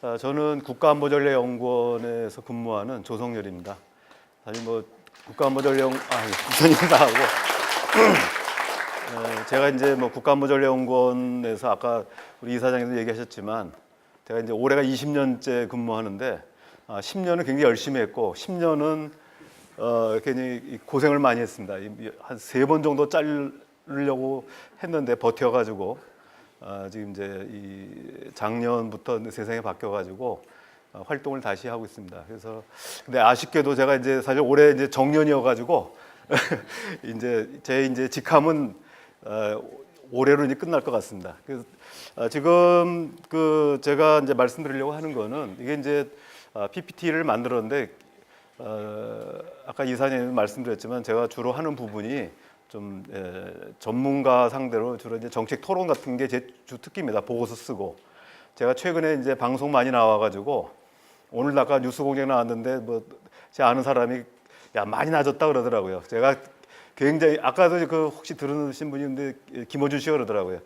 저는 국가안보전략연구원에서 근무하는 조성열입니다. 사실 뭐 이사님 나하고 제가 이제 뭐 국가안보전략연구원에서 아까 우리 이사장님도 얘기하셨지만 제가 이제 올해가 20년째 근무하는데 10년은 굉장히 열심히 했고 10년은 괜히 고생을 많이 했습니다. 한 3번 정도 자르려고 했는데 버텨가지고 지금 이제 이 작년부터 세상에 바뀌어가지고 활동을 다시 하고 있습니다. 그래서 근데 아쉽게도 제가 이제 사실 올해 이제 정년이어가지고 이제 제 이제 직함은 올해로 이제 끝날 것 같습니다. 그래서 지금 그 제가 이제 말씀드리려고 하는 거는 이게 이제 PPT를 만들었는데 아까 이사님 말씀드렸지만 제가 주로 하는 부분이 좀 전문가 상대로 주로 이제 정책 토론 같은 게 제 주 특기입니다. 보고서 쓰고 제가 최근에 이제 방송 많이 나와가지고 오늘 아까 뉴스공장 나왔는데 뭐 제 아는 사람이 야 많이 낮았다 그러더라고요. 제가 굉장히 아까도 그 혹시 들으신 분인데 김어준 씨가 그러더라고요.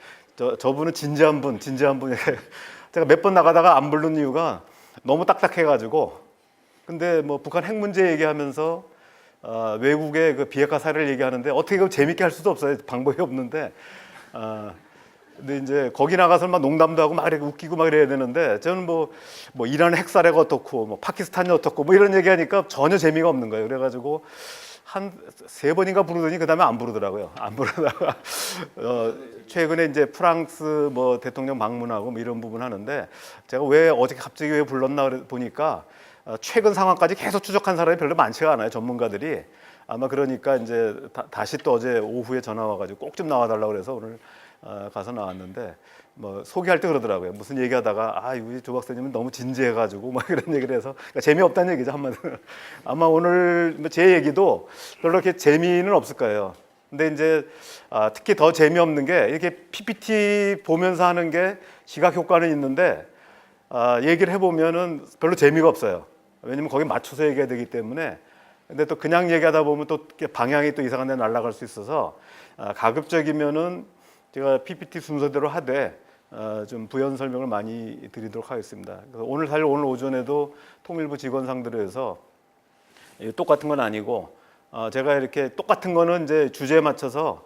저분은 진지한 분 제가 몇 번 나가다가 안 부른 이유가 너무 딱딱해가지고. 근데 뭐 북한 핵 문제 얘기하면서 외국의 그 비핵화 사례를 얘기하는데 어떻게 그 재밌게 할 수도 없어요. 방법이 없는데. 근데 이제 거기 나가서 막 농담도 하고 막 이렇게 웃기고 막 이래야 되는데 저는 뭐 이란 핵 사례가 어떻고 뭐 파키스탄이 어떻고 뭐 이런 얘기하니까 전혀 재미가 없는 거예요. 그래가지고 한 3번인가 부르더니 그 다음에 안 부르더라고요. 안 부르다가 최근에 이제 프랑스 뭐 대통령 방문하고 뭐 이런 부분 하는데 제가 왜 어저께 갑자기 왜 불렀나 보니까 최근 상황까지 계속 추적한 사람이 별로 많지가 않아요. 전문가들이. 아마 그러니까 이제 다시 또 어제 오후에 전화 와가지고 꼭 좀 나와달라고 그래서 오늘 가서 나왔는데 뭐 소개할 때 그러더라고요. 무슨 얘기하다가 우리 조 박사님은 너무 진지해가지고 막 이런 얘기를 해서 그러니까 재미없다는 얘기죠 한마디로. 아마 오늘 제 얘기도 별로 그렇게 재미는 없을 거예요. 근데 이제 특히 더 재미없는 게 이렇게 PPT 보면서 하는 게 시각 효과는 있는데 얘기를 해보면은 별로 재미가 없어요. 왜냐면 거기 맞춰서 얘기해야 되기 때문에. 근데 또 그냥 얘기하다 보면 또 방향이 또 이상한 데 날아갈 수 있어서 가급적이면은 제가 PPT 순서대로 하되 좀 부연 설명을 많이 드리도록 하겠습니다. 그래서 오늘 오전에도 통일부 직원상들을 해서 똑같은 건 아니고 제가 이렇게 똑같은 거는 이제 주제에 맞춰서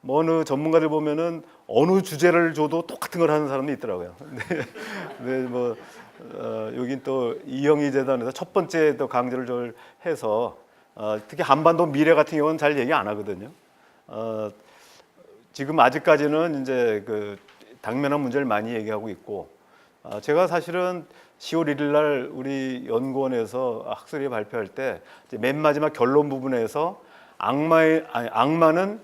뭐 어느 전문가들 보면은 어느 주제를 줘도 똑같은 걸 하는 사람도 있더라고요. 근데 뭐 여긴 또 이영희 재단에서 첫 번째 또 강좌를 좀 해서 특히 한반도 미래 같은 경우는 잘 얘기 안 하거든요. 지금 아직까지는 이제 그 당면한 문제를 많이 얘기하고 있고 제가 사실은 10월 1일 날 우리 연구원에서 학술회 발표할 때 맨 마지막 결론 부분에서 악마는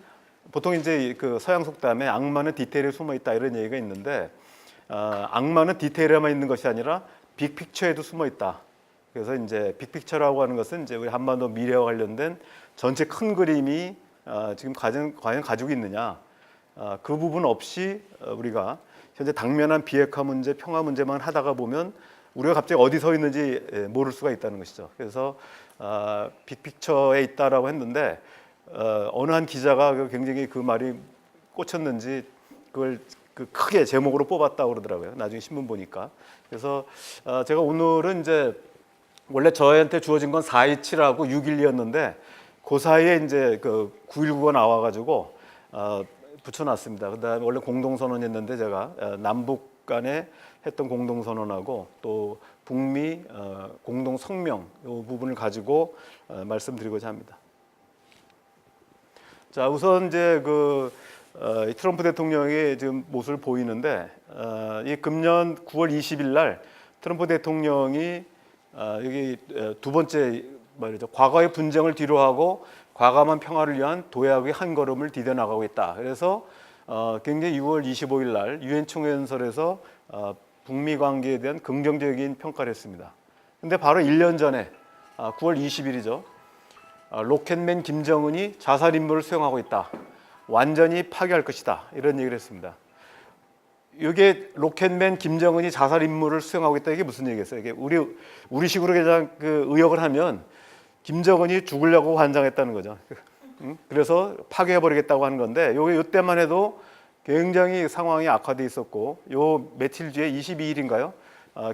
보통 이제 그 서양 속담에 악마는 디테일에 숨어 있다 이런 얘기가 있는데 악마는 디테일에만 있는 것이 아니라 빅픽처에도 숨어 있다. 그래서 이제 빅픽처라고 하는 것은 이제 우리 한반도 미래와 관련된 전체 큰 그림이 지금 과연 가지고 있느냐. 그 부분 없이 우리가 현재 당면한 비핵화 문제, 평화 문제만 하다가 보면 우리가 갑자기 어디 서 있는지 모를 수가 있다는 것이죠. 그래서 빅픽처에 있다라고 했는데 어느 한 기자가 굉장히 그 말이 꽂혔는지 그걸 크게 제목으로 뽑았다고 그러더라고요. 나중에 신문 보니까. 그래서 제가 오늘은 이제 원래 저한테 주어진 건 4.27하고 6.12였는데 그 사이에 이제 그 9.19가 나와가지고 붙여놨습니다. 그다음에 원래 공동선언이었는데 제가 남북 간에 했던 공동선언하고 또 북미 공동성명 이 부분을 가지고 말씀드리고자 합니다. 자, 우선 이제 트럼프 대통령이 지금 모습을 보이는데 이 금년 9월 20일 날 트럼프 대통령이 여기 두 번째 말이죠. 과거의 분쟁을 뒤로하고 과감한 평화를 위한 도약의 한 걸음을 디뎌 나가고 있다. 그래서 굉장히 6월 25일 날 유엔 총회연설에서 북미 관계에 대한 긍정적인 평가를 했습니다. 근데 바로 1년 전에 9월 20일이죠. 로켓맨 김정은이 자살 임무를 수행하고 있다. 완전히 파괴할 것이다. 이런 얘기를 했습니다. 이게 로켓맨 김정은이 자살 임무를 수행하고 있다. 이게 무슨 얘기겠어요? 이게 우리식으로 그냥 그 의역을 하면 김정은이 죽으려고 환장했다는 거죠. 그래서 파괴해버리겠다고 하는 건데 이때만 해도 굉장히 상황이 악화돼 있었고 요 며칠 뒤에 22일인가요?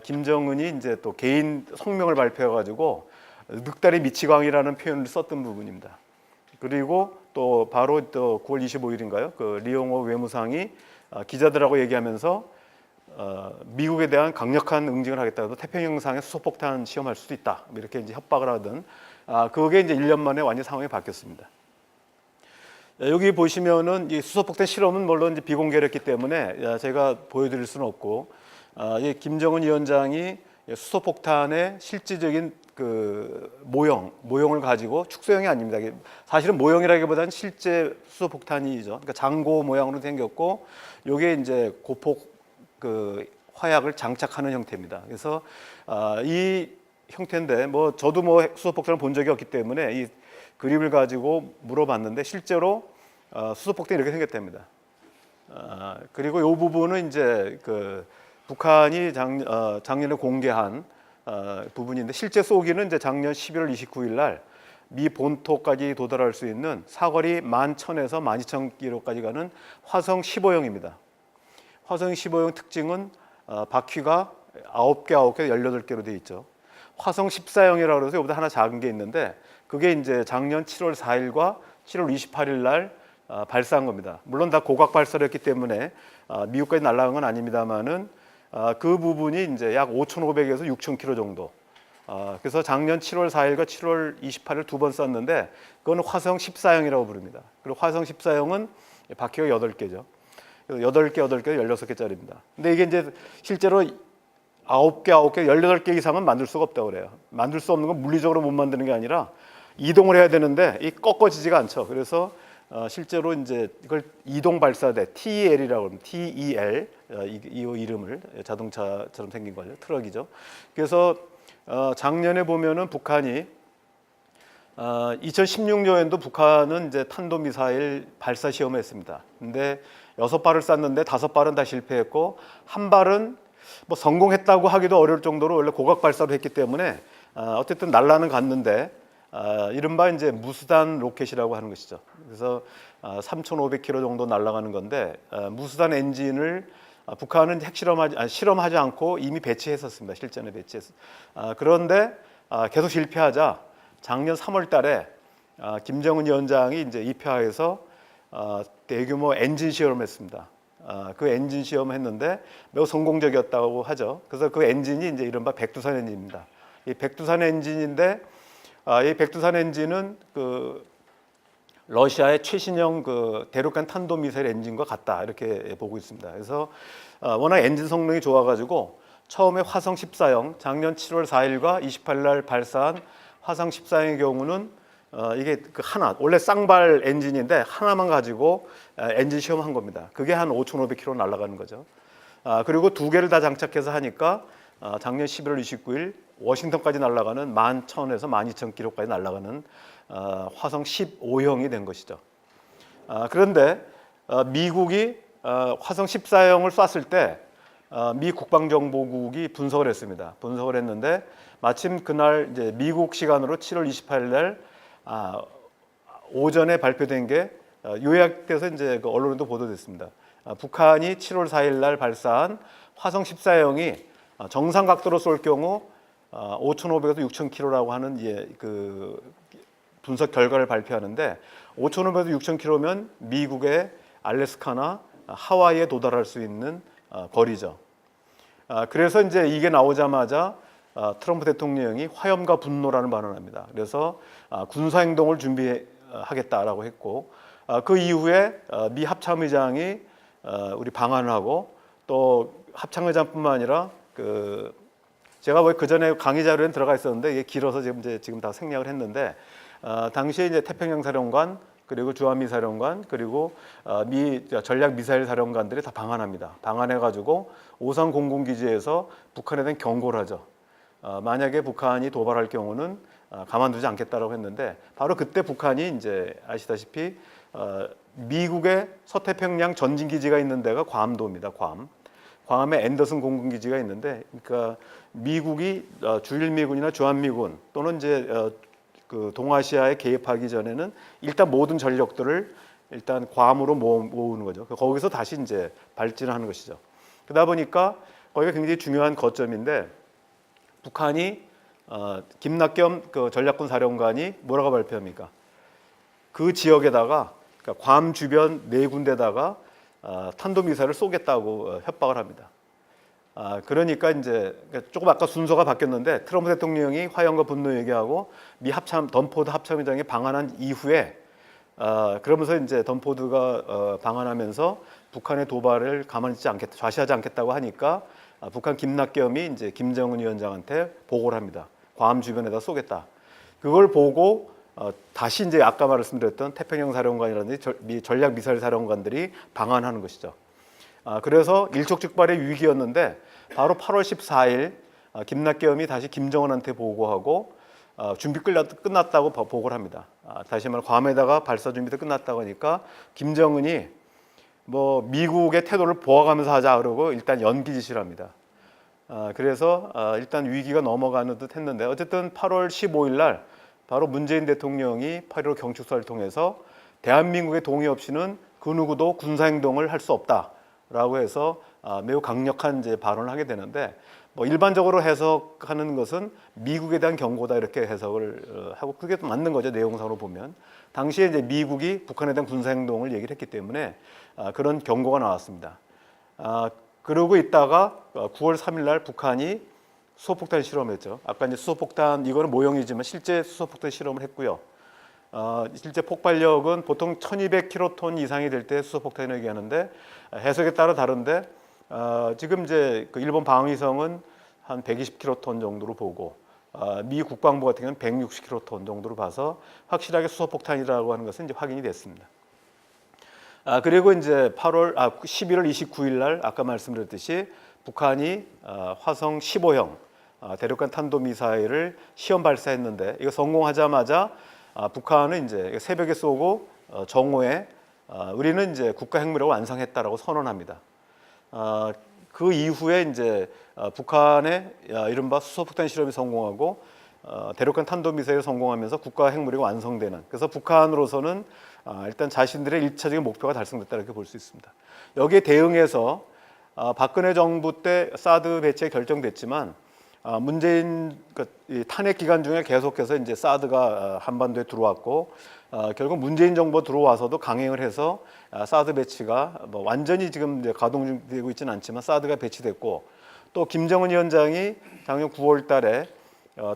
김정은이 이제 또 개인 성명을 발표해가지고 늑다리 미치광이라는 표현을 썼던 부분입니다. 그리고 또 바로 또 9월 25일인가요? 그 리용호 외무상이 기자들하고 얘기하면서 미국에 대한 강력한 응징을 하겠다고 태평양상에 수소폭탄 시험할 수도 있다. 이렇게 이제 협박을 하던 그게 이제 1년 만에 완전 상황이 바뀌었습니다. 여기 보시면은 이 수소폭탄 실험은 물론 이제 비공개를 했기 때문에 제가 보여드릴 수는 없고, 이 김정은 위원장이 수소폭탄의 실질적인 그 모형을 가지고 축소형이 아닙니다. 사실은 모형이라기보다는 실제 수소폭탄이죠. 그러니까 장고 모양으로 생겼고, 요게 이제 고폭 그 화약을 장착하는 형태입니다. 그래서 이 형태인데 뭐 저도 뭐 수소폭탄을 본 적이 없기 때문에 이 그림을 가지고 물어봤는데 실제로 수소폭탄이 이렇게 생겼답니다. 그리고 이 부분은 이제 그 북한이 작년에 공개한 부분인데 실제 쏘기는 이제 작년 11월 29일 날 미 본토까지 도달할 수 있는 사거리 11,000에서 12,000km까지 가는 화성 15형입니다. 화성 15형 특징은 바퀴가 9개, 18개로 되어 있죠. 화성 14형이라고 해서 이보다 하나 작은 게 있는데 그게 이제 작년 7월 4일과 7월 28일 날 발사한 겁니다. 물론 다 고각 발사를 했기 때문에 미국까지 날아간 건 아닙니다만은 그 부분이 이제 약 5,500에서 6,000km 정도. 그래서 작년 7월 4일과 7월 28일 두 번 쐈는데 그건 화성 14형이라고 부릅니다. 그리고 화성 14형은 바퀴가 8개죠. 8개, 16개짜리입니다. 근데 이게 이제 실제로 9개, 18개 이상은 만들 수가 없다고 그래요. 만들 수 없는 건 물리적으로 못 만드는 게 아니라 이동을 해야 되는데 이 꺾어지지가 않죠. 그래서 실제로 이제 이걸 이동 발사대 TEL이라고 합니다. TEL 이 이름을 자동차처럼 생긴 거죠. 트럭이죠. 그래서 작년에 보면은 북한이 2016년에도 북한은 이제 탄도미사일 발사 시험을 했습니다. 근데 6발을 쐈는데 5발은 다 실패했고 한 발은 뭐 성공했다고 하기도 어려울 정도로 원래 고각 발사를 했기 때문에 어쨌든 날라는 갔는데 이른바 이제 무수단 로켓이라고 하는 것이죠. 그래서 3,500km 정도 날아가는 건데 무수단 엔진을 북한은 실험하지 않고 이미 배치했었습니다. 실전에 배치했어. 그런데 계속 실패하자 작년 3월달에 김정은 위원장이 이제 입하해서 대규모 엔진 시험을 했습니다. 그 엔진 시험했는데 매우 성공적이었다고 하죠. 그래서 그 엔진이 이제 이른바 백두산 엔진입니다. 이 백두산 엔진인데 이 백두산 엔진은 그 러시아의 최신형 그 대륙간 탄도미사일 엔진과 같다 이렇게 보고 있습니다. 그래서 워낙 엔진 성능이 좋아가지고 처음에 화성 14형 작년 7월 4일과 28일 날 발사한 화성 14형의 경우는 이게 그 하나 원래 쌍발 엔진인데 하나만 가지고 엔진 시험한 겁니다. 그게 한 5,500km 날아가는 거죠. 그리고 두 개를 다 장착해서 하니까 작년 11월 29일 워싱턴까지 날아가는 11,000에서 12,000km까지 날아가는 화성 15형이 된 것이죠. 그런데 미국이 화성 14형을 쐈을 때 미 국방정보국이 분석을 했습니다. 분석을 했는데 마침 그날 이제 미국 시간으로 7월 28일 날 오전에 발표된 게 요약돼서 이제 그 언론에도 보도됐습니다. 북한이 7월 4일 날 발사한 화성 14형이 정상 각도로 쏠 경우 5,500에서 6,000km라고 하는 그 분석 결과를 발표하는데 5,500에서 6,000km면 미국의 알래스카나 하와이에 도달할 수 있는 거리죠. 그래서 이제 이게 나오자마자 트럼프 대통령이 화염과 분노라는 발언을 합니다. 그래서 군사 행동을 준비하겠다라고 했고 그 이후에 미 합참의장이 우리 방한을 하고 또 합참의장뿐만 아니라 그 제가 그 전에 강의 자료에 들어가 있었는데 이게 길어서 지금 다 생략을 했는데 당시에 이제 태평양 사령관 그리고 주한미 사령관 그리고 미 전략 미사일 사령관들이 다 방한합니다. 방한해가지고 오산 공군기지에서 북한에 대한 경고를 하죠. 만약에 북한이 도발할 경우는 가만두지 않겠다라고 했는데 바로 그때 북한이 이제 아시다시피 미국의 서태평양 전진기지가 있는 데가 괌도입니다. 괌에 앤더슨 공군기지가 있는데, 그러니까 미국이 주일미군이나 주한미군 또는 이제 그 동아시아에 개입하기 전에는 일단 모든 전력들을 일단 괌으로 모으는 거죠. 거기서 다시 이제 발진하는 것이죠. 그러다 보니까 거기가 굉장히 중요한 거점인데 북한이 김낙겸 그 전략군 사령관이 뭐라고 발표합니까? 그 지역에다가 그러니까 괌 주변 네 군데다가 탄도미사일을 쏘겠다고 협박을 합니다. 그러니까 이제 조금 아까 순서가 바뀌었는데 트럼프 대통령이 화형과 분노 얘기하고 미 던포드 합참의장이 방한한 이후에 그러면서 이제 던포드가 방한하면서 북한의 도발을 가만히 있지 않겠다, 좌시하지 않겠다고 하니까 북한 김낙겸이 이제 김정은 위원장한테 보고를 합니다. 괌 주변에다 쏘겠다. 그걸 보고 다시 이제 아까 말씀드렸던 태평양 사령관이라든지 미 전략 미사일 사령관들이 방한하는 것이죠. 그래서 일촉즉발의 위기였는데 바로 8월 14일 김낙겸이 다시 김정은한테 보고하고 준비 끝났다고 보고를 합니다. 다시 말해 괌에다가 발사 준비도 끝났다고 하니까 김정은이 뭐 미국의 태도를 보아가면서 하자 그러고 일단 연기 지시를 합니다. 그래서 일단 위기가 넘어가는 듯 했는데 어쨌든 8월 15일 날 바로 문재인 대통령이 8.15 경축사를 통해서 대한민국의 동의 없이는 그 누구도 군사행동을 할 수 없다라고 해서 매우 강력한 이제 발언을 하게 되는데 뭐 일반적으로 해석하는 것은 미국에 대한 경고다 이렇게 해석을 하고 그게 또 맞는 거죠. 내용상으로 보면 당시에 이제 미국이 북한에 대한 군사행동을 얘기를 했기 때문에 그런 경고가 나왔습니다. 그러고 있다가 9월 3일 날 북한이 수소폭탄 실험했죠. 아까 이제 수소폭탄 이거는 모형이지만 실제 수소폭탄 실험을 했고요. 실제 폭발력은 보통 1,200킬로톤 이상이 될 때 수소폭탄이라고 얘기하는데 해석에 따라 다른데 지금 이제 그 일본 방위성은 한 120킬로톤 정도로 보고 미 국방부 같은 경우는 160킬로톤 정도로 봐서 확실하게 수소폭탄이라고 하는 것은 이제 확인이 됐습니다. 그리고 이제 11월 29일 날 아까 말씀드렸듯이 북한이 화성 15형 대륙간 탄도미사일을 시험 발사했는데 이거 성공하자마자 북한은 이제 새벽에 쏘고 정오에 우리는 이제 국가 핵무력을 완성했다라고 선언합니다. 그 이후에 이제 북한의 이른바 수소폭탄 실험이 성공하고 대륙간 탄도미사일이 성공하면서 국가 핵무력이 완성되는 그래서 북한으로서는 일단 자신들의 1차적인 목표가 달성됐다 이렇게 볼 수 있습니다. 여기에 대응해서 박근혜 정부 때 사드 배치가 결정됐지만 문재인 탄핵 기간 중에 계속해서 이제 사드가 한반도에 들어왔고 결국 문재인 정부 들어와서도 강행을 해서 사드 배치가 뭐 완전히 지금 이제 가동되고 있지는 않지만 사드가 배치됐고 또 김정은 위원장이 작년 9월달에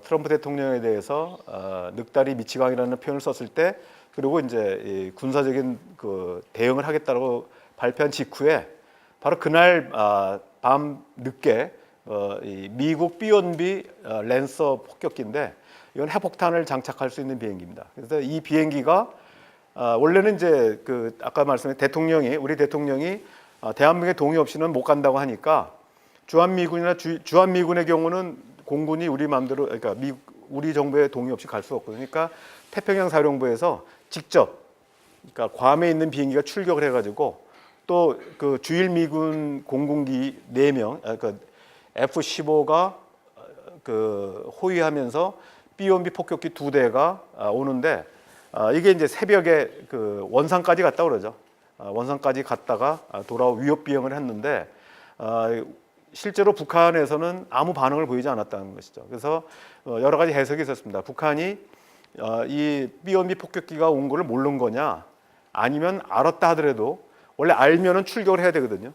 트럼프 대통령에 대해서 늑다리 미치광이라는 표현을 썼을 때 그리고 이제 이 군사적인 그 대응을 하겠다고 발표한 직후에 바로 그날 밤 늦게 이 미국 B-1B 랜서 폭격기인데 이건 핵폭탄을 장착할 수 있는 비행기입니다. 그래서 이 비행기가 원래는 이제 그 아까 말씀드린 우리 대통령이 대한민국의 동의 없이는 못 간다고 하니까 주한미군의 경우는 공군이 우리 마음대로 그러니까 우리 정부의 동의 없이 갈 수 없거든요. 그러니까 태평양 사령부에서 직접 그러니까 괌에 있는 비행기가 출격을 해가지고 또 그 주일 미군 공군기 4명, 그러니까 F-15가 그 호위하면서 B-1B 폭격기 2대가 오는데 이게 이제 새벽에 그 원산까지 갔다 그러죠. 원산까지 갔다가 위협 비행을 했는데 실제로 북한에서는 아무 반응을 보이지 않았다는 것이죠. 그래서 여러 가지 해석이 있었습니다. 북한이 이 B-1B 폭격기가 온 거를 모른 거냐, 아니면 알았다 하더라도 원래 알면은 출격을 해야 되거든요.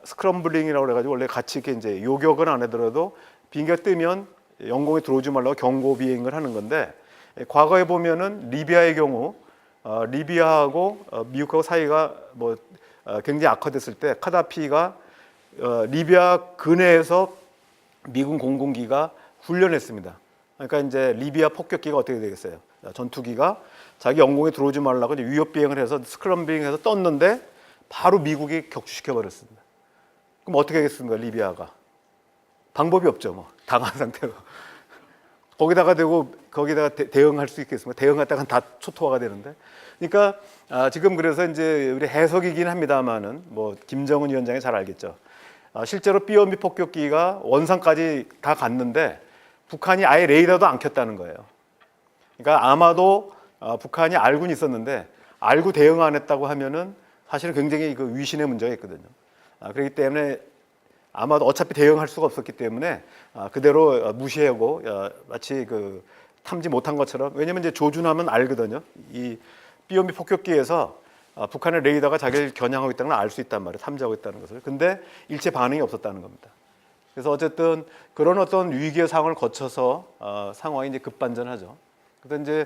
스크럼블링이라고 그래가지고 원래 같이 이렇게 이제 요격은 안 하더라도 비행기가 뜨면 영공에 들어오지 말라고 경고 비행을 하는 건데 과거에 보면은 리비아의 경우 리비아하고 미국하고 사이가 뭐 굉장히 악화됐을 때 카다피가 리비아 근해에서 미군 공군기가 훈련했습니다. 그러니까 이제 리비아 폭격기가 어떻게 되겠어요? 전투기가 자기 영공에 들어오지 말라고 이제 위협 비행을 해서 스크럼블링해서 떴는데 바로 미국이 격추시켜 버렸습니다. 그럼 어떻게 하겠습니까? 리비아가 방법이 없죠. 뭐 당한 상태로 거기다가 대응할 수 있겠습니까? 대응하다가 다 초토화가 되는데. 그러니까 지금 그래서 이제 우리 해석이긴 합니다만은 뭐 김정은 위원장이 잘 알겠죠. 실제로 B-1B 폭격기가 원산까지 다 갔는데 북한이 아예 레이더도 안 켰다는 거예요. 그러니까 아마도 북한이 알고는 있었는데 알고 대응 안 했다고 하면은 사실은 굉장히 그 위신의 문제가 있거든요. 그렇기 때문에 아마도 어차피 대응할 수가 없었기 때문에 그대로 무시하고 마치 그 탐지 못한 것처럼, 왜냐면 이제 조준하면 알거든요. 이 B-52 폭격기에서 북한의 레이더가 자기를 겨냥하고 있다는 걸 알 수 있단 말이에요. 탐지하고 있다는 것을. 근데 일체 반응이 없었다는 겁니다. 그래서 어쨌든 그런 어떤 위기의 상황을 거쳐서 상황이 이제 급반전하죠. 그래서 이제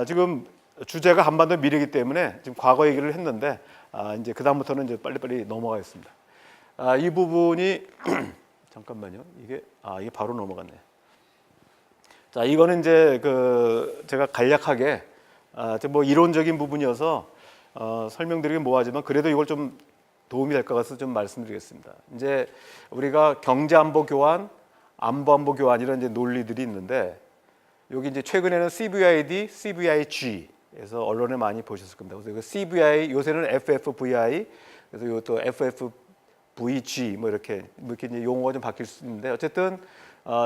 지금 주제가 한반도 미래이기 때문에 지금 과거 얘기를 했는데 이제 그 다음부터는 이제 빨리빨리 넘어가겠습니다. 이 부분이 잠깐만요. 이게 바로 넘어갔네. 자, 이거는 이제 그 제가 간략하게 뭐 이론적인 부분이어서 설명드리긴 뭐하지만 그래도 이걸 좀 도움이 될 것 같아서 좀 말씀드리겠습니다. 이제 우리가 경제 안보 교환, 안보 안보 교환 이런 이제 논리들이 있는데 여기 이제 최근에는 CVID, CVIG에서 언론에 많이 보셨을 겁니다. 그래서 이거 CVI 요새는 FFVI, 그래서 이것도 FFVG 뭐 이렇게 이제 용어가 좀 바뀔 수 있는데 어쨌든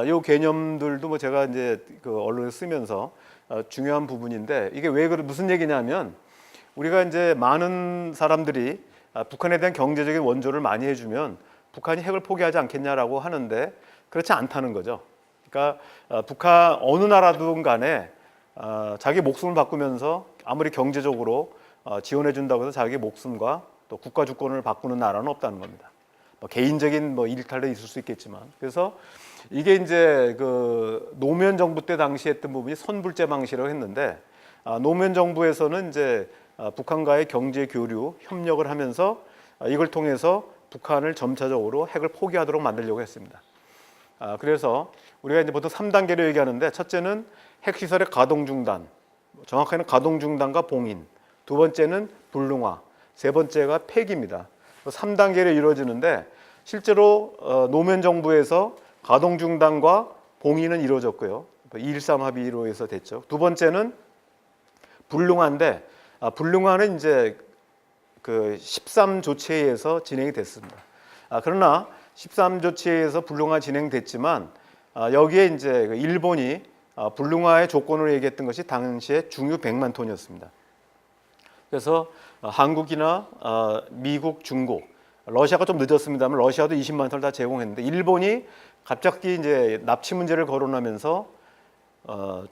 이 개념들도 뭐 제가 이제 그 언론에 쓰면서 중요한 부분인데 이게 왜 무슨 얘기냐면 우리가 이제 많은 사람들이 북한에 대한 경제적인 원조를 많이 해주면 북한이 핵을 포기하지 않겠냐라고 하는데 그렇지 않다는 거죠. 그러니까 북한 어느 나라든 간에 자기 목숨을 바꾸면서 아무리 경제적으로 지원해 준다고 해서 자기 목숨과 또 국가 주권을 바꾸는 나라는 없다는 겁니다. 뭐 개인적인 뭐 일탈도 있을 수 있겠지만 그래서 이게 이제 그 노무현 정부 때 당시 했던 부분이 선불제 방식이라고 했는데 노무현 정부에서는 이제 북한과의 경제 교류 협력을 하면서 이걸 통해서 북한을 점차적으로 핵을 포기하도록 만들려고 했습니다. 그래서 우리가 이제 보통 3단계로 얘기하는데 첫째는 핵시설의 가동 중단, 정확하게는 가동 중단과 봉인, 두 번째는 불능화, 세 번째가 폐기입니다. 3단계로 이루어지는데 실제로 노무현 정부에서 가동 중단과 봉인은 이루어졌고요. 2.13 합의로 해서 됐죠. 두 번째는 불능화인데 불능화는 이제 그 13조치회의에서 진행이 됐습니다. 그러나 13조치회의에서 불능화 진행됐지만 여기에 이제 일본이 불능화의 조건으로 얘기했던 것이 당시에 중유 100만 톤이었습니다. 그래서 한국이나 미국, 중국, 러시아가 좀 늦었습니다만 러시아도 20만 톤을 다 제공했는데 일본이 갑자기 이제 납치 문제를 거론하면서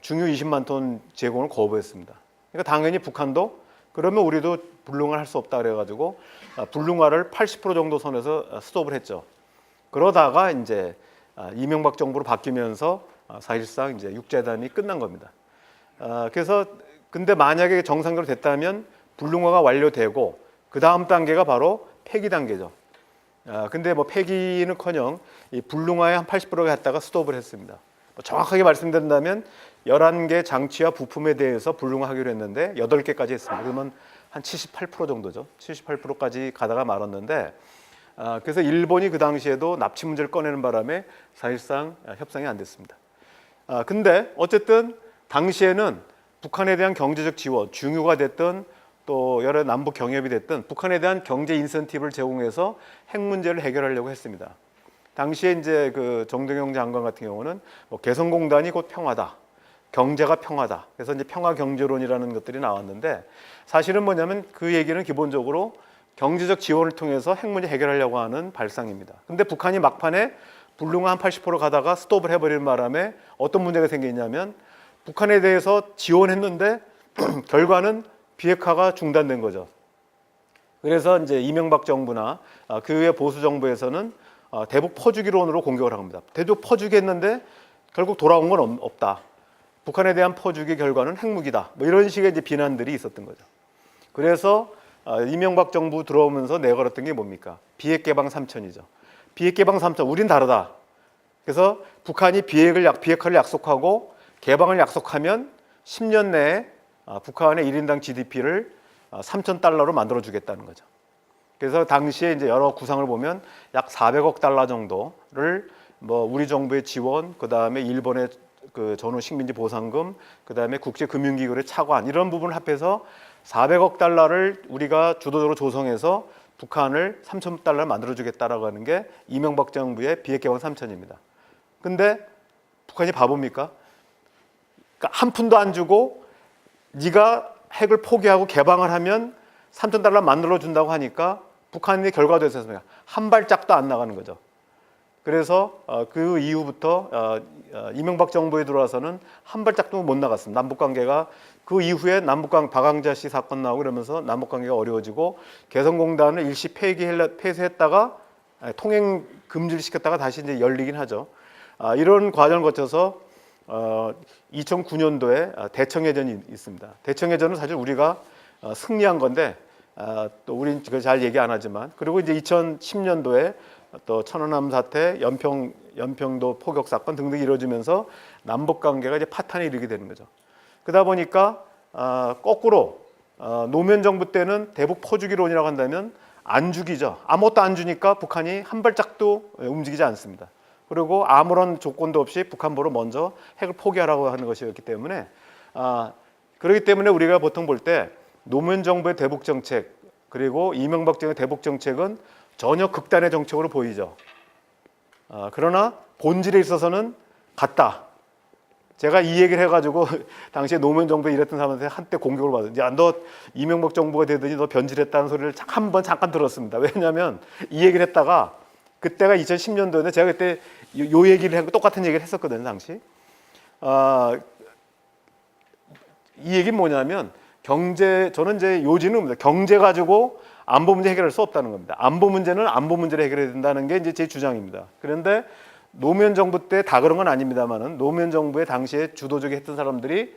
중유 20만 톤 제공을 거부했습니다. 그러니까 당연히 북한도 그러면 우리도 불능화를 할 수 없다 그래가지고 불능화를 80% 정도 선에서 스톱을 했죠. 그러다가 이제 이명박 정부로 바뀌면서 사실상 이제 육자회담이 끝난 겁니다. 그래서 근데 만약에 정상적으로 됐다면 불능화가 완료되고 그 다음 단계가 바로 폐기 단계죠. 근데 뭐 폐기는커녕 이 불능화의 한 80%가 갔다가 스톱을 했습니다. 정확하게 말씀드린다면 11개 장치와 부품에 대해서 불능화하기로 했는데 8개까지 했습니다. 그러면 한 78% 정도죠. 78%까지 가다가 말았는데 그래서 일본이 그 당시에도 납치 문제를 꺼내는 바람에 사실상 협상이 안 됐습니다. 근데 어쨌든 당시에는 북한에 대한 경제적 지원, 중유가 됐든 또 여러 남북 경협이 됐든 북한에 대한 경제 인센티브를 제공해서 핵 문제를 해결하려고 했습니다. 당시에 이제 그 정동영 장관 같은 경우는 뭐 개성공단이 곧 평화다, 경제가 평화다. 그래서 이제 평화 경제론이라는 것들이 나왔는데 사실은 뭐냐면 그 얘기는 기본적으로 경제적 지원을 통해서 핵 문제 해결하려고 하는 발상입니다. 근데 북한이 막판에 불능화 한 80% 가다가 스톱을 해버리는 바람에 어떤 문제가 생기냐면 북한에 대해서 지원했는데 결과는 비핵화가 중단된 거죠. 그래서 이제 이명박 정부나 그 후에 보수 정부에서는 대북 퍼주기론으로 공격을 합니다. 대북 퍼주기 했는데 결국 돌아온 건 없다. 북한에 대한 퍼주기 결과는 핵무기다. 뭐 이런 식의 이제 비난들이 있었던 거죠. 그래서 이명박 정부 들어오면서 내걸었던 게 뭡니까? 비핵 개방 3천이죠. 비핵 개방 3천, 우린 다르다. 그래서 북한이 비핵화를 약속하고 개방을 약속하면 10년 내에 북한의 1인당 GDP를 3,000달러로 만들어주겠다는 거죠. 그래서 당시에 이제 여러 구상을 보면 약 400억 달러 정도를 뭐 우리 정부의 지원, 그 다음에 일본의 그 전후 식민지 보상금, 그 다음에 국제금융기구의 차관 이런 부분을 합해서 400억 달러를 우리가 주도적으로 조성해서 북한을 3,000달러를 만들어주겠다라고 하는 게 이명박 정부의 비핵개방 3천입니다. 근데 북한이 바보입니까? 그러니까 한 푼도 안 주고 네가 핵을 포기하고 개방을 하면 3,000달러 만들어준다고 하니까 북한의 결과도 있었습니다. 한 발짝도 안 나가는 거죠. 그래서 그 이후부터 이명박 정부에 들어와서는 한 발짝도 못 나갔습니다. 남북 관계가 그 이후에 박광자 씨 사건 나오고 그러면서 남북 관계가 어려워지고 개성공단을 일시 폐쇄했다가 통행 금지를 시켰다가 다시 이제 열리긴 하죠. 이런 과정을 거쳐서 2009년도에 대청해전이 있습니다. 대청해전은 사실 우리가 승리한 건데 또 우린 그걸 잘 얘기 안 하지만, 그리고 이제 2010년도에 또 천안함 사태, 연평도 포격 사건 등등이 이루어지면서 남북 관계가 이제 파탄에 이르게 되는 거죠. 그러다 보니까 거꾸로 노무현 정부 때는 대북 퍼주기론이라고 한다면 안 죽이죠. 아무것도 안 주니까 북한이 한 발짝도 움직이지 않습니다. 그리고 아무런 조건도 없이 북한보로 먼저 핵을 포기하라고 하는 것이었기 때문에 그렇기 때문에 우리가 보통 볼 때 노무현 정부의 대북 정책 그리고 이명박 정부의 대북 정책은 전혀 극단의 정책으로 보이죠. 그러나 본질에 있어서는 같다. 제가 이 얘기를 해가지고 당시에 노무현 정부에 일했던 사람한테 한때 공격을 받았는데, 야, 너 이명박 정부가 되더니 너 변질했다는 소리를 잠깐 들었습니다. 왜냐하면 이 얘기를 했다가 그때가 2010년도인데 제가 그때 요 얘기를 하고 똑같은 얘기를 했었거든요, 당시. 이 얘기는 뭐냐면 저는 이제 요지는 경제 가지고 안보 문제 해결할 수 없다는 겁니다. 안보 문제는 안보 문제를 해결해야 된다는 게 이제 제 주장입니다. 그런데 노무현 정부 때 다 그런 건 아닙니다만은 노무현 정부의 당시에 주도적이 했던 사람들이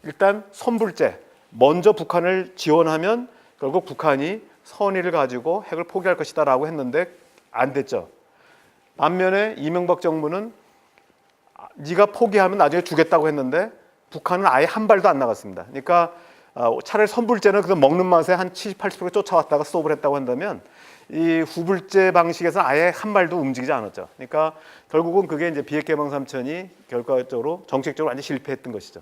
일단 선불제, 먼저 북한을 지원하면 결국 북한이 선의를 가지고 핵을 포기할 것이다라고 했는데 안 됐죠. 반면에 이명박 정부는 네가 포기하면 나중에 주겠다고 했는데 북한은 아예 한 발도 안 나갔습니다. 그러니까 차라리 선불제는 그래서 먹는 맛에 한 70, 80% 쫓아왔다가 스톱을 했다고 한다면 이 후불제 방식에서 아예 한 발도 움직이지 않았죠. 그러니까 결국은 그게 이제 비핵 개방 3천이 결과적으로 정책적으로 완전히 실패했던 것이죠.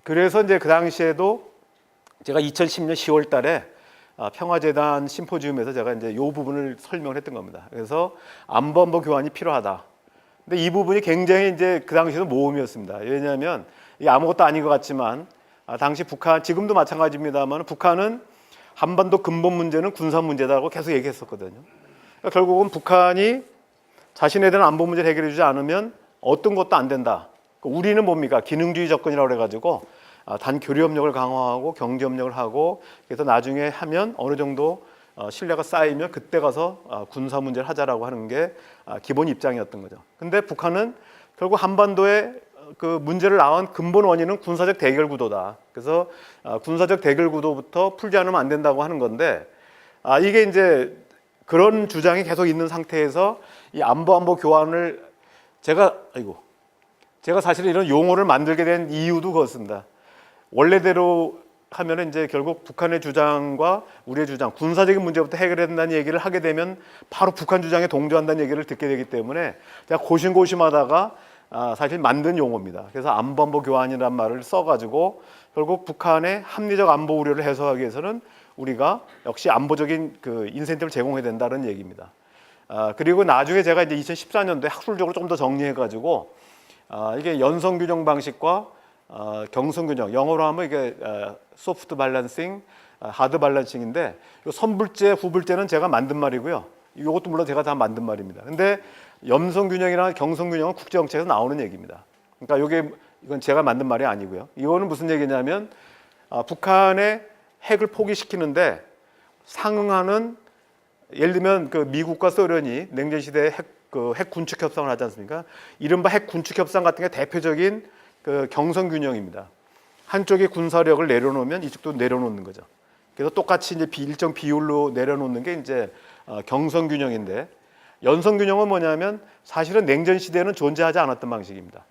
그래서 이제 그 당시에도 제가 2010년 10월 달에 평화재단 심포지움에서 제가 이제 이 부분을 설명을 했던 겁니다. 그래서 안보 교환이 필요하다. 근데 이 부분이 굉장히 이제 그 당시에도 모험이었습니다. 왜냐하면 이게 아무것도 아닌 것 같지만 당시 북한, 지금도 마찬가지입니다만 북한은 한반도 근본 문제는 군사 문제다라고 계속 얘기했었거든요. 그러니까 결국은 북한이 자신에 대한 안보 문제를 해결해 주지 않으면 어떤 것도 안 된다. 우리는 뭡니까? 기능주의 접근이라고 그래가지고 단 교류협력을 강화하고 경제협력을 하고 그래서 나중에 하면 어느 정도 신뢰가 쌓이면 그때 가서 군사 문제를 하자라고 하는 게 기본 입장이었던 거죠. 근데 북한은 결국 한반도에 그 문제를 낳은 근본 원인은 군사적 대결 구도다. 그래서 군사적 대결 구도부터 풀지 않으면 안 된다고 하는 건데 이게 이제 그런 주장이 계속 있는 상태에서 이 안보 교환을 제가 사실은 이런 용어를 만들게 된 이유도 그렇습니다. 원래대로 하면은 이제 결국 북한의 주장과 우리의 주장, 군사적인 문제부터 해결해야 된다는 얘기를 하게 되면 바로 북한 주장에 동조한다는 얘기를 듣게 되기 때문에 제가 고심고심하다가 사실 만든 용어입니다. 그래서 안보 교환이라는 말을 써가지고 결국 북한의 합리적 안보 우려를 해소하기 위해서는 우리가 역시 안보적인 그 인센티브를 제공해야 된다는 얘기입니다. 그리고 나중에 제가 이제 2014년도에 학술적으로 좀 더 선정해가지고 이게 연성균형 방식과 경성균형, 영어로 하면 이게 소프트 밸런싱, 하드 밸런싱인데 선불제, 후불제는 제가 만든 말이고요. 이것도 물론 제가 다 만든 말입니다. 근데 염성균형이나 경성균형은 국제정책에서 나오는 얘기입니다. 그러니까 이건 제가 만든 말이 아니고요. 이거는 무슨 얘기냐면 북한의 핵을 포기시키는데 상응하는, 예를 들면 그 미국과 소련이 냉전 시대에 핵 군축 협상을 하지 않습니까? 이른바 핵 군축 협상 같은 게 대표적인 그 경성균형입니다. 한쪽이 군사력을 내려놓으면 이쪽도 내려놓는 거죠. 그래서 똑같이 이제 일정 비율로 내려놓는 게 이제 경성균형인데, 연성균형은 뭐냐면 사실은 냉전 시대에는 존재하지 않았던 방식입니다.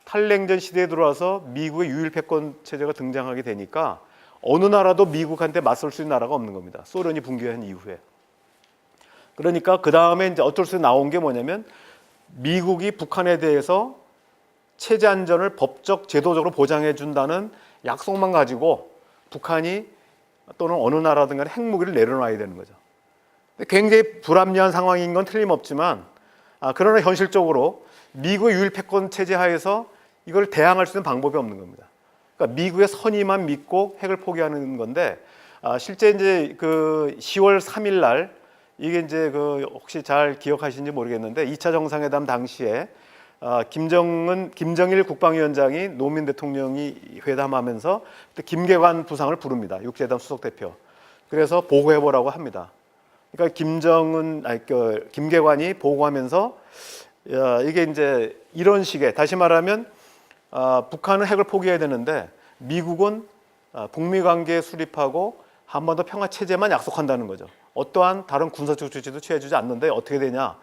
탈냉전 시대에 들어와서 미국의 유일패권 체제가 등장하게 되니까 어느 나라도 미국한테 맞설 수 있는 나라가 없는 겁니다. 소련이 붕괴한 이후에. 그러니까 그 다음에 이제 어쩔 수 없이 나온 게 뭐냐면 미국이 북한에 대해서 체제 안전을 법적 제도적으로 보장해 준다는 약속만 가지고 북한이 또는 어느 나라든 간에 핵무기를 내려놔야 되는 거죠. 굉장히 불합리한 상황인 건 틀림없지만 그러나 현실적으로 미국의 유일패권 체제 하에서 이걸 대항할 수 있는 방법이 없는 겁니다. 그러니까 미국의 선의만 믿고 핵을 포기하는 건데 실제 이제 그 10월 3일 날 이게 이제 그 혹시 잘 기억하시는지 모르겠는데 2차 정상회담 당시에 김정일 국방위원장이 노무현 대통령이 회담하면서 그때 김계관 부상을 부릅니다. 육제회담 수석 대표. 그래서 보고해보라고 합니다. 그러니까 김계관이 보고하면서 이게 이제 이런 식의, 다시 말하면 북한은 핵을 포기해야 되는데 미국은 북미 관계에 수립하고 한반도 평화 체제만 약속한다는 거죠. 어떠한 다른 군사적 조치도 취해주지 않는데 어떻게 되냐?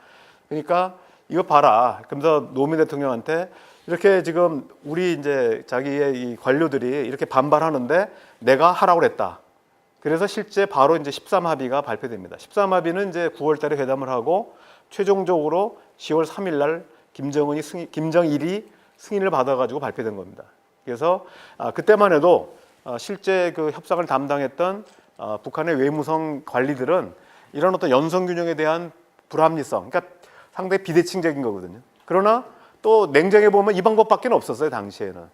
그러니까 이거 봐라. 그러면서 노무현 대통령한테 이렇게 지금 우리 이제 자기의 이 관료들이 이렇게 반발하는데 내가 하라고 그랬다. 그래서 실제 바로 이제 13합의가 발표됩니다. 13합의는 이제 9월 달에 회담을 하고 최종적으로 10월 3일 날 김정일이 승인을 받아가지고 발표된 겁니다. 그래서 그때만 해도 실제 그 협상을 담당했던 북한의 외무성 관리들은 이런 어떤 연성균형에 대한 불합리성, 그러니까 상당히 비대칭적인 거거든요. 그러나 또 냉정해 보면 이 방법밖에 없었어요. 당시에는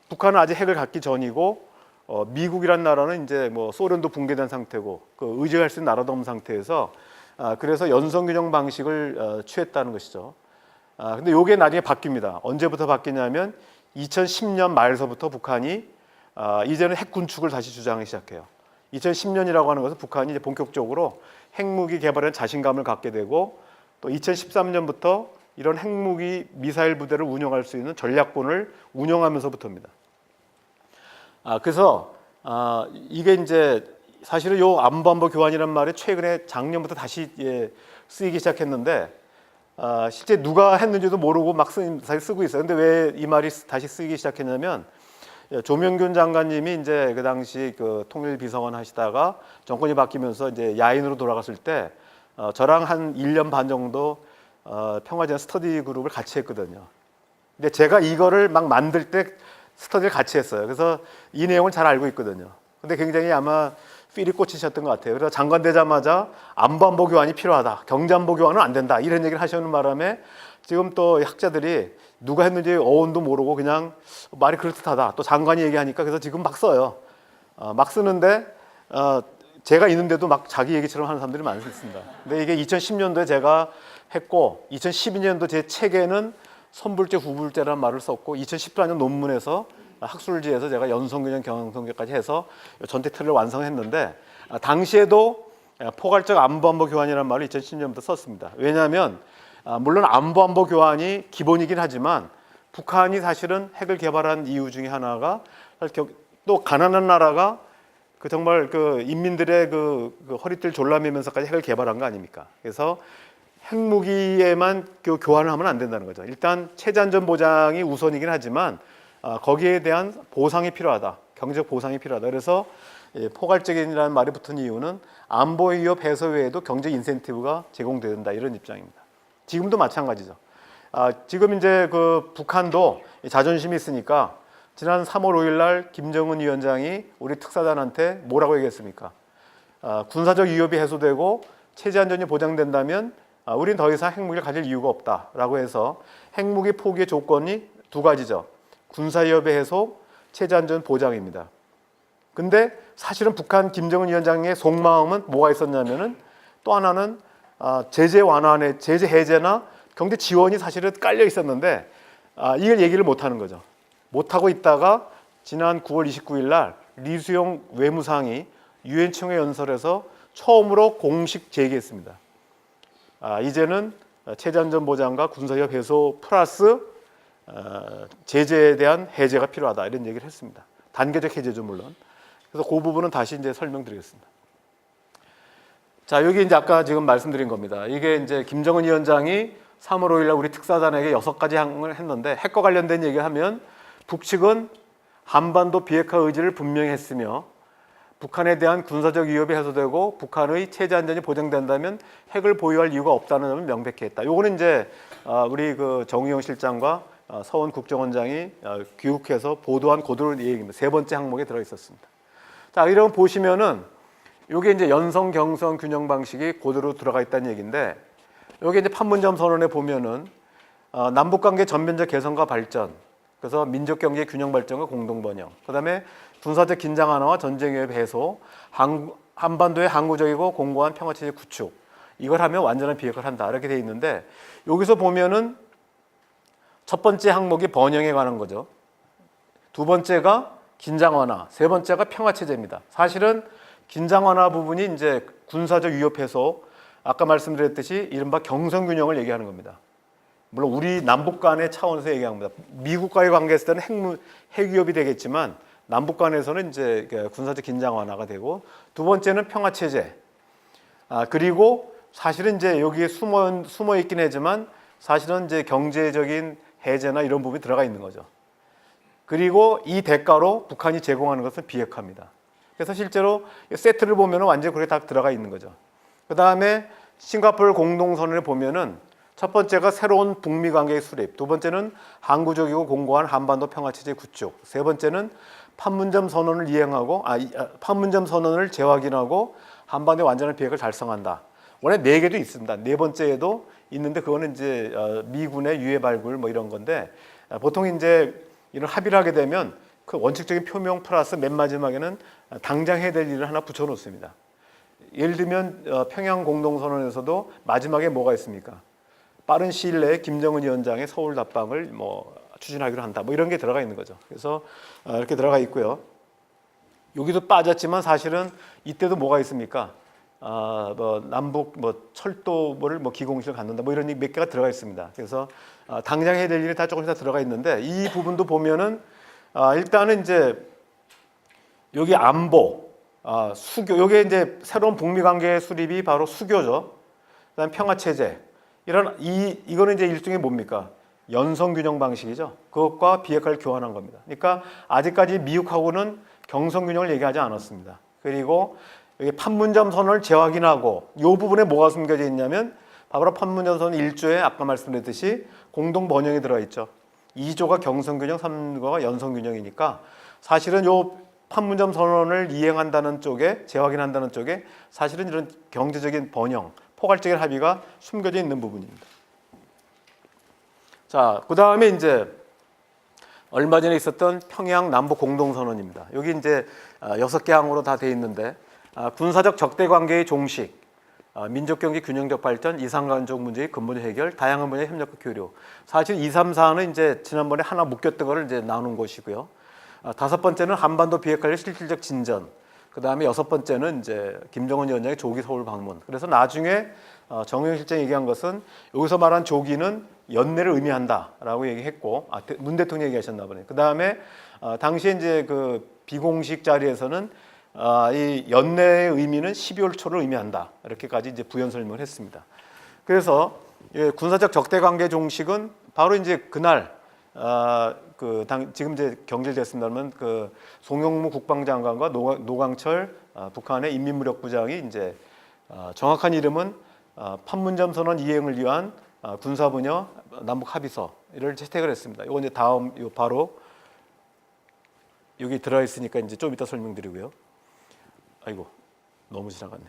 북한은 아직 핵을 갖기 전이고 미국이란 나라는 이제 뭐 소련도 붕괴된 상태고 그 의지할 수 있는 나라도 없는 상태에서 그래서 연성균형 방식을 취했다는 것이죠. 근데 이게 나중에 바뀝니다. 언제부터 바뀌냐면 2010년 말서부터 북한이 이제는 핵 군축을 다시 주장하기 시작해요. 2010년이라고 하는 것은 북한이 이제 본격적으로 핵무기 개발에 자신감을 갖게 되고 또 2013년부터 이런 핵무기 미사일 부대를 운영할 수 있는 전략권을 운영하면서부터입니다. 그래서 이게 이제 사실은 요 안보안보 교환이란 말이 최근에 작년부터 다시 쓰이기 시작했는데 실제 누가 했는지도 모르고 막 사실 쓰고 있어요. 근데 왜 이 말이 다시 쓰이기 시작했냐면 조명균 장관님이 이제 그 당시 그 통일비서관 하시다가 정권이 바뀌면서 이제 야인으로 돌아갔을 때 저랑 한 1년 반 정도 평화제한 스터디 그룹을 같이 했거든요. 근데 제가 이거를 막 만들 때 스터디를 같이 했어요. 그래서 이 내용을 잘 알고 있거든요. 근데 굉장히 아마 필이 꽂히셨던 것 같아요. 그래서 장관 되자마자 안보안보 교환이 필요하다. 경제안보 교환은 안 된다. 이런 얘기를 하시는 바람에 지금 또 학자들이 누가 했는지 어원도 모르고 그냥 말이 그럴듯하다. 또 장관이 얘기하니까 그래서 지금 막 써요. 막 쓰는데 제가 있는데도 막 자기 얘기처럼 하는 사람들이 많습니다. 근데 이게 2010년도에 제가 했고 2012년도 제 책에는 선불제, 후불제라는 말을 썼고 2014년 논문에서 학술지에서 제가 연성균형 경영성계까지 해서 전체 틀을 완성했는데 당시에도 포괄적 안보안보 교환이라는 말을 2010년부터 썼습니다. 왜냐하면 물론 안보안보 교환이 기본이긴 하지만 북한이 사실은 핵을 개발한 이유 중에 하나가 또 가난한 나라가 그 정말 그 인민들의 그 허리띠를 졸라매면서까지 핵을 개발한 거 아닙니까? 그래서 핵무기에만 교환을 하면 안 된다는 거죠. 일단 체제 안전 보장이 우선이긴 하지만 거기에 대한 보상이 필요하다. 경제적 보상이 필요하다. 그래서 포괄적인이라는 말이 붙은 이유는 안보 위협 해소 외에도 경제 인센티브가 제공된다 이런 입장입니다. 지금도 마찬가지죠. 지금 이제 그 북한도 자존심이 있으니까 지난 3월 5일 날 김정은 위원장이 우리 특사단한테 뭐라고 얘기했습니까? 군사적 위협이 해소되고 체제 안전이 보장된다면 우린 더 이상 핵무기를 가질 이유가 없다라고 해서 핵무기 포기의 조건이 두 가지죠. 군사위협의 해소, 체제 안전 보장입니다. 근데 사실은 북한 김정은 위원장의 속마음은 뭐가 있었냐면은 또 하나는 제재 완화에 제재 해제나 경제 지원이 사실은 깔려 있었는데 이걸 얘기를 못 하는 거죠. 못 하고 있다가 지난 9월 29일 날 리수용 외무상이 유엔 총회 연설에서 처음으로 공식 제기했습니다. 이제는 체제 안전 보장과 군사위협 해소 플러스 제재에 대한 해제가 필요하다 이런 얘기를 했습니다. 단계적 해제죠 물론. 그래서 그 부분은 다시 이제 설명드리겠습니다. 자 여기 이제 아까 지금 말씀드린 겁니다. 이게 이제 김정은 위원장이 3월 5일 날 우리 특사단에게 6가지 항을 했는데 핵과 관련된 얘기하면 북측은 한반도 비핵화 의지를 분명히 했으며 북한에 대한 군사적 위협이 해소되고 북한의 체제 안전이 보장된다면 핵을 보유할 이유가 없다는 점을 명백히 했다. 요거는 이제 우리 그 정의용 실장과 서원 국정원장이 귀국해서 보도한 고도로 얘기입니다. 세 번째 항목에 들어 있었습니다. 자, 이런 보시면은 요게 이제 연성 경성 균형 방식이 고도로 들어가 있다는 얘기인데 요게 이제 판문점 선언에 보면은 남북 관계 전면적 개선과 발전, 그래서 민족 경제 균형 발전과 공동 번영, 그다음에 군사적 긴장 완화와 전쟁 위협 해소, 한반도의 항구적이고 공고한 평화 체제 구축, 이걸 하면 완전한 비핵화를 한다 이렇게 돼 있는데 여기서 보면은 첫 번째 항목이 번영에 관한 거죠. 두 번째가 긴장 완화, 세 번째가 평화 체제입니다. 사실은 긴장 완화 부분이 이제 군사적 위협 해소, 아까 말씀드렸듯이 이른바 경선 균형을 얘기하는 겁니다. 물론 우리 남북 간의 차원에서 얘기한 겁니다. 미국과의 관계에서 때는 핵 위협이 되겠지만 남북 간에서는 이제 군사적 긴장 완화가 되고 두 번째는 평화 체제. 그리고 사실은 이제 여기에 숨어 있긴 하지만 사실은 이제 경제적인 해제나 이런 부분이 들어가 있는 거죠. 그리고 이 대가로 북한이 제공하는 것은 비핵화입니다. 그래서 실제로 세트를 보면 완전히 그렇게 다 들어가 있는 거죠. 그 다음에 싱가포르 공동선언을 보면은 첫 번째가 새로운 북미 관계의 수립, 두 번째는 항구적이고 공고한 한반도 평화체제 구축, 세 번째는 판문점 선언을 이행하고 판문점 선언을 재확인하고 한반도의 완전한 비핵화를 달성한다. 원래 네 개도 있습니다. 네 번째에도 있는데 그거는 이제 미군의 유해 발굴 뭐 이런 건데 보통 이제 이런 합의를 하게 되면 그 원칙적인 표명 플러스 맨 마지막에는 당장 해야 될 일을 하나 붙여 놓습니다. 예를 들면 평양 공동선언에서도 마지막에 뭐가 있습니까? 빠른 시일 내에 김정은 위원장의 서울 답방을 뭐 추진하기로 한다. 뭐 이런 게 들어가 있는 거죠. 그래서 이렇게 들어가 있고요. 여기도 빠졌지만 사실은 이때도 뭐가 있습니까? 뭐 남북 뭐 철도를 뭐 기공식을 갖는다. 뭐 이런 몇 개가 들어가 있습니다. 그래서 당장 해야 될 일이 다 조금씩 다 들어가 있는데 이 부분도 보면은 일단은 이제 여기 안보, 수교, 요게 이제 새로운 북미 관계 수립이 바로 수교죠. 그다음 평화 체제. 이거는 이제 일종의 뭡니까? 연성 균형 방식이죠. 그것과 비핵화를 교환한 겁니다. 그러니까 아직까지 미국하고는 경성 균형을 얘기하지 않았습니다. 그리고 여기 판문점 선언을 재확인하고 이 부분에 뭐가 숨겨져 있냐면 바로 판문점 선언 1조에 아까 말씀드렸듯이 공동 번영이 들어 있죠. 2조가 경성 균형, 3조가 연성 균형이니까 사실은 요 판문점 선언을 이행한다는 쪽에 재확인한다는 쪽에 사실은 이런 경제적인 번영, 포괄적인 합의가 숨겨져 있는 부분입니다. 자, 그 다음에 이제 얼마 전에 있었던 평양 남북 공동선언입니다. 여기 이제 6개 항으로 다 돼 있는데 군사적 적대 관계의 종식, 민족 경제 균형적 발전, 이산가족 문제의 근본적 해결, 다양한 분야의 협력과 교류. 사실 2, 3, 4는 이제 지난번에 하나 묶였던 거를 이제 나눈 것이고요. 다섯 번째는 한반도 비핵화의 실질적 진전. 그 다음에 여섯 번째는 이제 김정은 위원장의 조기 서울 방문. 그래서 나중에 정의용 실장이 얘기한 것은 여기서 말한 조기는 연내를 의미한다라고 얘기했고, 문 대통령이 얘기하셨나 보네. 그 다음에 당시에 이제 그 비공식 자리에서는 이 연내의 의미는 12월 초를 의미한다. 이렇게까지 이제 부연 설명을 했습니다. 그래서 군사적 적대 관계 종식은 바로 이제 그날 지금 이제 경질됐습니다만 그 송영무 국방장관과 노광철 북한의 인민무력부장이 이제 정확한 이름은 판문점 선언 이행을 위한 군사 분야 남북 합의서를 채택을 했습니다. 이거 이제 다음 바로 여기 들어 있으니까 이제 좀 이따 설명드리고요. 아이고 너무 지나갔네.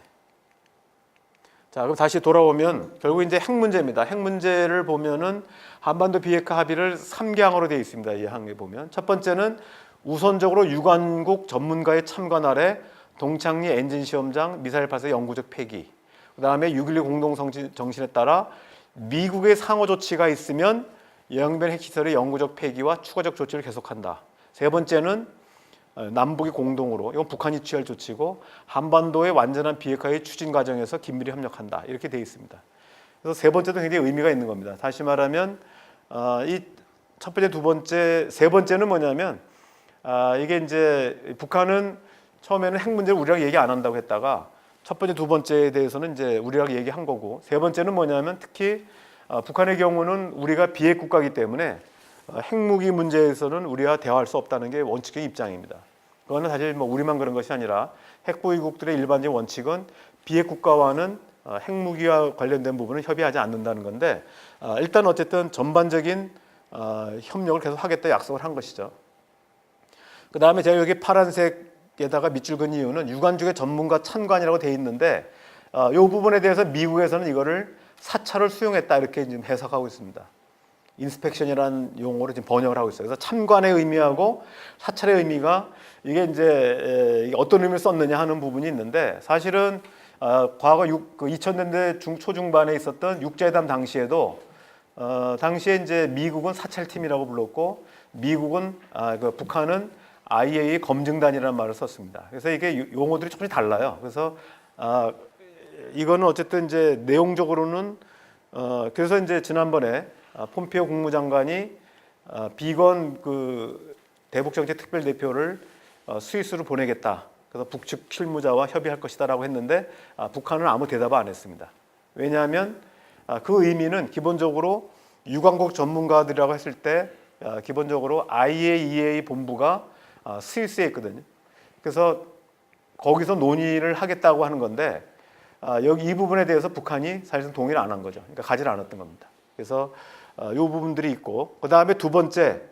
자, 그럼 다시 돌아오면 결국 이제 핵 문제입니다. 핵 문제를 보면은 한반도 비핵화 합의를 3개항으로 되어 있습니다. 이 항에 보면 첫 번째는 우선적으로 유관국 전문가의 참관 아래 동창리 엔진 시험장 미사일 발사 영구적 폐기. 그다음에 6.12 공동 정신에 따라 미국의 상호 조치가 있으면 영변 핵시설의 영구적 폐기와 추가적 조치를 계속한다. 세 번째는 남북이 공동으로, 이건 북한이 취할 조치고 한반도의 완전한 비핵화의 추진 과정에서 긴밀히 협력한다. 이렇게 되어 있습니다. 그래서 세 번째도 굉장히 의미가 있는 겁니다. 다시 말하면 이 첫 번째, 두 번째, 세 번째는 뭐냐면 이게 이제 북한은 처음에는 핵 문제를 우리랑 얘기 안 한다고 했다가 첫 번째, 두 번째에 대해서는 이제 우리랑 얘기한 거고 세 번째는 뭐냐면 특히 북한의 경우는 우리가 비핵 국가이기 때문에 핵무기 문제에서는 우리와 대화할 수 없다는 게 원칙적인 입장입니다. 그거는 사실 뭐 우리만 그런 것이 아니라 핵보유국들의 일반적인 원칙은 비핵 국가와는 핵무기와 관련된 부분은 협의하지 않는다는 건데 일단 어쨌든 전반적인 협력을 계속 하겠다 약속을 한 것이죠. 그 다음에 제가 여기 파란색에다가 밑줄 그은 이유는 유관국의 전문가 참관이라고 돼 있는데 이 부분에 대해서 미국에서는 이거를 사찰을 수용했다 이렇게 지금 해석하고 있습니다. 인스펙션이라는 용어로 지금 번역을 하고 있어요. 그래서 참관의 의미하고 사찰의 의미가 이게 이제 어떤 의미를 썼느냐 하는 부분이 있는데 사실은 과거 2000년대 초중반에 있었던 육자회담 당시에도 당시에 이제 미국은 사찰팀이라고 불렀고 미국은 북한은 IAEA 검증단이라는 말을 썼습니다. 그래서 이게 용어들이 조금 달라요. 그래서 이거는 어쨌든 이제 내용적으로는 그래서 이제 지난번에 폼페이오 국무장관이 비건 대북정책 특별대표를 스위스로 보내겠다. 그래서 북측 실무자와 협의할 것이다라고 했는데 북한은 아무 대답을 안 했습니다. 왜냐하면 그 의미는 기본적으로 유관국 전문가들이라고 했을 때 기본적으로 IAEA 본부가 스위스에 있거든요. 그래서 거기서 논의를 하겠다고 하는 건데 여기 이 부분에 대해서 북한이 사실상 동의를 안 한 거죠. 그러니까 가지를 않았던 겁니다. 그래서 이 부분들이 있고 그 다음에 두 번째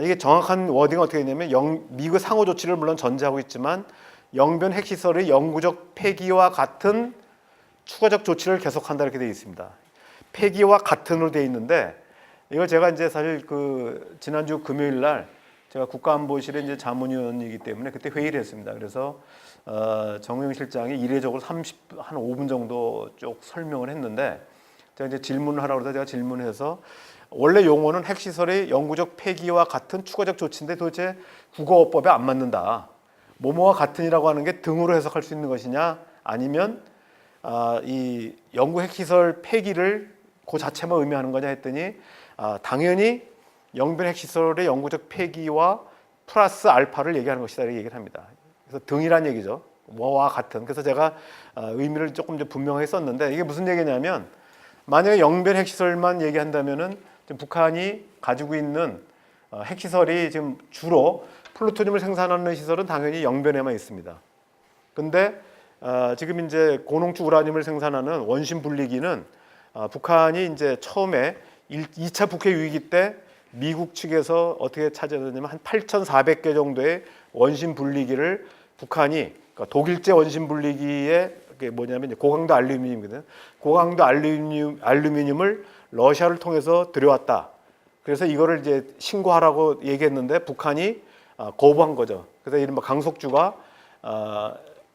이게 정확한 워딩은 어떻게 되냐면 미국의 상호 조치를 물론 전제하고 있지만 영변 핵시설의 영구적 폐기와 같은 추가적 조치를 계속한다 이렇게 되어 있습니다. 폐기와 같은으로 되어 있는데 이걸 제가 이제 사실 지난주 금요일 날 제가 국가안보실의 이제 자문위원이기 때문에 그때 회의를 했습니다. 그래서 정우영 실장이 이례적으로 한 5분 정도 쭉 설명을 했는데 제가 이제 질문을 하라고 해서 제가 질문해서 원래 용어는 핵시설의 영구적 폐기와 같은 추가적 조치인데 도대체 국어법에 안 맞는다. 뭐뭐와 같은이라고 하는 게 등으로 해석할 수 있는 것이냐 아니면 이 영구 핵시설 폐기를 그 자체만 의미하는 거냐 했더니 당연히 영변 핵시설의 영구적 폐기와 플러스 알파를 얘기하는 것이다 이렇게 얘기를 합니다. 그래서 등이란 얘기죠. 뭐와 같은. 그래서 제가 의미를 조금 이제 분명하게 썼는데 이게 무슨 얘기냐면 만약에 영변 핵시설만 얘기한다면은 지금 북한이 가지고 있는 핵시설이 지금 주로 플루토늄을 생산하는 시설은 당연히 영변에만 있습니다. 근데 지금 이제 고농축 우라늄을 생산하는 원심 분리기는 북한이 이제 처음에 2차 북핵 위기 때 미국 측에서 어떻게 찾아냈냐면 한 8,400개 정도의 원심 분리기를 북한이 그러니까 독일제 원심 분리기에 그게 뭐냐면 고강도 알루미늄이거든요. 고강도 알루미늄을 러시아를 통해서 들여왔다. 그래서 이거를 이제 신고하라고 얘기했는데 북한이 거부한 거죠. 그래서 이른바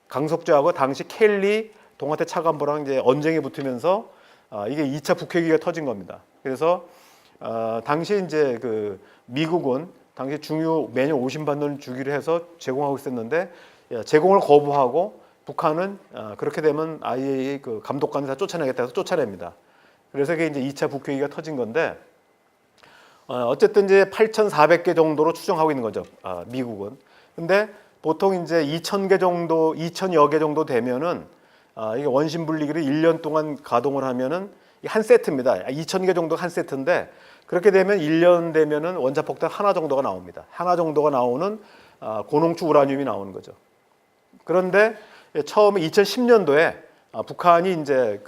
강석주하고 당시 켈리 동아태 차관보랑 이제 언쟁이 붙으면서 이게 2차 북핵위기가 터진 겁니다. 그래서 당시 이제 미국은 당시 중유 매년 50만 주기로 해서 제공하고 있었는데 제공을 거부하고 북한은 그렇게 되면 IAEA 감독관에서 쫓아내겠다 해서 쫓아냅니다. 그래서 이게 이제 2차 북핵위기가 터진 건데 어쨌든 이제 8,400개 정도로 추정하고 있는 거죠. 미국은. 근데 보통 이제 2,000개 정도, 2,000여 개 정도 되면은 이게 원심 분리기를 1년 동안 가동을 하면은 한 세트입니다. 2,000개 정도가 한 세트인데 그렇게 되면 1년 되면은 원자폭탄 하나 정도가 나옵니다. 하나 정도가 나오는 고농축 우라늄이 나오는 거죠. 그런데 처음에 2010년도에 북한이 이제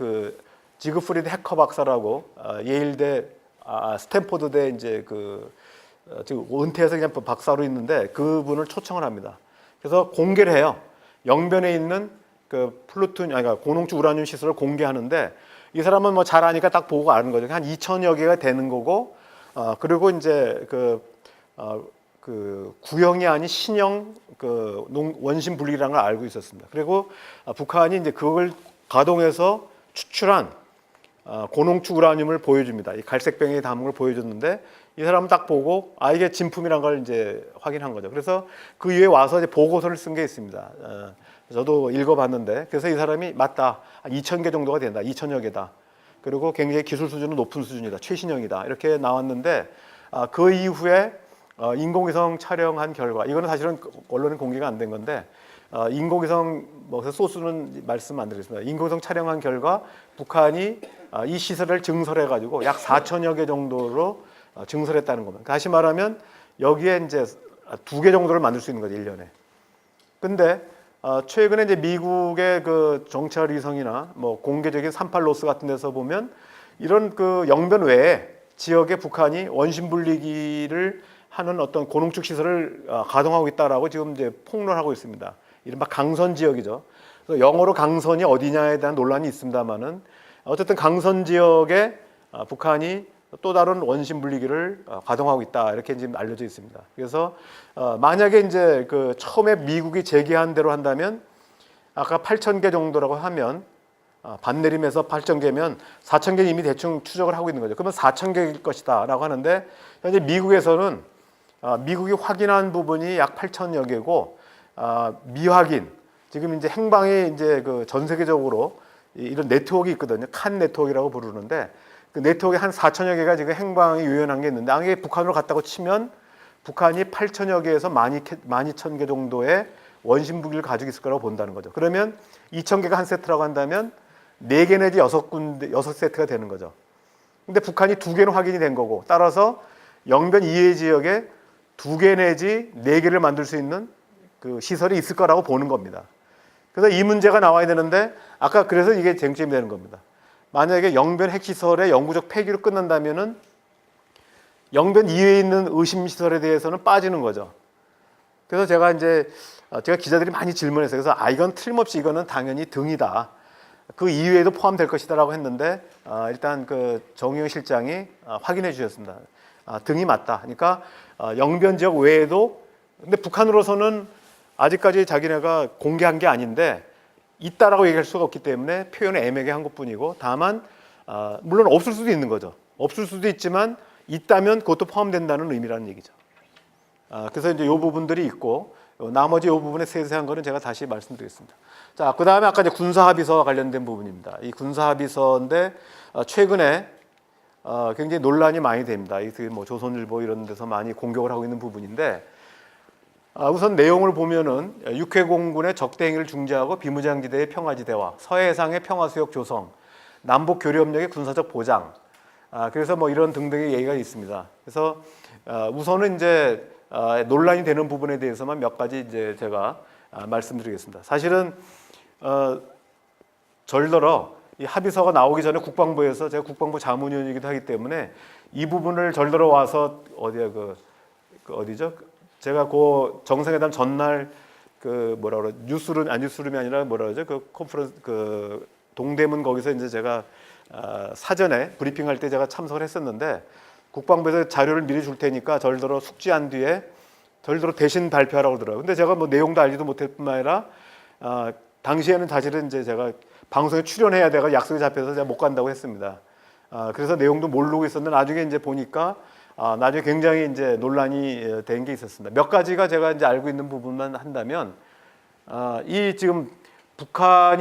지그프리드 해커 박사라고 예일대 스탠포드대 이제 지금 은퇴해서 그냥 박사로 있는데 그분을 초청을 합니다. 그래서 공개를 해요. 영변에 있는 그러니까 고농축 우라늄 시설을 공개하는데 이 사람은 뭐 잘 아니까 딱 보고 아는 거죠. 한 2,000여 개가 되는 거고 그리고 이제 구형이 아닌 신형 원심 분리기라는 걸 알고 있었습니다. 그리고 북한이 이제 그걸 가동해서 추출한 고농축 우라늄을 보여줍니다. 이 갈색병에 담은 걸 보여줬는데 이 사람은 딱 보고 이게 진품이란 걸 이제 확인한 거죠. 그래서 그 이후에 와서 이제 보고서를 쓴 게 있습니다. 저도 읽어봤는데 그래서 이 사람이 맞다. 2,000개 정도가 된다. 2,000여 개다. 그리고 굉장히 기술 수준은 높은 수준이다. 최신형이다. 이렇게 나왔는데 그 이후에 인공위성 촬영한 결과 이거는 사실은 언론에 공개가 안 된 건데 인공위성 소스는 말씀 안 드리겠습니다. 인공위성 촬영한 결과 북한이 이 시설을 증설해 가지고 약 4,000여 개 정도로 증설했다는 겁니다. 다시 말하면 여기에 이제 2개 정도를 만들 수 있는 거죠, 1년에. 근데 최근에 이제 미국의 정찰 위성이나 뭐 공개적인 38로스 같은 데서 보면 이런 영변 외에 지역에 북한이 원심 분리기를 하는 어떤 고농축 시설을 가동하고 있다라고 지금 이제 폭로하고 있습니다. 이른바 강선 지역이죠. 그래서 영어로 강선이 어디냐에 대한 논란이 있습니다만은 어쨌든 강선 지역에 북한이 또 다른 원심 분리기를 가동하고 있다 이렇게 지금 알려져 있습니다. 그래서 만약에 이제 처음에 미국이 제기한 대로 한다면 아까 8,000개 정도라고 하면 반내림에서 8,000개면 4,000개 이미 대충 추적을 하고 있는 거죠. 그러면 4,000개일 것이다 라고 하는데 현재 미국에서는 미국이 확인한 부분이 약 8,000여 개고 미확인 지금 이제 행방이 이제 그 전 세계적으로 이런 네트워크가 있거든요. 칸 네트워크라고 부르는데 그 네트워크에 한 4,000여 개가 지금 행방이 유연한 게 있는데 만약에 북한으로 갔다고 치면 북한이 8,000여 개에서 12,000개 정도의 원심 무기를 가지고 있을 거라고 본다는 거죠. 그러면 2,000개가 한 세트라고 한다면 4개 내지 6세트가 되는 거죠. 근데 북한이 2개는 확인이 된 거고 따라서 영변 이해 지역에 2개 내지 4개를 만들 수 있는 그 시설이 있을 거라고 보는 겁니다. 그래서 이 문제가 나와야 되는데 아까 그래서 이게 쟁점이 되는 겁니다. 만약에 영변 핵시설의 영구적 폐기로 끝난다면은 영변 이외에 있는 의심 시설에 대해서는 빠지는 거죠. 그래서 제가 기자들이 많이 질문했어요. 그래서 이건 틀림없이 이거는 당연히 등이다. 그 이외에도 포함될 것이다라고 했는데 일단 그 정의용 실장이 확인해 주셨습니다. 등이 맞다. 그러니까 영변 지역 외에도 근데 북한으로서는 아직까지 자기네가 공개한 게 아닌데 있다라고 얘기할 수가 없기 때문에 표현을 애매하게 한 것뿐이고 다만 물론 없을 수도 있는 거죠. 없을 수도 있지만 있다면 그것도 포함된다는 의미라는 얘기죠. 그래서 이제 이 부분들이 있고 나머지 이 부분의 세세한 거는 제가 다시 말씀드리겠습니다. 자, 그 다음에 아까 이제 군사합의서와 관련된 부분입니다. 이 군사합의서인데 최근에 굉장히 논란이 많이 됩니다. 뭐 조선일보 이런 데서 많이 공격을 하고 있는 부분인데 우선 내용을 보면은 육해공군의 적대 행위를 중재하고 비무장지대의 평화지대화, 서해상의 평화수역 조성, 남북 교류협력의 군사적 보장. 그래서 뭐 이런 등등의 얘기가 있습니다. 그래서 우선은 이제 논란이 되는 부분에 대해서만 몇 가지 이제 제가 말씀드리겠습니다. 사실은 절더러 이 합의서가 나오기 전에 국방부에서 제가 국방부 자문위원이기도 하기 때문에 이 부분을 절더러 와서 어디죠? 제가 그 정상회담 전날 그 뭐라 그러 뉴스룸이 아니라 뭐라 그러죠? 그 컨퍼런스 그 동대문 거기서 이제 제가 사전에 브리핑할 때 제가 참석을 했었는데 국방부에서 자료를 미리 줄 테니까 절더러 숙지한 뒤에 절더러 대신 발표하라고 그러더라고요. 근데 제가 뭐 내용도 알지도 못할 뿐만 아니라 당시에는 사실은 이제 제가 방송에 출연해야 돼가 약속이 잡혀서 제가 못 간다고 했습니다. 그래서 내용도 모르고 있었는데 나중에 이제 보니까 나중에 굉장히 이제 논란이 된 게 있었습니다. 몇 가지가 제가 이제 알고 있는 부분만 한다면 이 지금 그러니까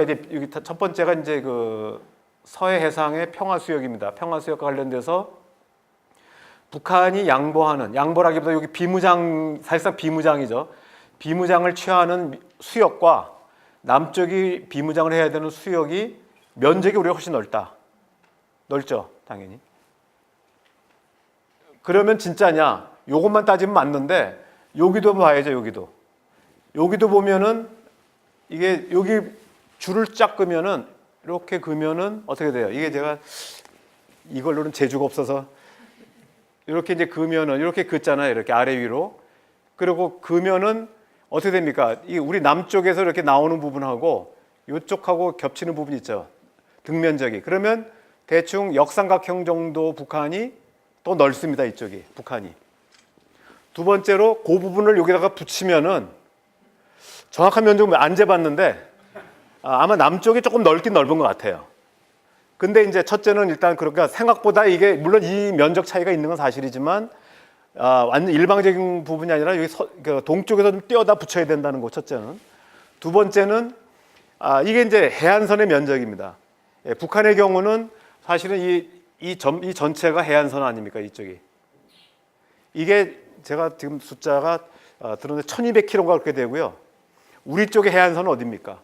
이제 여기 첫 번째가 이제 그 서해 해상의 평화수역입니다. 평화수역과 관련돼서 북한이 양보라기보다 여기 사실상 비무장이죠. 비무장을 취하는 수역과 남쪽이 비무장을 해야 되는 수역이 면적이 우리가 훨씬 넓죠, 당연히. 그러면 진짜냐? 요것만 따지면 맞는데 여기도 봐야죠, 여기도 보면은 이게 여기 줄을 쫙 끄면은 이렇게 그으면은 어떻게 돼요? 이게 제가 이걸로는 재주가 없어서 이렇게 이제 그으면은 이렇게 긋잖아요, 이렇게 아래 위로. 그리고 그으면은 어떻게 됩니까? 이 우리 남쪽에서 이렇게 나오는 부분하고 이쪽하고 겹치는 부분 있죠. 등면적이. 그러면 대충 역삼각형 정도 북한이 또 넓습니다. 이쪽이 북한이. 두 번째로 그 부분을 여기다가 붙이면은 정확한 면적은 안 재봤는데 아마 남쪽이 조금 넓긴 넓은 것 같아요. 근데 이제 첫째는 일단 그러니까 생각보다 이게 물론 이 면적 차이가 있는 건 사실이지만 완전 일방적인 부분이 아니라 여기 동쪽에서 좀 띄어다 붙여야 된다는 거 첫째는. 두 번째는 이게 이제 해안선의 면적입니다. 예, 북한의 경우는 사실은 이 전체가 해안선 아닙니까? 이쪽이. 이게 제가 지금 숫자가 들었는데 1200km가 그렇게 되고요. 우리 쪽의 해안선은 어디입니까?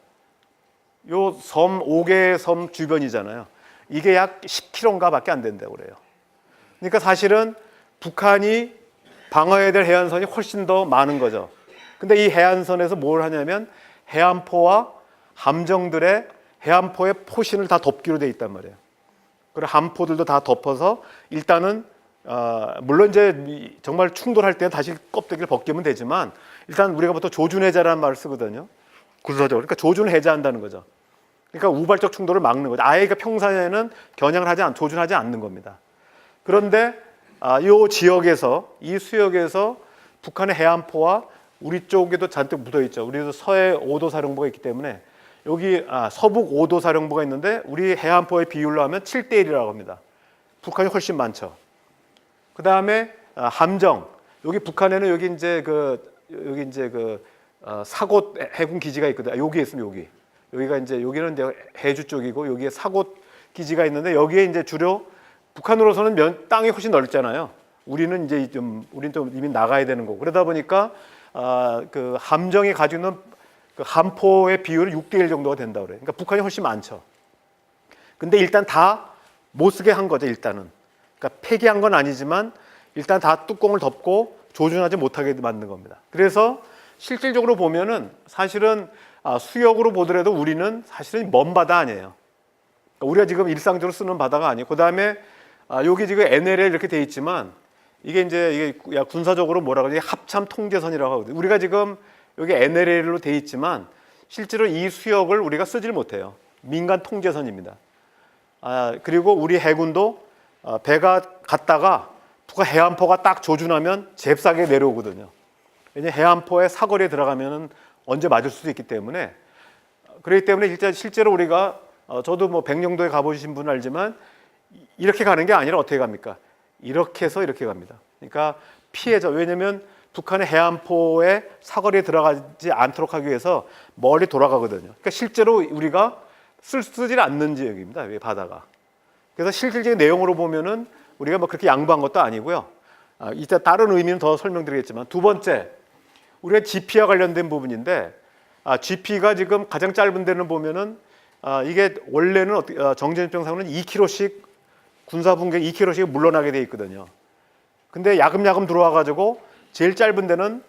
요 섬 5개 섬 주변이잖아요. 이게 약 10km인가 밖에 안 된다고 그래요. 그러니까 사실은 북한이 방어해야 될 해안선이 훨씬 더 많은 거죠. 근데 이 해안선에서 뭘 하냐면 해안포와 함정들의 해안포의 포신을 다 덮기로 돼 있단 말이에요. 그리고 함포들도 다 덮어서 일단은 물론 이제 정말 충돌할 때 다시 껍데기를 벗기면 되지만 일단 우리가 보통 조준해제라는 말을 쓰거든요. 군사적으로. 그러니까 조준을 해제한다는 거죠. 그러니까 우발적 충돌을 막는 거죠. 아예 평상에는 겨냥을 조준하지 않는 겁니다. 그런데 이 지역에서 이 수역에서 북한의 해안포와 우리 쪽에도 잔뜩 묻어 있죠. 우리도 서해 5도 사령부가 있기 때문에 여기 서북 5도 사령부가 있는데 우리 해안포의 비율로 하면 7대 1이라고 합니다. 북한이 훨씬 많죠. 그 다음에 함정, 여기 북한에는 여기 이제 사곶 해군 기지가 있거든요. 여기에 있으면 여기가 이제 여기는 이제 해주 쪽이고 여기에 사곶 기지가 있는데 여기에 이제 주로 북한으로서는 땅이 훨씬 넓잖아요. 우리는 좀 이미 나가야 되는 거고 그러다 보니까 그 함정이 가지고 있는 그 함포의 비율은 6대 1 정도가 된다고 그래요. 그러니까 북한이 훨씬 많죠. 근데 일단 다 못 쓰게 한 거죠, 일단은. 그러니까 폐기한 건 아니지만 일단 다 뚜껑을 덮고 조준하지 못하게 만든 겁니다. 그래서 실질적으로 보면은 사실은 수역으로 보더라도 우리는 사실은 먼 바다 아니에요. 그러니까 우리가 지금 일상적으로 쓰는 바다가 아니고 그다음에 여기 지금 NLL 이렇게 돼 있지만 이게 군사적으로 뭐라 그러지? 합참 통제선이라고 하거든요. 우리가 지금 여기 NLL로 돼 있지만 실제로 이 수역을 우리가 쓰질 못해요. 민간 통제선입니다. 그리고 우리 해군도 배가 갔다가 북한 해안포가 딱 조준하면 잽싸게 내려오거든요. 왜냐하면 해안포의 사거리에 들어가면 언제 맞을 수도 있기 때문에 그렇기 때문에 일단 실제로 우리가 저도 뭐 백령도에 가보신 분 알지만 이렇게 가는 게 아니라 어떻게 갑니까? 이렇게 해서 이렇게 갑니다. 그러니까 피해죠. 왜냐하면 북한의 해안포의 사거리에 들어가지 않도록 하기 위해서 멀리 돌아가거든요. 그러니까 실제로 우리가 쓰질 않는 지역입니다. 바다가. 그래서 실질적인 내용으로 보면은 우리가 뭐 그렇게 양보한 것도 아니고요. 이따 다른 의미는 더 설명드리겠지만 두 번째, 우리가 GP와 관련된 부분인데 GP가 지금 가장 짧은 데는 보면은 이게 원래는 정전협정상으로는 2km씩 군사분계 2km씩 물러나게 돼 있거든요. 근데 야금야금 들어와 가지고 제일 짧은 데는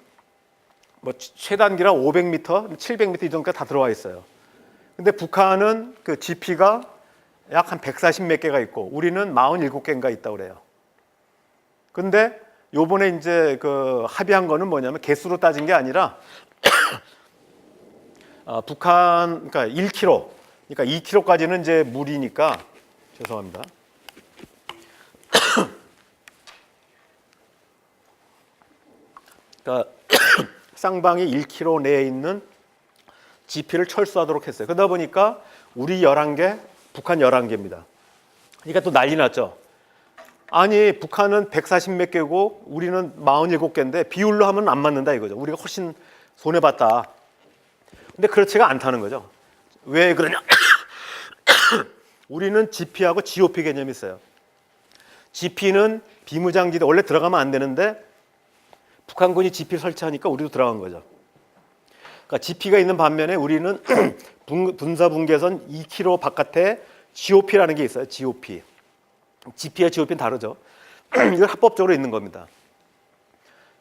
뭐 최단기라 500m, 700m 이 정도까지 다 들어와 있어요. 근데 북한은 그 GP가 약 한 140 몇 개가 있고 우리는 47개인가 있다고 그래요. 근데 요번에 이제 그 합의한 거는 뭐냐면 개수로 따진 게 아니라 북한 그러니까 1km, 그러니까 2km까지는 이제 물이니까 죄송합니다. 그러니까 쌍방이 1km 내에 있는 GP를 철수하도록 했어요. 그러다 보니까 우리 11개, 북한 11개입니다. 그러니까 또 난리 났죠. 아니 북한은 140 몇 개고 우리는 47개인데 비율로 하면 안 맞는다 이거죠. 우리가 훨씬 손해봤다. 근데 그렇지가 않다는 거죠. 왜 그러냐? 우리는 GP하고 GOP 개념이 있어요. GP는 비무장지대 원래 들어가면 안 되는데 북한군이 GP 설치하니까 우리도 들어간 거죠. 그러니까 GP가 있는 반면에 우리는 군사분계선 2km 바깥에 GOP라는 게 있어요. GOP. GP와 GOP는 다르죠. 이건 합법적으로 있는 겁니다.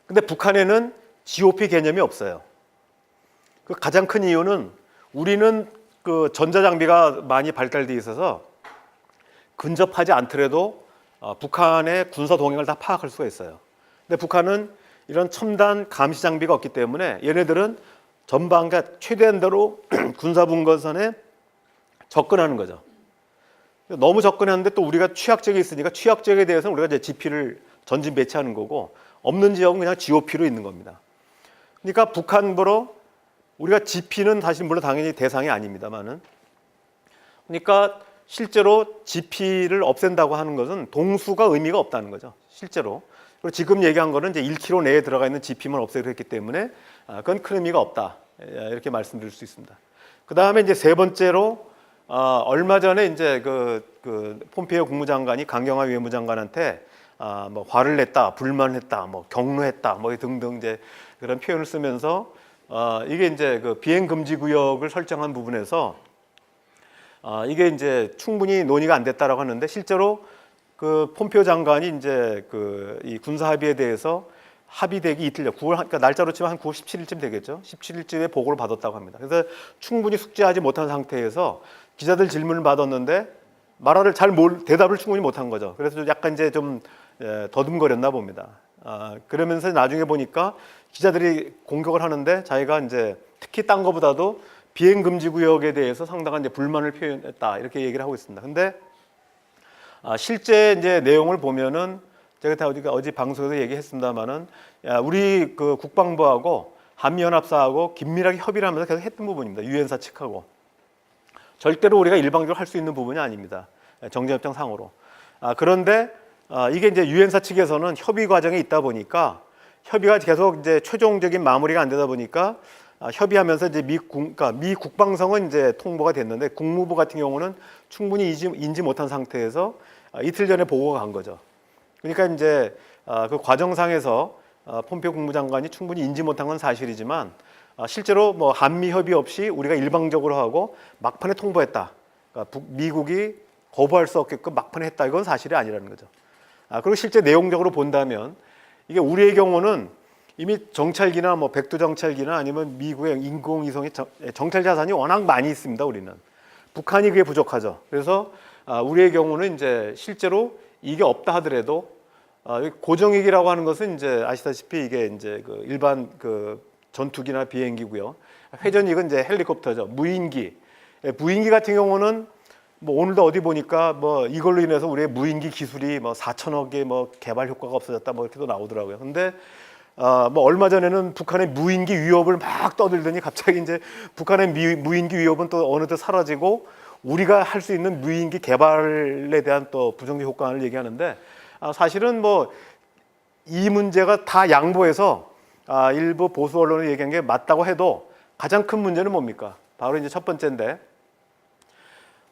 근데 북한에는 GOP 개념이 없어요. 그 가장 큰 이유는 우리는 그 전자장비가 많이 발달되어 있어서 근접하지 않더라도 북한의 군사 동향을 다 파악할 수가 있어요. 근데 북한은 이런 첨단 감시 장비가 없기 때문에 얘네들은 전방과 최대한대로 군사분계선에 접근하는 거죠. 너무 접근하는데 또 우리가 취약지역에 있으니까 취약지역에 대해서는 우리가 이제 GP를 전진 배치하는 거고 없는 지역은 그냥 GOP로 있는 겁니다. 그러니까 북한보로 우리가 GP는 사실 물론 당연히 대상이 아닙니다만은 그러니까 실제로 GP를 없앤다고 하는 것은 동수가 의미가 없다는 거죠. 실제로. 그리고 지금 얘기한 거는 이제 1km 내에 들어가 있는 GP만 없애기로 했기 때문에 그건 큰 의미가 없다. 이렇게 말씀드릴 수 있습니다. 그 다음에 이제 세 번째로 얼마 전에 이제 그 폼페이오 국무장관이 강경화 외무장관한테 뭐 화를 냈다, 불만했다, 뭐 격노했다, 뭐 등등 이제 그런 표현을 쓰면서 이게 이제 그 비행 금지 구역을 설정한 부분에서 이게 이제 충분히 논의가 안 됐다라고 하는데 실제로 그 폼페이오 장관이 이제 그 이 군사 합의에 대해서 합의되기 이틀 전 9월 그러니까 날짜로 치면 한 9월 17일쯤 되겠죠. 17일쯤에 보고를 받았다고 합니다. 그래서 충분히 숙지하지 못한 상태에서 기자들 질문을 받았는데 말을 대답을 충분히 못한 거죠. 그래서 약간 이제 좀 더듬거렸나 봅니다. 그러면서 나중에 보니까 기자들이 공격을 하는데 자기가 이제 특히 딴 거보다도 비행 금지 구역에 대해서 상당한 이제 불만을 표현했다 이렇게 얘기를 하고 있습니다. 근데 실제 이제 내용을 보면은 제가 어제 방송에서 얘기했습니다만은 우리 그 국방부하고 한미연합사하고 긴밀하게 협의를 하면서 계속 했던 부분입니다. 유엔사 측하고. 절대로 우리가 일방적으로 할 수 있는 부분이 아닙니다. 정전협정 상으로. 그런데 이게 이제 유엔사 측에서는 협의 과정에 있다 보니까 협의가 계속 이제 최종적인 마무리가 안 되다 보니까 협의하면서 이제 그러니까 미 국방성은 이제 통보가 됐는데 국무부 같은 경우는 충분히 인지 못한 상태에서 이틀 전에 보고가 간 거죠. 그러니까 이제 그 과정상에서 폼페이오 국무장관이 충분히 인지 못한 건 사실이지만 실제로 뭐 한미 협의 없이 우리가 일방적으로 하고 막판에 통보했다. 그러니까 미국이 거부할 수 없게끔 막판에 했다. 이건 사실이 아니라는 거죠. 그리고 실제 내용적으로 본다면 이게 우리의 경우는 이미 정찰기나 뭐 백두 정찰기나 아니면 미국의 인공위성의 정찰 자산이 워낙 많이 있습니다. 우리는 북한이 그게 부족하죠. 그래서 우리의 경우는 이제 실제로 이게 없다 하더라도 고정익이라고 하는 것은 이제 아시다시피 이게 이제 그 일반 그 전투기나 비행기고요. 회전익은 이제 헬리콥터죠. 무인기. 무인기 같은 경우는 뭐 오늘도 어디 보니까 뭐 이걸로 인해서 우리의 무인기 기술이 뭐 4천억의 뭐 개발 효과가 없어졌다 뭐 이렇게도 나오더라고요. 근데 뭐 얼마 전에는 북한의 무인기 위협을 막 떠들더니 갑자기 이제 북한의 무인기 위협은 또 어느덧 사라지고 우리가 할 수 있는 무인기 개발에 대한 또 부정적 효과를 얘기하는데 사실은 뭐 이 문제가 다 양보해서 일부 보수 언론이 얘기한 게 맞다고 해도 가장 큰 문제는 뭡니까? 바로 이제 첫 번째인데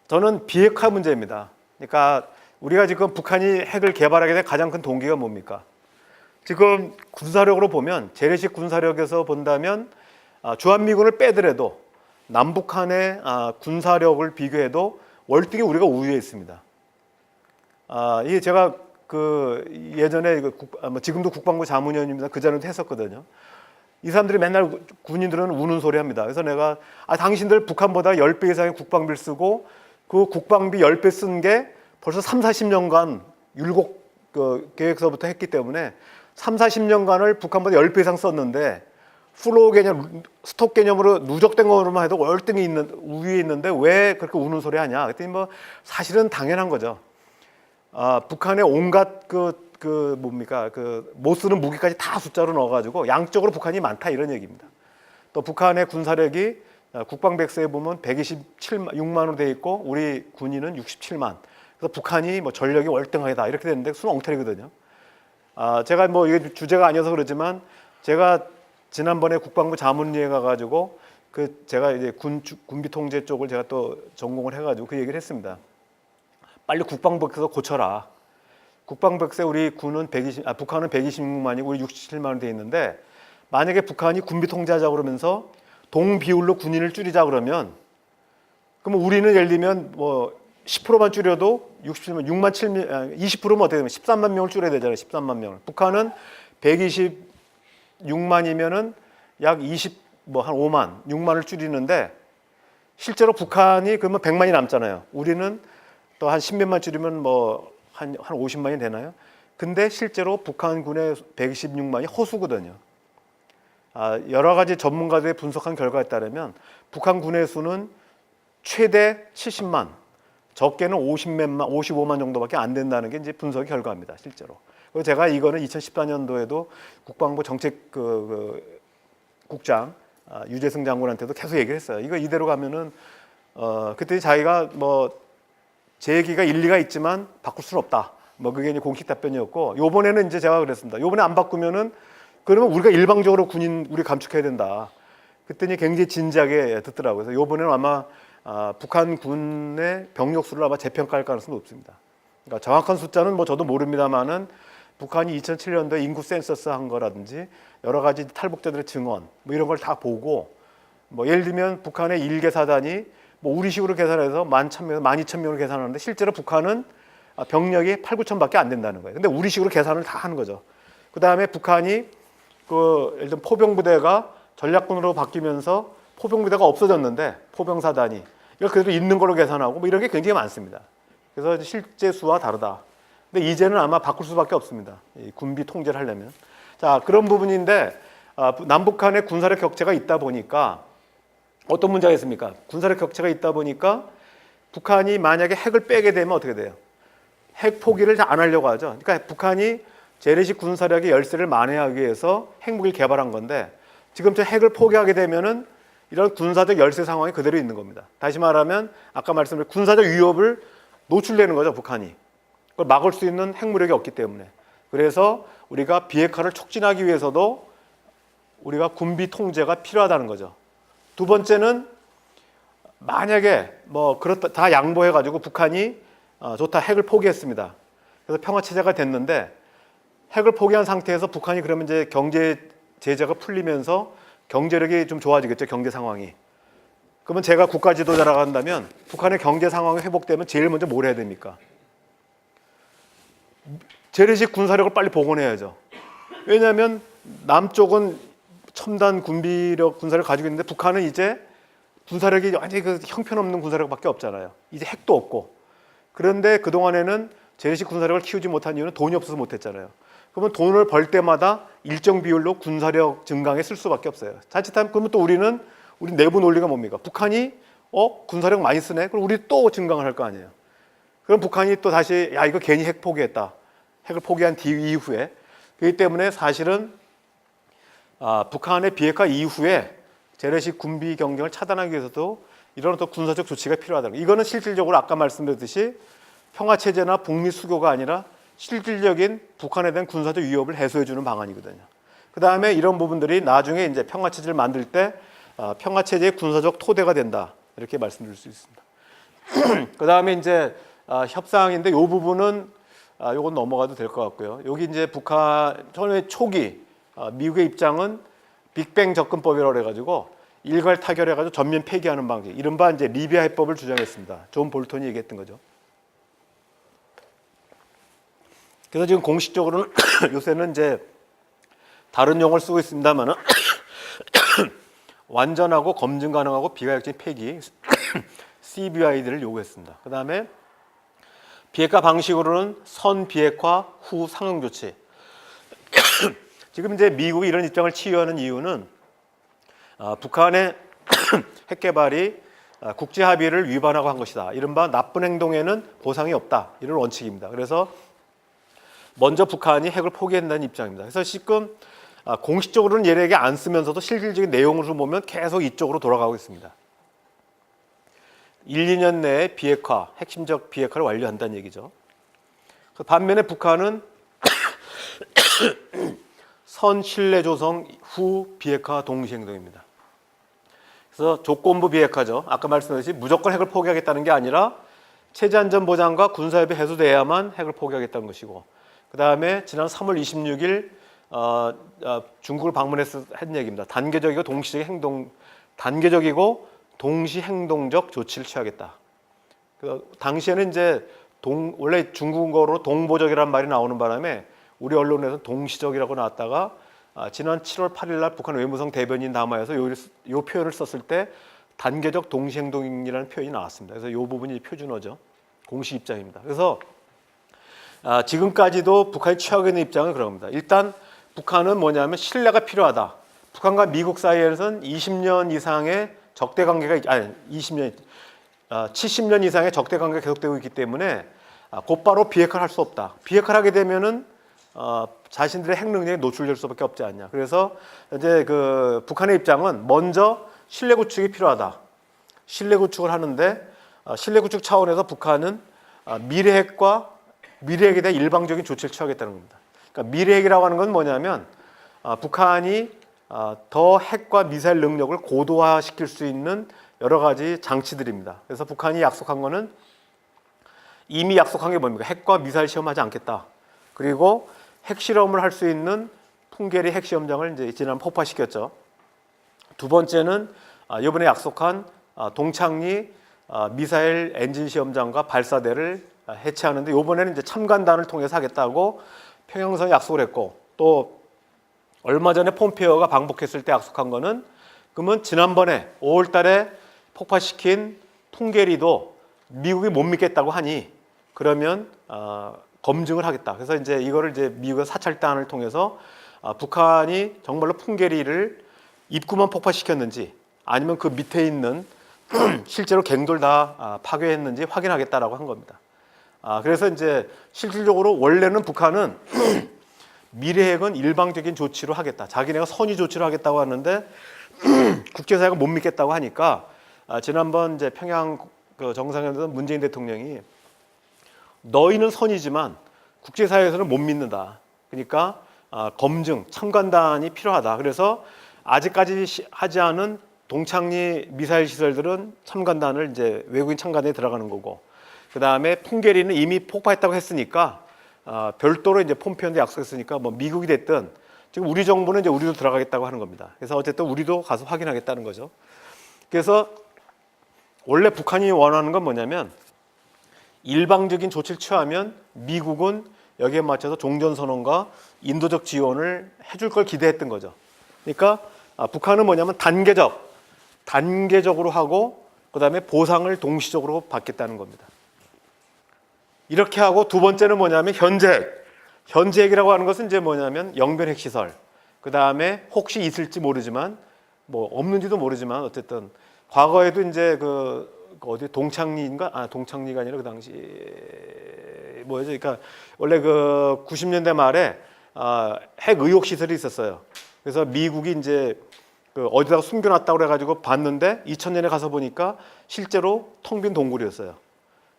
저는 비핵화 문제입니다. 그러니까 우리가 지금 북한이 핵을 개발하게 된 가장 큰 동기가 뭡니까? 지금 군사력으로 보면 재래식 군사력에서 본다면 주한미군을 빼더라도 남북한의 군사력을 비교해도 월등히 우리가 우위에 있습니다. 이게 제가 그 예전에 지금도 국방부 자문위원입니다. 그 전에도 했었거든요. 이 사람들이 맨날 군인들은 우는 소리 합니다. 그래서 내가 당신들 북한보다 10배 이상의 국방비를 쓰고 그 국방비 10배 쓴 게 벌써 3, 40년간 율곡 그 계획서부터 했기 때문에 3, 40년간을 북한보다 10배 이상 썼는데 플로우 개념, 스톡 개념으로 누적된 것으로만 해도 월등히 우위에 있는데 왜 그렇게 우는 소리 하냐? 그랬더니 뭐 사실은 당연한 거죠. 북한의 온갖 뭡니까 못 쓰는 무기까지 다 숫자로 넣어가지고 양적으로 북한이 많다 이런 얘기입니다. 또 북한의 군사력이 국방백서에 보면 126만으로 돼 있고 우리 군인은 67만. 그래서 북한이 뭐 전력이 월등하다 이렇게 되는데 수는 엉터리거든요. 제가 뭐 이게 주제가 아니어서 그러지만 제가 지난번에 국방부 자문위에 가가지고 제가 이제 군비 통제 쪽을 제가 또 전공을 해가지고 그 얘기를 했습니다. 빨리 국방부에서 고쳐라. 국방백서에 우리 북한은 126만이고 우리 67만으로 돼 있는데 만약에 북한이 군비 통제하자 그러면서 동비율로 군인을 줄이자 그러면 우리는 예를 들면 뭐 10%만 줄여도 67만 6만 7명 20%면 어떻게 되면 13만 명을 줄여야 되잖아요. 13만 명을. 북한은 126만이면은 약 한 5만, 6만을 줄이는데 실제로 북한이 그러면 100만이 남잖아요. 우리는 또 한 10몇만 줄이면 뭐 한 50만이 되나요? 근데 실제로 북한군의 126만이 허수거든요. 여러 가지 전문가들의 분석한 결과에 따르면 북한 군의 수는 최대 70만, 적게는 55만 정도밖에 안 된다는 게 이제 분석의 결과입니다, 실제로. 그리고 제가 이거는 2014년도에도 국방부 정책 국장 유재승 장군한테도 계속 얘기를 했어요. 이거 이대로 가면은 그때 자기가 뭐 제 얘기가 일리가 있지만 바꿀 수는 없다. 뭐 그게 이제 공식 답변이었고 요번에는 이제 제가 그랬습니다. 요번에 안 바꾸면은 그러면 우리가 일방적으로 우리 감축해야 된다. 그랬더니 굉장히 진지하게 듣더라고요. 그래서 요번에는 아마 북한 군의 병력 수를 아마 재평가할 가능성이 높습니다. 그러니까 정확한 숫자는 뭐 저도 모릅니다만은 북한이 2007년도에 인구 센서스 한 거라든지 여러 가지 탈북자들의 증언 뭐 이런 걸 다 보고 뭐 예를 들면 북한의 일개 사단이 뭐 우리식으로 계산해서 12,000명을 계산하는데 실제로 북한은 병력이 8, 9천밖에 안 된다는 거예요. 근데 우리식으로 계산을 다 하는 거죠. 그 다음에 북한이 예를 들면 포병부대가 전략군으로 바뀌면서 포병부대가 없어졌는데 포병사단이 이걸 그래도 있는 걸로 계산하고 뭐 이런 게 굉장히 많습니다. 그래서 실제 수와 다르다. 근데 이제는 아마 바꿀 수밖에 없습니다. 이 군비 통제를 하려면. 자, 그런 부분인데 남북한의 군사력 격차가 있다 보니까 어떤 문제가 있습니까? 군사력 격차가 있다 보니까 북한이 만약에 핵을 빼게 되면 어떻게 돼요? 핵 포기를 안 하려고 하죠. 그러니까 북한이 재래식 군사력의 열세를 만회하기 위해서 핵무기를 개발한 건데 지금처럼 핵을 포기하게 되면은 이런 군사적 열세 상황이 그대로 있는 겁니다. 다시 말하면 아까 말씀드린 군사적 위협을 노출되는 거죠, 북한이. 그걸 막을 수 있는 핵무력이 없기 때문에. 그래서 우리가 비핵화를 촉진하기 위해서도 우리가 군비 통제가 필요하다는 거죠. 두 번째는 만약에 뭐 그렇다 다 양보해가지고 북한이 좋다 핵을 포기했습니다. 그래서 평화 체제가 됐는데 핵을 포기한 상태에서 북한이 그러면 이제 경제 제재가 풀리면서 경제력이 좀 좋아지겠죠, 경제 상황이. 그러면 제가 국가 지도자라고 한다면 북한의 경제 상황이 회복되면 제일 먼저 뭘 해야 됩니까? 재래식 군사력을 빨리 복원해야죠. 왜냐하면 남쪽은 첨단 군비력 군사를 가지고 있는데 북한은 이제 군사력이 완전히 그 형편없는 군사력밖에 없잖아요. 이제 핵도 없고. 그런데 그동안에는 재래식 군사력을 키우지 못한 이유는 돈이 없어서 못했잖아요. 그러면 돈을 벌 때마다 일정 비율로 군사력 증강에 쓸 수밖에 없어요. 자칫하면 그러면 또 우리 내부 논리가 뭡니까? 북한이 군사력 많이 쓰네. 그럼 우리 또 증강을 할 거 아니에요. 그럼 북한이 또 다시 야 이거 괜히 핵 포기했다. 핵을 포기한 이후에 그렇기 때문에 사실은 북한의 비핵화 이후에 재래식 군비 경쟁을 차단하기 위해서도 이런 어떤 군사적 조치가 필요하다. 이거는 실질적으로 아까 말씀드렸듯이 평화 체제나 북미 수교가 아니라 실질적인 북한에 대한 군사적 위협을 해소해주는 방안이거든요. 그 다음에 이런 부분들이 나중에 이제 평화 체제를 만들 때 평화 체제의 군사적 토대가 된다 이렇게 말씀드릴 수 있습니다. 그 다음에 이제 협상인데 이 부분은 요건 넘어가도 될 것 같고요. 여기 이제 북한 처음에 초기 미국의 입장은 빅뱅 접근법이라고 해가지고 일괄 타결해가지고 전면 폐기하는 방식, 이른바 이제 리비아 해법을 주장했습니다. 존 볼턴이 얘기했던 거죠. 그래서 지금 공식적으로는 요새는 이제 다른 용어를 쓰고 있습니다만은 완전하고 검증 가능하고 비가역적인 폐기 CBID를 요구했습니다. 그 다음에 비핵화 방식으로는 선 비핵화 후 상응 조치. 지금 이제 미국이 이런 입장을 취하는 이유는 북한의 핵 개발이 국제 합의를 위반하고 한 것이다. 이른바 나쁜 행동에는 보상이 없다. 이런 원칙입니다. 그래서 먼저 북한이 핵을 포기한다는 입장입니다. 그래서 지금 공식적으로는 얘네에게 안 쓰면서도 실질적인 내용으로 보면 계속 이쪽으로 돌아가고 있습니다. 1, 2년 내에 비핵화, 핵심적 비핵화를 완료한다는 얘기죠. 반면에 북한은 선 신뢰 조성 후 비핵화 동시 행동입니다. 그래서 조건부 비핵화죠. 아까 말씀드렸듯이 무조건 핵을 포기하겠다는 게 아니라 체제 안전 보장과 군사협의 해소돼야만 핵을 포기하겠다는 것이고, 그 다음에 지난 3월 26일 중국을 방문해서 한 얘기입니다. 단계적이고 동시 행동적 조치를 취하겠다. 당시에는 이제 원래 중국어로 동보적이라는 말이 나오는 바람에 우리 언론에서 동시적이라고 나왔다가 지난 7월 8일 날 북한 외무성 대변인 담화에서 이 표현을 썼을 때 단계적 동시 행동이라는 표현이 나왔습니다. 그래서 이 부분이 표준어죠. 공식 입장입니다. 그래서 지금까지도 북한이 취하고 있는 입장은 그런 겁니다. 일단 북한은 뭐냐면 신뢰가 필요하다. 북한과 미국 사이에서는 20년 이상의 적대 관계가 70년 이상의 적대 관계가 계속되고 있기 때문에 곧바로 비핵화를 할 수 없다. 비핵화를 하게 되면은 자신들의 핵 능력에 노출될 수밖에 없지 않냐. 그래서 이제 그 북한의 입장은 먼저 신뢰 구축이 필요하다. 신뢰 구축을 하는데 신뢰 구축 차원에서 북한은 미래 핵에 대한 일방적인 조치를 취하겠다는 겁니다. 그러니까 미래 핵이라고 하는 건 뭐냐면 북한이 더 핵과 미사일 능력을 고도화시킬 수 있는 여러 가지 장치들입니다. 그래서 북한이 약속한 거는 이미 약속한 게 뭡니까? 핵과 미사일 시험하지 않겠다. 그리고 핵실험을 할 수 있는 풍계리 핵시험장을 이제 지난 폭파시켰죠. 두 번째는 이번에 약속한 동창리 미사일 엔진 시험장과 발사대를 해체하는데 이번에는 이제 참관단을 통해서 하겠다고 평양선에 약속을 했고, 또 얼마 전에 폼페이오가 방북했을 때 약속한 거는 그러면 지난번에 5월 달에 폭파시킨 풍계리도 미국이 못 믿겠다고 하니 그러면 검증을 하겠다. 그래서 이제 이거를 이제 미국의 사찰단을 통해서 북한이 정말로 풍계리를 입구만 폭파시켰는지 아니면 그 밑에 있는 실제로 갱도를 다 파괴했는지 확인하겠다라고 한 겁니다. 그래서 이제 실질적으로 원래는 북한은 미래핵은 일방적인 조치로 하겠다. 자기네가 선의 조치로 하겠다고 하는데 국제사회가 못 믿겠다고 하니까 지난번 이제 평양 그 정상회담에서 문재인 대통령이 너희는 선이지만 국제사회에서는 못 믿는다. 그러니까 검증, 참관단이 필요하다. 그래서 아직까지 하지 않은 동창리 미사일 시설들은 참관단을 이제 외국인 참관단에 들어가는 거고, 그 다음에 풍계리는 이미 폭파했다고 했으니까 별도로 이제 폼페오한테 약속했으니까 뭐 미국이 됐든 지금 우리 정부는 이제 우리도 들어가겠다고 하는 겁니다. 그래서 어쨌든 우리도 가서 확인하겠다는 거죠. 그래서 원래 북한이 원하는 건 뭐냐면 일방적인 조치를 취하면 미국은 여기에 맞춰서 종전선언과 인도적 지원을 해줄 걸 기대했던 거죠. 그러니까 북한은 뭐냐면 단계적으로 하고 그 다음에 보상을 동시적으로 받겠다는 겁니다. 이렇게 하고 두 번째는 뭐냐면 현재핵이라고 하는 것은 이제 뭐냐면 영변 핵시설, 그 다음에 혹시 있을지 모르지만 뭐 없는지도 모르지만 어쨌든 과거에도 이제 그 어디 동창리인가 동창리가 아니라 그 당시 뭐였죠? 그러니까 원래 그 90년대 말에 핵 의혹 시설이 있었어요. 그래서 미국이 이제 그 어디다가 숨겨놨다고 그래가지고 봤는데 2000년에 가서 보니까 실제로 텅 빈 동굴이었어요.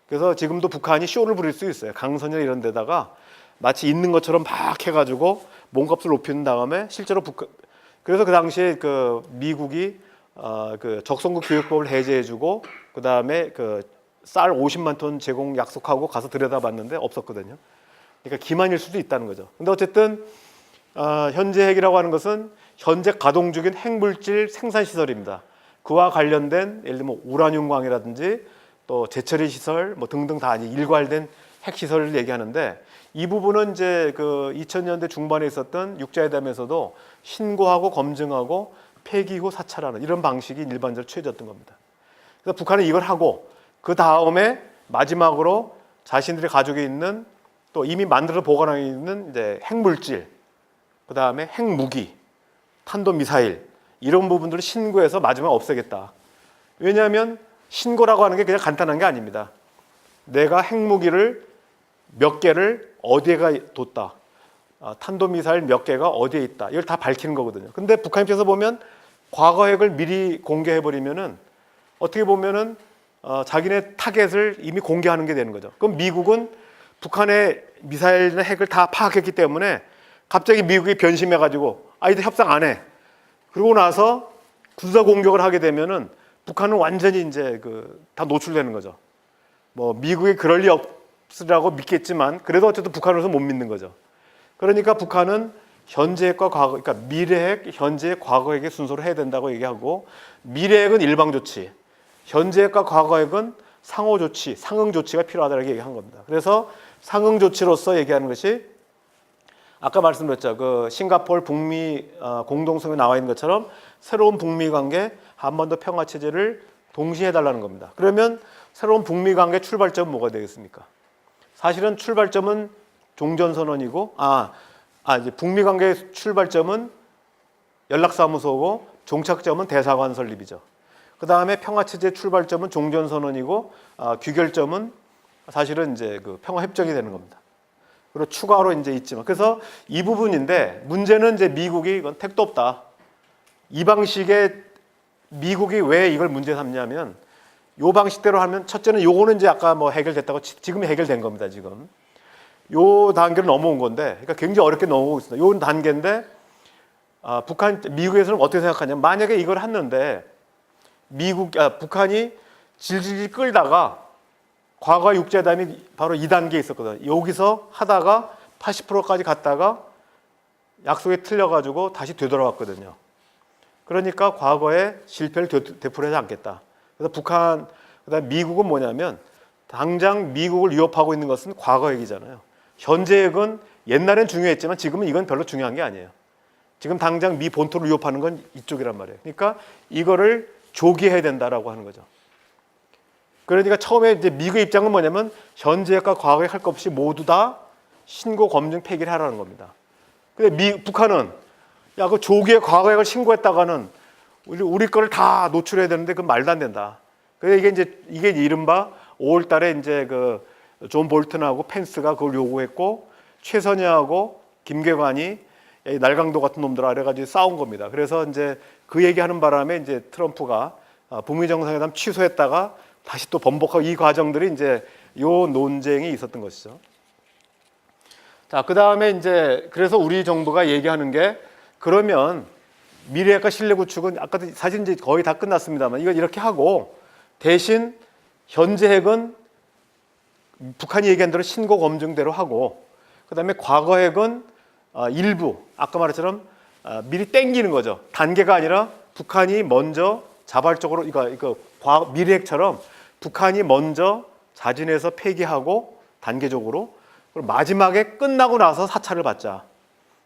그래서 지금도 북한이 쇼를 부릴 수 있어요. 강선이나 이런 데다가 마치 있는 것처럼 막 해가지고 몸값을 높이는 다음에 실제로 그래서 그 당시에 그 미국이 그 적성국 교육법을 해제해주고 그 다음에 그 쌀 50만 톤 제공 약속하고 가서 들여다봤는데 없었거든요. 그러니까 기만일 수도 있다는 거죠. 근데 어쨌든 현재 핵이라고 하는 것은 현재 가동 중인 핵물질 생산 시설입니다. 그와 관련된 예를 들면 우라늄광이라든지 또 재처리 시설 뭐 등등 다 일괄된 핵 시설을 얘기하는데 이 부분은 이제 그 2000년대 중반에 있었던 육자회담에서도 신고하고 검증하고 폐기 후 사찰하는 이런 방식이 일반적으로 취해졌던 겁니다. 그래서 북한은 이걸 하고 그 다음에 마지막으로 자신들이 가지고 있는 또 이미 만들어 보관하고 있는 이제 핵물질, 그 다음에 핵무기, 탄도미사일 이런 부분들을 신고해서 마지막에 없애겠다. 왜냐하면 신고라고 하는 게 그냥 간단한 게 아닙니다. 내가 핵무기를 몇 개를 어디에가 뒀다. 탄도미사일 몇 개가 어디에 있다. 이걸 다 밝히는 거거든요. 근데 북한 입장에서 보면 과거 핵을 미리 공개해버리면은 어떻게 보면은 자기네 타겟을 이미 공개하는 게 되는 거죠. 그럼 미국은 북한의 미사일이나 핵을 다 파악했기 때문에 갑자기 미국이 변심해가지고 이들 협상 안 해. 그러고 나서 군사 공격을 하게 되면은 북한은 완전히 이제 다 노출되는 거죠. 뭐 미국이 그럴 리 없으라고 믿겠지만 그래도 어쨌든 북한으로서 못 믿는 거죠. 그러니까 북한은 현재핵과 과거, 그러니까 미래핵, 현재핵, 과거핵의 순서로 해야 된다고 얘기하고 미래핵은 일방 조치, 현재핵과 과거핵은 상호 조치, 상응 조치가 필요하다고 얘기한 겁니다. 그래서 상응 조치로서 얘기하는 것이 아까 말씀드렸죠. 그 싱가포르 북미 공동성에 나와 있는 것처럼 새로운 북미 관계, 한반도 평화 체제를 동시에 해달라는 겁니다. 그러면 새로운 북미 관계 출발점은 뭐가 되겠습니까? 사실은 출발점은 종전선언이고, 이제 북미 관계 출발점은 연락사무소고, 종착점은 대사관 설립이죠. 그 다음에 평화체제 출발점은 종전선언이고, 귀결점은 사실은 이제 그 평화협정이 되는 겁니다. 그리고 추가로 이제 있지만, 그래서 이 부분인데 문제는 이제 미국이 이건 택도 없다. 이 방식의 미국이 왜 이걸 문제 삼냐면, 요 방식대로 하면 첫째는 요거는 이제 아까 뭐 해결됐다고 지금 해결된 겁니다. 지금 요 단계를 넘어온 건데, 그러니까 굉장히 어렵게 넘어오고 있습니다. 요 단계인데 미국에서는 어떻게 생각하냐면 만약에 이걸 했는데 북한이 질질 끌다가 과거 육자회담이 바로 2단계에 있었거든요. 여기서 하다가 80%까지 갔다가 약속에 틀려가지고 다시 되돌아왔거든요. 그러니까 과거에 실패를 되풀이하지 않겠다. 그래서 북한, 그다음 미국은 뭐냐면 당장 미국을 위협하고 있는 것은 과거 핵이잖아요. 현재 핵은 옛날엔 중요했지만 지금은 이건 별로 중요한 게 아니에요. 지금 당장 미 본토를 위협하는 건 이쪽이란 말이에요. 그러니까 이거를 조기해야 된다라고 하는 거죠. 그러니까 처음에 이제 미국의 입장은 뭐냐면 현재 핵과 과거 핵 할 것 없이 모두 다 신고 검증 폐기를 하라는 겁니다. 근데 북한은 그 조기에 과거 핵을 신고했다가는 우리 거를 다 노출해야 되는데 그건 말도 안 된다. 그래서 이게 이른바 5월달에 이제 그 존 볼튼하고 펜스가 그걸 요구했고 최선희하고 김계관이 이 날강도 같은 놈들아 그래가지고 싸운 겁니다. 그래서 이제 그 얘기하는 바람에 이제 트럼프가 북미 정상회담 취소했다가 다시 또 번복하고 이 과정들이 이제 요 논쟁이 있었던 것이죠. 자, 그 다음에 이제 그래서 우리 정부가 얘기하는 게 그러면 미래핵과 실내 구축은 아까도 사실 이제 거의 다 끝났습니다만 이걸 이렇게 하고 대신 현재 핵은 북한이 얘기한 대로 신고 검증대로 하고 그다음에 과거 핵은 일부 아까 말했처럼 미리 땡기는 거죠. 단계가 아니라 북한이 먼저 자발적으로 이거 미래 핵처럼 북한이 먼저 자진해서 폐기하고 단계적으로 그리고 마지막에 끝나고 나서 사찰을 받자.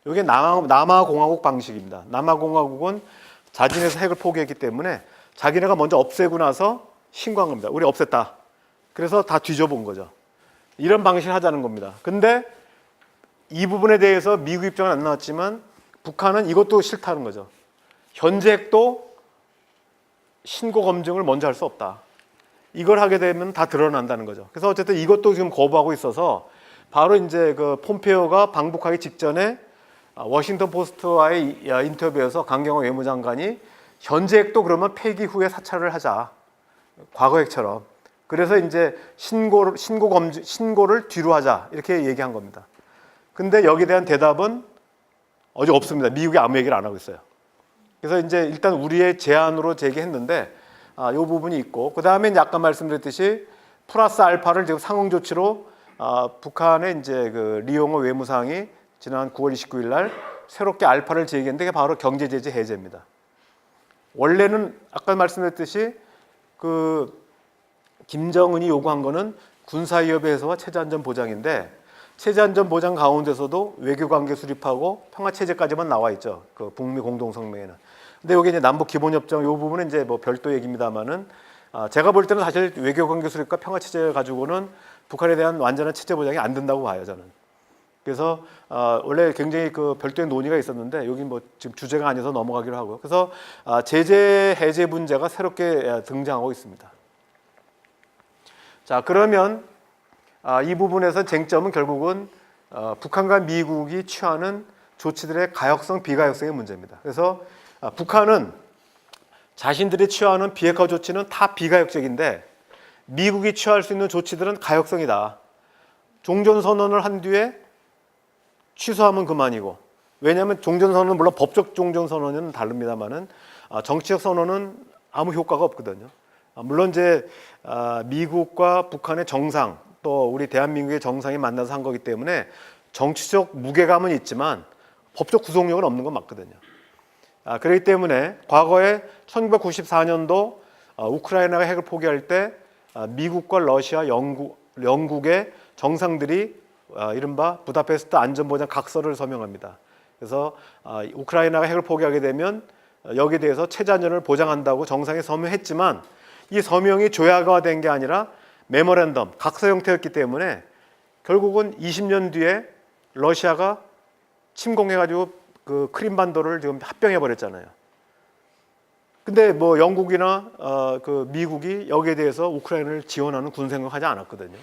이게 남아공화국 방식입니다. 남아공화국은 자진해서 핵을 포기했기 때문에 자기네가 먼저 없애고 나서 신고한 겁니다. 우리 없앴다. 그래서 다 뒤져본 거죠. 이런 방식을 하자는 겁니다. 근데 이 부분에 대해서 미국 입장은 안 나왔지만 북한은 이것도 싫다는 거죠. 현재 핵도 신고 검증을 먼저 할 수 없다. 이걸 하게 되면 다 드러난다는 거죠. 그래서 어쨌든 이것도 지금 거부하고 있어서 바로 이제 그 폼페오가 방북하기 직전에 워싱턴 포스트와의 인터뷰에서 강경화 외무장관이 현재 핵도 그러면 폐기 후에 사찰을 하자. 과거 핵처럼. 그래서 이제 신고를 뒤로 하자. 이렇게 얘기한 겁니다. 근데 여기에 대한 대답은 어제 없습니다. 미국이 아무 얘기를 안 하고 있어요. 그래서 이제 일단 우리의 제안으로 제기했는데 이 부분이 있고 그 다음에 이제 아까 말씀드렸듯이 플러스 알파를 지금 상응 조치로 북한의 이제 그 리용호 외무상이 지난 9월 29일 날 새롭게 알파를 제기했는데 그게 바로 경제 제재 해제입니다. 원래는 아까 말씀드렸듯이 그 김정은이 요구한 거는 군사위협 해소와 체제안전 보장인데 체제안전 보장 가운데서도 외교관계 수립하고 평화체제까지만 나와 있죠. 그 북미 공동성명에는. 근데 여기 이제 남북 기본협정 요 부분은 이제 뭐 별도 얘기입니다만은 제가 볼 때는 사실 외교관계 수립과 평화체제 가지고는 북한에 대한 완전한 체제 보장이 안 된다고 봐요, 저는. 그래서 원래 굉장히 그 별도의 논의가 있었는데 여기 뭐 지금 주제가 아니어서 넘어가기로 하고요. 그래서 제재 해제 문제가 새롭게 등장하고 있습니다. 자, 그러면 이 부분에서 쟁점은 결국은 북한과 미국이 취하는 조치들의 가역성, 비가역성의 문제입니다. 그래서 북한은 자신들이 취하는 비핵화 조치는 다 비가역적인데 미국이 취할 수 있는 조치들은 가역성이다. 종전선언을 한 뒤에 취소하면 그만이고 왜냐하면 종전선언은 물론 법적 종전선언은 다릅니다만은 정치적 선언은 아무 효과가 없거든요. 물론 이제 미국과 북한의 정상 또 우리 대한민국의 정상이 만나서 한 거기 때문에 정치적 무게감은 있지만 법적 구속력은 없는 건 맞거든요. 그렇기 때문에 과거에 1994년도 우크라이나가 핵을 포기할 때 미국과 러시아, 영국의 정상들이 이른바 부다페스트 안전보장 각서를 서명합니다. 그래서 우크라이나가 핵을 포기하게 되면 여기에 대해서 체제안전을 보장한다고 정상이 서명했지만 이 서명이 조약화된 게 아니라 메모랜덤, 각서 형태였기 때문에 결국은 20년 뒤에 러시아가 침공해가지고 그 크림반도를 지금 합병해 버렸잖아요. 근데 뭐 영국이나 그 미국이 여기에 대해서 우크라이나를 지원하는 군 생각하지 않았거든요.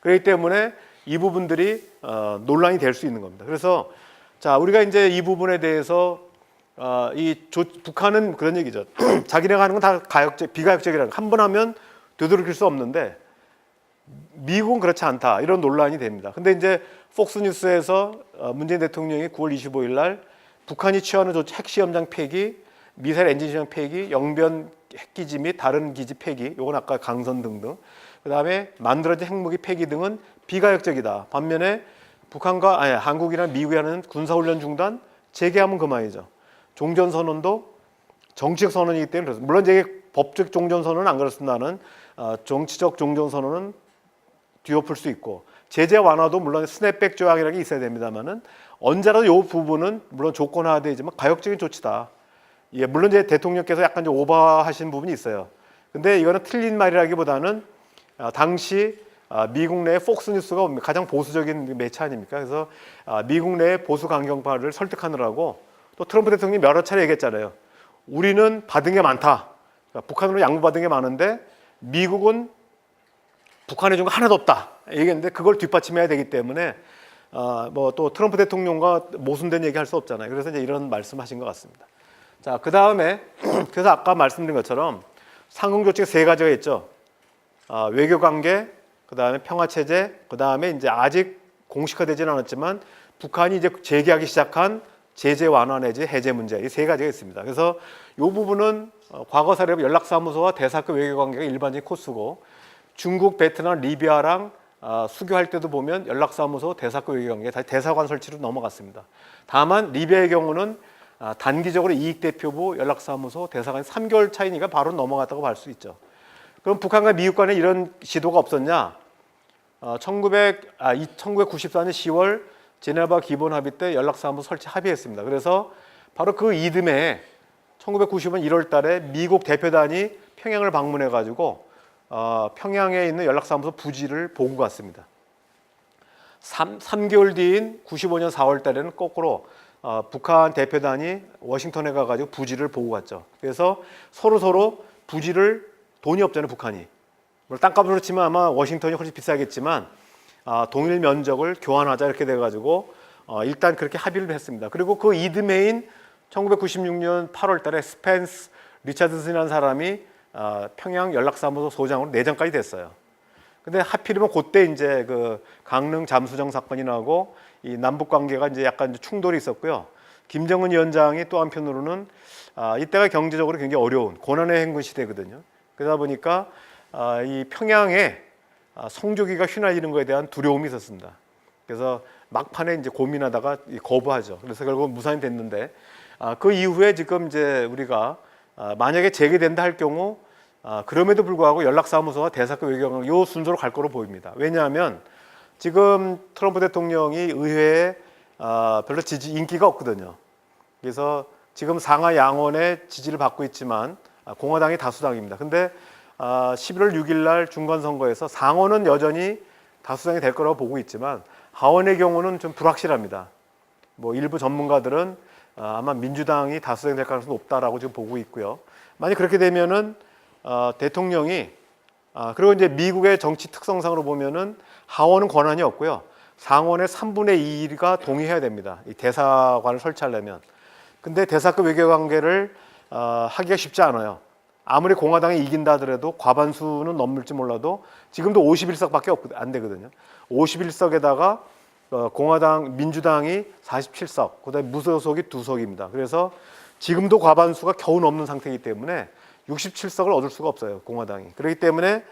그렇기 때문에 이 부분들이 논란이 될 수 있는 겁니다. 그래서 자 우리가 이제 이 부분에 대해서 북한은 그런 얘기죠. 자기네가 하는 건 다 비가역적이라는 한 번 하면 되돌이킬 수 없는데 미국은 그렇지 않다 이런 논란이 됩니다. 근데 이제 폭스뉴스에서 문재인 대통령이 9월 25일 날 북한이 취하는 조치 핵시험장 폐기, 미사일 엔진 시험 폐기, 영변 핵기지 및 다른 기지 폐기, 요건 아까 강선 등등. 그다음에 만들어진 핵무기 폐기 등은 비가역적이다. 반면에 한국이나 미국이 하는 군사훈련 중단, 재개하면 그만이죠. 종전선언도 정치적 선언이기 때문에 물론 이제 법적 종전선언은 안 그렇습니다는 정치적 종전선언은 뒤엎을 수 있고 제재 완화도 물론 스냅백 조약이라는 게 있어야 됩니다만은 언제라도 이 부분은 물론 조건화되지만 가역적인 조치다. 예, 물론 이제 대통령께서 약간 좀 오버하신 부분이 있어요. 근데 이거는 틀린 말이라기보다는 당시 미국 내 폭스뉴스가 가장 보수적인 매체 아닙니까? 그래서 미국 내 보수 강경파를 설득하느라고 또 트럼프 대통령이 여러 차례 얘기했잖아요. 우리는 받은 게 많다. 그러니까 북한으로 양보받은 게 많은데 미국은 북한에 준 거 하나도 없다. 얘기했는데 그걸 뒷받침해야 되기 때문에 뭐 또 트럼프 대통령과 모순된 얘기 할 수 없잖아요. 그래서 이제 이런 말씀하신 것 같습니다. 자, 그 다음에 그래서 아까 말씀드린 것처럼 상응 조치가 세 가지가 있죠. 외교 관계, 그 다음에 평화 체제, 그 다음에 이제 아직 공식화되지는 않았지만 북한이 이제 재개하기 시작한 제재 완화 내지 해제 문제, 이 세 가지가 있습니다. 그래서 이 부분은 과거 사례 연락사무소와 대사급 외교관계가 일반적인 코스고, 중국, 베트남, 리비아랑 수교할 때도 보면 연락사무소, 대사급 외교관계 다시 대사관 설치로 넘어갔습니다. 다만 리비아의 경우는 단기적으로 이익대표부, 연락사무소, 대사관이 3개월 차이니까 바로 넘어갔다고 볼 수 있죠. 그럼 북한과 미국 간에 이런 시도가 없었냐? 1994년 10월 제네바 기본합의 때 연락사무소 설치 합의했습니다. 그래서 바로 그 이듬해 1995년 1월 달에 미국 대표단이 평양을 방문해 가지고 평양에 있는 연락사무소 부지를 보고 갔습니다. 3개월 뒤인 95년 4월 달에는 거꾸로 북한 대표단이 워싱턴에 가가지고 부지를 보고 갔죠. 그래서 서로 부지를, 돈이 없잖아요, 북한이. 땅값으로 치면 아마 워싱턴이 훨씬 비싸겠지만 동일 면적을 교환하자 이렇게 돼가지고 일단 그렇게 합의를 했습니다. 그리고 그 이듬해인 1996년 8월 달에 스펜스 리차드슨이라는 사람이 평양 연락사무소 소장으로 내정까지 됐어요. 근데 하필이면 그때 이제 그 강릉 잠수정 사건이 나고 이 남북 관계가 이제 약간 충돌이 있었고요. 김정은 위원장이 또 한편으로는 이때가 경제적으로 굉장히 어려운 고난의 행군 시대거든요. 그러다 보니까 이 평양에 성조기가 휘날리는 것에 대한 두려움이 있었습니다. 그래서 막판에 이제 고민하다가 거부하죠. 그래서 결국 무산이 됐는데 그 이후에 지금 이제 우리가 만약에 재개된다 할 경우 그럼에도 불구하고 연락사무소와 대사급 외교관계 이 순서로 갈 거로 보입니다. 왜냐하면 지금 트럼프 대통령이 의회에 별로 인기가 없거든요. 그래서 지금 상하 양원의 지지를 받고 있지만 공화당이 다수당입니다. 근데 11월 6일 날 중간선거에서 상원은 여전히 다수당이 될 거라고 보고 있지만 하원의 경우는 좀 불확실합니다. 뭐 일부 전문가들은 아마 민주당이 다수당이 될 가능성이 높다라고 지금 보고 있고요. 만약 그렇게 되면은 대통령이 그리고 이제 미국의 정치 특성상으로 보면은 하원은 권한이 없고요. 상원의 3분의 2가 동의해야 됩니다. 이 대사관을 설치하려면. 근데 대사급 외교관계를 하기가 쉽지 않아요. 아무리 공화당이 이긴다 하더라도 과반수는 넘을지 몰라도 지금도 51석밖에 안 되거든요. 51석에다가 민주당이 47석, 그다음에 무소속이 2석입니다. 그래서 지금도 과반수가 겨우 넘는 상태이기 때문에 67석을 얻을 수가 없어요, 공화당이. 그렇기 때문에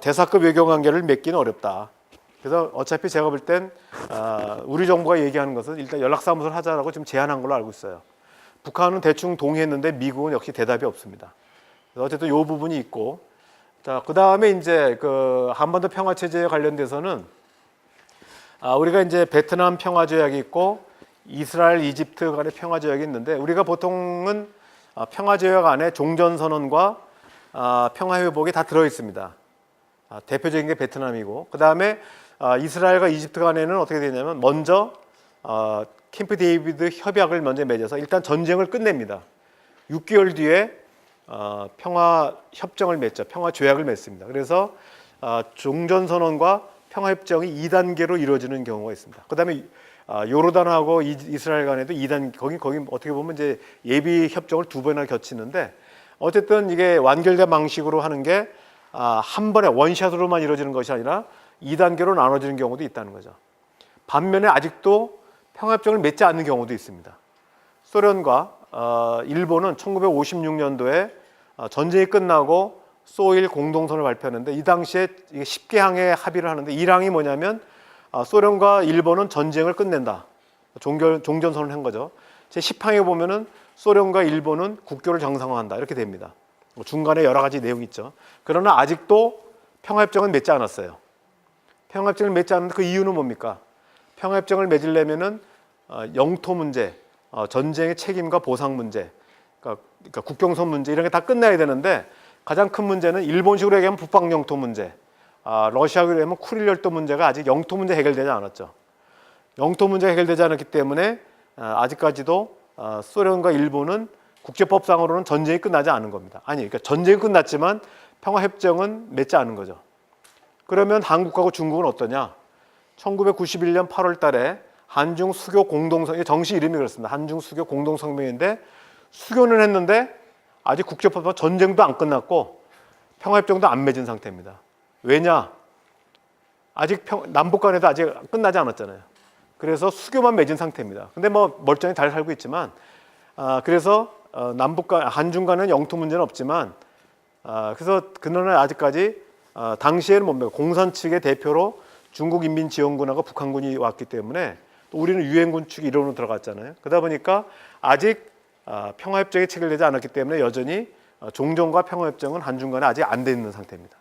대사급 외교관계를 맺기는 어렵다. 그래서 어차피 제가 볼 땐 우리 정부가 얘기하는 것은 일단 연락사무소를 하자라고 지금 제안한 걸로 알고 있어요. 북한은 대충 동의했는데 미국은 역시 대답이 없습니다. 그래서 어쨌든 이 부분이 있고, 자, 그 다음에 이제 그 한반도 평화 체제에 관련돼서는 우리가 이제 베트남 평화 조약이 있고 이스라엘, 이집트 간의 평화 조약이 있는데 우리가 보통은 평화 조약 안에 종전 선언과 평화 회복이 다 들어 있습니다. 대표적인 게 베트남이고, 그 다음에 이스라엘과 이집트 간에는 어떻게 되냐면 먼저 캠프 데이비드 협약을 먼저 맺어서 일단 전쟁을 끝냅니다. 6개월 뒤에 평화 협정을 맺죠. 평화 조약을 맺습니다. 그래서 종전 선언과 평화 협정이 2단계로 이루어지는 경우가 있습니다. 그다음에 요르단하고 이스라엘 간에도 2단 거기 어떻게 보면 이제 예비 협정을 2번이나 겹치는데 어쨌든 이게 완결된 방식으로 하는 게 한 번에 원샷으로만 이루어지는 것이 아니라 2단계로 나눠지는 경우도 있다는 거죠. 반면에 아직도 평화협정을 맺지 않는 경우도 있습니다. 소련과 일본은 1956년도에 전쟁이 끝나고 소일 공동선을 발표했는데 이 당시에 10개항에 합의를 하는데 1항이 뭐냐면 소련과 일본은 전쟁을 끝낸다. 종전선언을 한 거죠. 제 10항에 보면은 소련과 일본은 국교를 정상화한다. 이렇게 됩니다. 중간에 여러 가지 내용이 있죠. 그러나 아직도 평화협정은 맺지 않았어요. 평화협정을 맺지 않는데 그 이유는 뭡니까? 평화협정을 맺으려면은 영토 문제, 전쟁의 책임과 보상 문제, 그러니까 국경선 문제 이런 게 다 끝나야 되는데 가장 큰 문제는 일본식으로 얘기하면 북방 영토 문제, 러시아식으로 얘기하면 쿠릴 열도 문제가 아직 영토 문제 해결되지 않았죠. 영토 문제가 해결되지 않았기 때문에 아직까지도 소련과 일본은 국제법상으로는 전쟁이 끝나지 않은 겁니다. 그러니까 전쟁이 끝났지만 평화협정은 맺지 않은 거죠. 그러면 한국하고 중국은 어떠냐? 1991년 8월 달에 한중 수교 공동성, 정식 이름이 그렇습니다. 한중 수교 공동성명인데 수교는 했는데 아직 국제법상 전쟁도 안 끝났고 평화협정도 안 맺은 상태입니다. 왜냐? 아직 남북 간에도 아직 끝나지 않았잖아요. 그래서 수교만 맺은 상태입니다. 근데 뭐 멀쩡히 잘 살고 있지만 그래서 남북 간 한중 간은 영토 문제는 없지만 그래서 그러나 아직까지 당시에는 뭡니까? 공산 측의 대표로 중국인민지원군하고 북한군이 왔기 때문에 또 우리는 유엔군 측 일원으로 들어갔잖아요. 그러다 보니까 아직 평화협정이 체결되지 않았기 때문에 여전히 종전과 평화협정은 한중 간에 아직 안 돼 있는 상태입니다.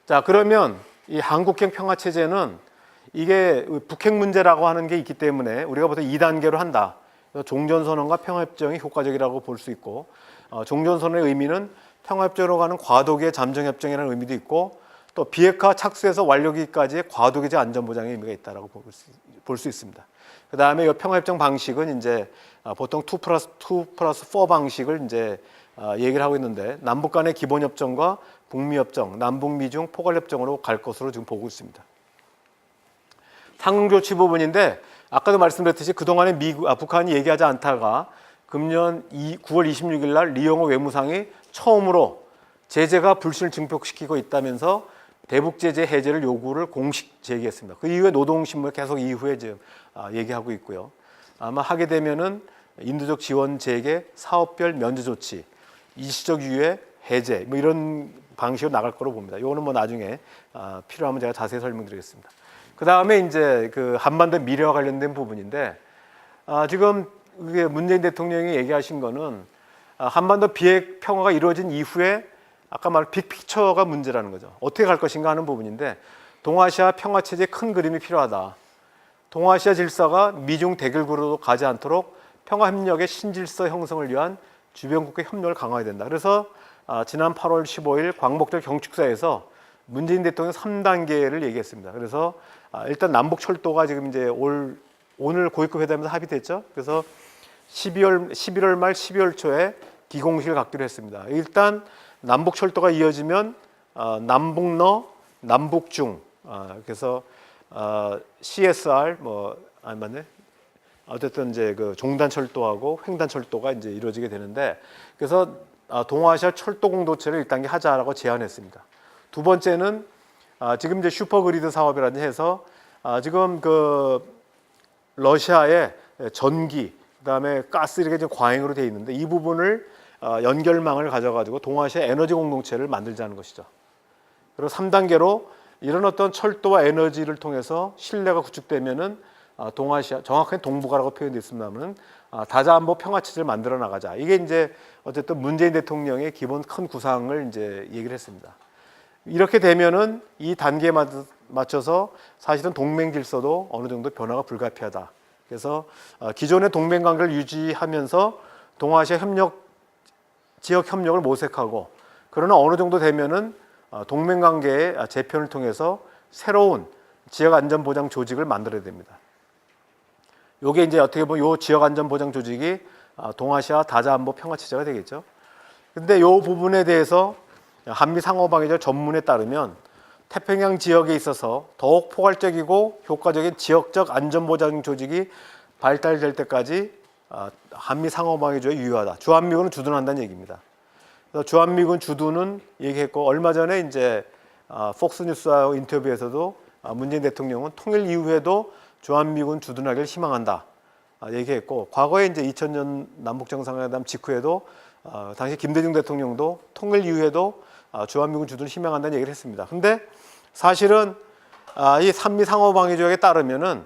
자, 그러면 이 한국형 평화체제는 이게 북핵 문제라고 하는 게 있기 때문에 우리가 보통 2단계로 한다. 종전선언과 평화협정이 효과적이라고 볼 수 있고 종전선언의 의미는 평화협정으로 가는 과도기의 잠정협정이라는 의미도 있고 또 비핵화 착수에서 완료기까지의 과도기적 안전보장의 의미가 있다고 볼 수 있습니다. 그 다음에 이 평화협정 방식은 이제 보통 2+2+4 방식을 이제 얘기를 하고 있는데 남북 간의 기본협정과 북미협정, 남북미중 포괄협정으로 갈 것으로 지금 보고 있습니다. 상응조치 부분인데 아까도 말씀드렸듯이 그동안에 북한이 얘기하지 않다가 금년 9월 26일 날 리용호 외무상이 처음으로 제재가 불신을 증폭시키고 있다면서 대북 제재 해제를 요구를 공식 제기했습니다. 그 이후에 노동신문 계속 이후에 지금 얘기하고 있고요. 아마 하게 되면은 인도적 지원 재개, 사업별 면제 조치, 일시적 유예 해제 뭐 이런 방식으로 나갈 거로 봅니다. 이거는 뭐 나중에 필요하면 제가 자세히 설명드리겠습니다. 그 다음에 이제 그 한반도 미래와 관련된 부분인데 지금 문재인 대통령이 얘기하신 거는 한반도 비핵 평화가 이루어진 이후에 아까 말한 빅픽처가 문제라는 거죠. 어떻게 갈 것인가 하는 부분인데 동아시아 평화체제의 큰 그림이 필요하다. 동아시아 질서가 미중 대결구로 가지 않도록 평화협력의 신질서 형성을 위한 주변국의 협력을 강화해야 된다. 그래서 지난 8월 15일 광복절 경축사에서 문재인 대통령 3단계를 얘기했습니다. 그래서 일단 남북철도가 지금 이제 오늘 고위급 회담에서 합의됐죠. 그래서 11월 말 12월 초에 기공식을 갖기로 했습니다. 일단 남북철도가 이어지면 남북러, 남북중 그래서 CSR 맞네. 어쨌든 이제 그 종단철도하고 횡단철도가 이제 이루어지게 되는데 그래서 동아시아 철도 공도체를 1단계 하자라고 제안했습니다. 두 번째는 지금 이제 슈퍼그리드 사업이라든지 해서 지금 그 러시아의 전기 그다음에 가스 이렇게 좀 과잉으로 돼 있는데 이 부분을 연결망을 가져가지고 동아시아 에너지 공동체를 만들자는 것이죠. 그리고 3단계로 이런 어떤 철도와 에너지를 통해서 신뢰가 구축되면은 동아시아 정확하게 동북아라고 표현됐습니다만은 다자안보 평화체제를 만들어 나가자. 이게 이제 어쨌든 문재인 대통령의 기본 큰 구상을 이제 얘기를 했습니다. 이렇게 되면은 이 단계에 맞춰서 사실은 동맹 질서도 어느 정도 변화가 불가피하다. 그래서 기존의 동맹 관계를 유지하면서 동아시아 지역 협력을 모색하고 그러나 어느 정도 되면은 동맹 관계의 재편을 통해서 새로운 지역 안전 보장 조직을 만들어야 됩니다. 요게 이제 어떻게 보면 요 지역 안전 보장 조직이 동아시아 다자안보 평화 체제가 되겠죠. 근데 요 부분에 대해서 한미 상호방위적 전문에 따르면 태평양 지역에 있어서 더욱 포괄적이고 효과적인 지역적 안전보장 조직이 발달될 때까지 한미 상호방위조에 유효하다. 주한미군은 주둔한다는 얘기입니다. 그래서 주한미군 주둔은 얘기했고 얼마 전에 이제 폭스뉴스와 인터뷰에서도 문재인 대통령은 통일 이후에도 주한미군 주둔하기를 희망한다 얘기했고 과거에 이제 2000년 남북 정상회담 직후에도 당시 김대중 대통령도 통일 이후에도 주한미군 주둔을 희망한다는 얘기를 했습니다. 근데 사실은 이 한미 상호방위조약에 따르면은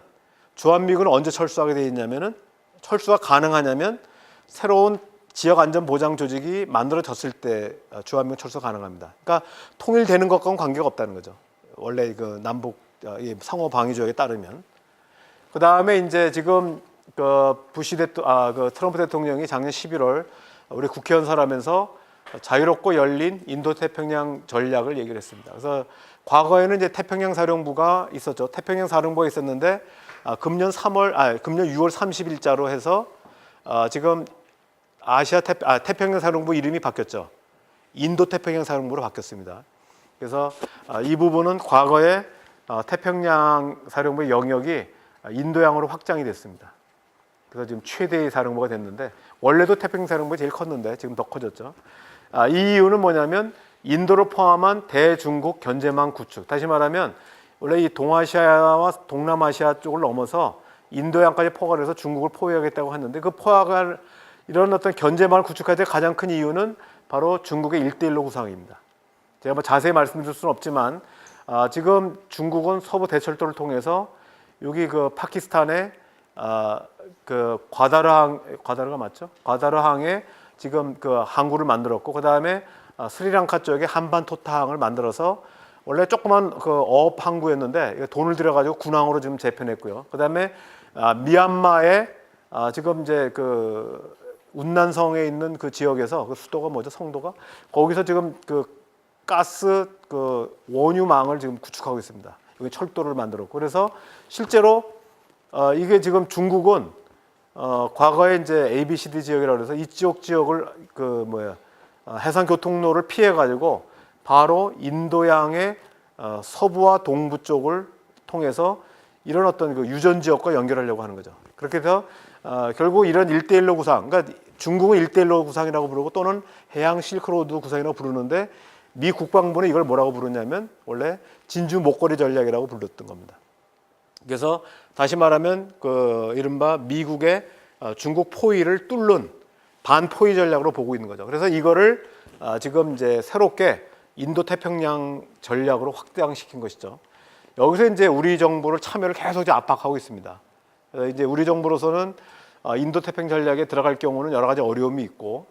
주한미군은 언제 철수하게 되어 있냐면은 철수가 가능하냐면 새로운 지역 안전 보장 조직이 만들어졌을 때 주한미군 철수 가능합니다. 그러니까 통일되는 것과는 관계가 없다는 거죠. 원래 그 남북 상호방위조약에 따르면. 그 다음에 이제 지금 그 트럼프 대통령이 작년 11월 우리 국회의원 설하면서 자유롭고 열린 인도 태평양 전략을 얘기를 했습니다. 그래서 과거에는 이제 태평양 사령부가 있었죠. 태평양 사령부가 있었는데 금년 6월 30일자로 해서 지금 태평양 사령부 이름이 바뀌었죠. 인도 태평양 사령부로 바뀌었습니다. 그래서 이 부분은 과거에 태평양 사령부의 영역이 인도양으로 확장이 됐습니다. 그래서 지금 최대의 사령부가 됐는데 원래도 태평양 사령부가 제일 컸는데 지금 더 커졌죠. 이 이유는 뭐냐면 인도를 포함한 대중국 견제망 구축. 다시 말하면 원래 이 동아시아와 동남아시아 쪽을 넘어서 인도양까지 포괄을 해서 중국을 포위하겠다고 했는데 그 포획할 이런 어떤 견제망을 구축할 때 가장 큰 이유는 바로 중국의 1대1로 구상입니다. 제가 뭐 자세히 말씀드릴 수는 없지만 지금 중국은 서부 대철도를 통해서 여기 그 파키스탄의 그 과다르가 맞죠? 과다르항에 지금 그 항구를 만들었고 그 다음에 스리랑카 쪽에 한반토타항을 만들어서 원래 조그만 그 어업 항구였는데 돈을 들여가지고 군항으로 지금 재편했고요. 그 다음에 미얀마에 지금 이제 그 운난성에 있는 그 지역에서 그 수도가 뭐죠? 성도가 거기서 지금 그 가스 그 원유망을 지금 구축하고 있습니다. 여기 철도를 만들었고 그래서 실제로 이게 지금 중국은 과거에 이제 ABCD 지역이라고 해서 이쪽 지역을 그 해상 교통로를 피해 가지고 바로 인도양의 서부와 동부 쪽을 통해서 이런 어떤 그 유전 지역과 연결하려고 하는 거죠. 그렇게 해서 결국 이런 1대1로 구상, 그러니까 중국은 1대1로 구상이라고 부르고 또는 해양 실크로드 구상이라고 부르는데 미 국방부는 이걸 뭐라고 부르냐면 원래 진주 목걸이 전략이라고 불렀던 겁니다. 그래서 다시 말하면 그 이른바 미국의 중국 포위를 뚫는 반포위 전략으로 보고 있는 거죠. 그래서 이거를 지금 이제 새롭게 인도 태평양 전략으로 확장시킨 것이죠. 여기서 이제 우리 정부를 참여를 계속 이제 압박하고 있습니다. 이제 우리 정부로서는 인도 태평양 전략에 들어갈 경우는 여러 가지 어려움이 있고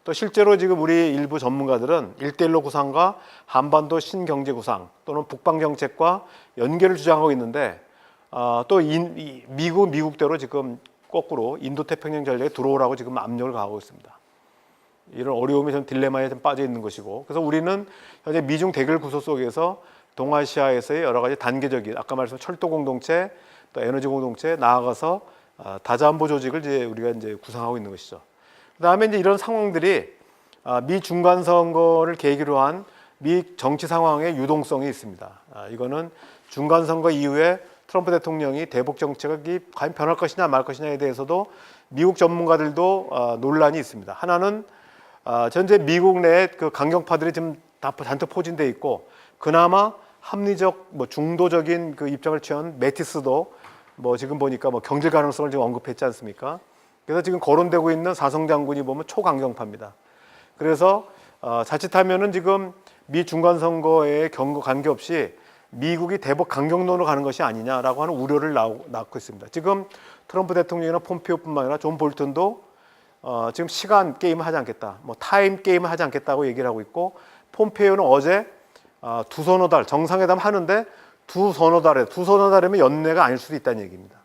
또 실제로 지금 우리 일부 전문가들은 1대1로 구상과 한반도 신경제 구상 또는 북방 정책과 연계를 주장하고 있는데 또 미국대로 지금 거꾸로 인도 태평양 전략에 들어오라고 지금 압력을 가하고 있습니다. 이런 어려움이 좀 딜레마에 좀 빠져 있는 것이고 그래서 우리는 현재 미중 대결 구조 속에서 동아시아에서의 여러 가지 단계적인 아까 말씀드린 철도 공동체 또 에너지 공동체 나아가서 다자안보 조직을 이제 우리가 이제 구상하고 있는 것이죠. 그다음에 이제 이런 상황들이 미 중간 선거를 계기로 한 미 정치 상황의 유동성이 있습니다. 이거는 중간 선거 이후에 트럼프 대통령이 대북 정책이 과연 변할 것이냐 말 것이냐에 대해서도 미국 전문가들도 논란이 있습니다. 하나는 현재 미국 내에 그 강경파들이 지금 잔뜩 포진돼 있고 그나마 합리적 중도적인 그 입장을 취한 매티스도 지금 보니까 경질 가능성을 지금 언급했지 않습니까? 그래서 지금 거론되고 있는 사성 장군이 보면 초강경파입니다. 그래서 자칫하면은 지금 미 중간 선거에 관계없이 미국이 대북 강경론으로 가는 것이 아니냐라고 하는 우려를 낳고 있습니다. 지금 트럼프 대통령이나 폼페오뿐만 아니라 존 볼턴도 지금 시간 게임을 하지 않겠다, 타임 게임을 하지 않겠다고 얘기를 하고 있고 폼페오는 어제 두 서너 달 정상회담 하는데 두 서너 달이면 연내가 아닐 수도 있다는 얘기입니다.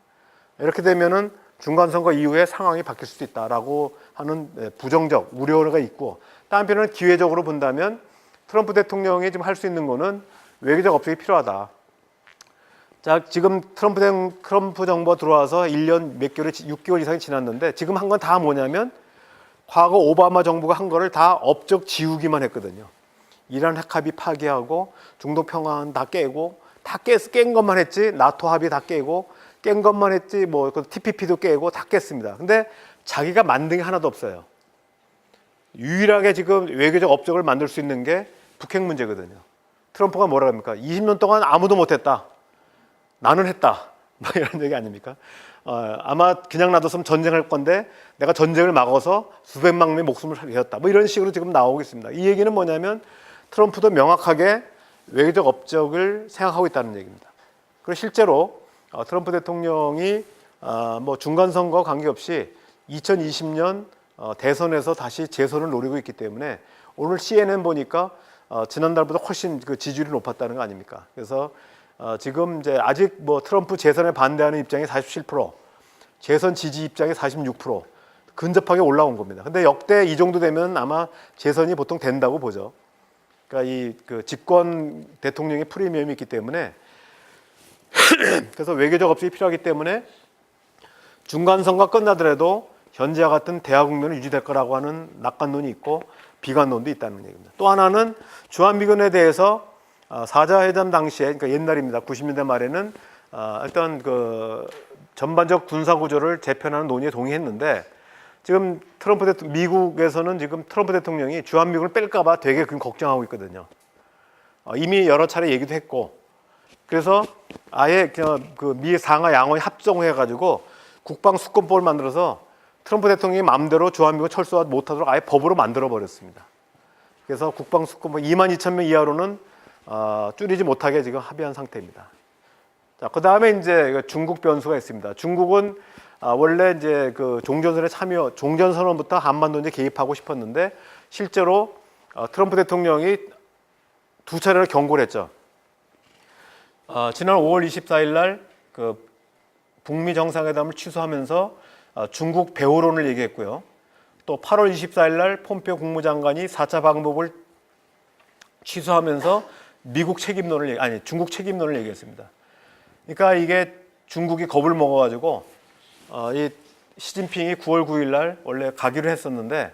이렇게 되면은 중간 선거 이후에 상황이 바뀔 수도 있다라고 하는 부정적 우려가 있고 또 한편으로는 기회적으로 본다면 트럼프 대통령이 지금 할 수 있는 거는 외교적 업적이 필요하다. 자, 지금 트럼프 정부가 들어와서 1년 몇 개월, 6개월 이상이 지났는데 지금 한 건 다 뭐냐면 과거 오바마 정부가 한 거를 다 업적 지우기만 했거든요. 이란 핵합의 파기하고 중동 평화는 다 깨고 다 깬 것만 했지 나토 합의 다 깨고 깬 것만 했지 TPP도 깨고 다 깼습니다. 근데 자기가 만든 게 하나도 없어요. 유일하게 지금 외교적 업적을 만들 수 있는 게 북핵 문제거든요. 트럼프가 뭐라 합니까? 20년 동안 아무도 못했다. 나는 했다. 이런 얘기 아닙니까? 아마 그냥 놔뒀으면 전쟁할 건데 내가 전쟁을 막아서 수백만 명의 목숨을 잃었다. 이런 식으로 지금 나오고 있습니다. 이 얘기는 뭐냐면 트럼프도 명확하게 외교적 업적을 생각하고 있다는 얘기입니다. 그리고 실제로 트럼프 대통령이 중간 선거 관계없이 2020년 대선에서 다시 재선을 노리고 있기 때문에 오늘 CNN 보니까 지난달보다 훨씬 그 지지율이 높았다는 거 아닙니까? 그래서 지금 이제 아직 트럼프 재선에 반대하는 입장이 47%, 재선 지지 입장이 46% 근접하게 올라온 겁니다. 근데 역대 이 정도 되면 아마 재선이 보통 된다고 보죠. 그러니까 그 집권 대통령의 프리미엄이 있기 때문에 그래서 외교적 업적이 필요하기 때문에 중간 선거 끝나더라도 현재와 같은 대화 국면은 유지될 거라고 하는 낙관론이 있고 비관론도 있다는 얘기입니다. 또 하나는 주한미군에 대해서 4자 회담 당시에, 그러니까 옛날입니다. 90년대 말에는 일단 그 전반적 군사 구조를 재편하는 논의에 동의했는데, 지금 미국에서는 지금 트럼프 대통령이 주한미군을 뺄까봐 되게 걱정하고 있거든요. 이미 여러 차례 얘기도 했고, 그래서 아예 그 미 상하 양원이 합동해가지고 국방 수권법을 만들어서 트럼프 대통령이 마음대로 주한미군 철수하지 못하도록 아예 법으로 만들어 버렸습니다. 그래서 국방 수권법 22,000명 이하로는 줄이지 못하게 지금 합의한 상태입니다. 자, 그 다음에 이제 중국 변수가 있습니다. 중국은 원래 이제 그 종전선언부터 한반도 이제 개입하고 싶었는데, 실제로 트럼프 대통령이 두 차례를 경고를 했죠. 지난 5월 24일 날 그 북미 정상회담을 취소하면서 중국 배후론을 얘기했고요. 또 8월 24일 날 폼페오 국무장관이 4차 방법을 취소하면서 중국 책임론을 얘기했습니다. 그러니까 이게 중국이 겁을 먹어가지고 이 시진핑이 9월 9일 날 원래 가기로 했었는데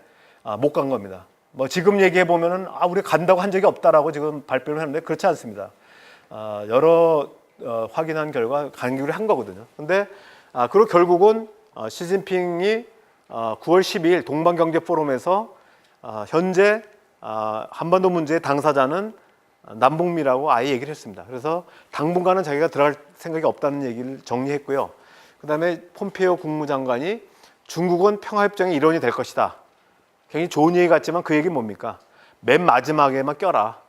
못 간 겁니다. 뭐 지금 얘기해 보면은 우리 간다고 한 적이 없다라고 지금 발표를 하는데, 그렇지 않습니다. 여러 확인한 결과 가기로 한 거거든요. 근데 그리고 결국은 시진핑이 9월 12일 동방경제포럼에서 현재 한반도 문제의 당사자는 남북미라고 아예 얘기를 했습니다. 그래서 당분간은 자기가 들어갈 생각이 없다는 얘기를 정리했고요. 그 다음에 폼페이오 국무장관이 중국은 평화협정의 일원이 될 것이다. 굉장히 좋은 얘기 같지만 그 얘기는 뭡니까? 맨 마지막에만 껴라.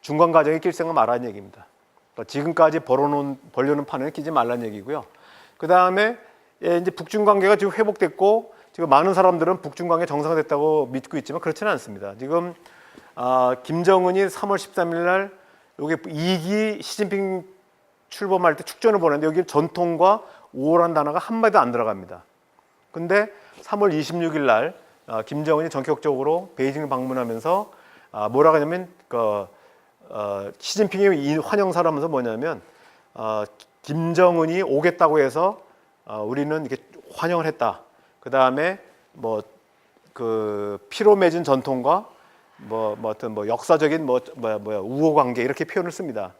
중간 과정에 낄 생각 말라는 얘기입니다. 그러니까 지금까지 벌려놓은 판에 끼지 말라는 얘기고요. 그 다음에 이제 북중 관계가 지금 회복됐고, 지금 많은 사람들은 북중 관계 정상화됐다고 믿고 있지만 그렇지는 않습니다. 지금 김정은이 3월 13일 날 여기 2기 시진핑 출범할 때 축전을 보냈는데, 여기 전통과 우호란 단어가 한마디도 안 들어갑니다. 근데 3월 26일 날 김정은이 전격적으로 베이징을 방문하면서 뭐라고 하냐면 시진핑이 환영사를 하면서 뭐냐면 김정은이 오겠다고 해서 우리는 이렇게 환영을 했다. 그 다음에 피로 맺은 전통과 어떤 역사적인 우호 관계, 이렇게 표현을 씁니다.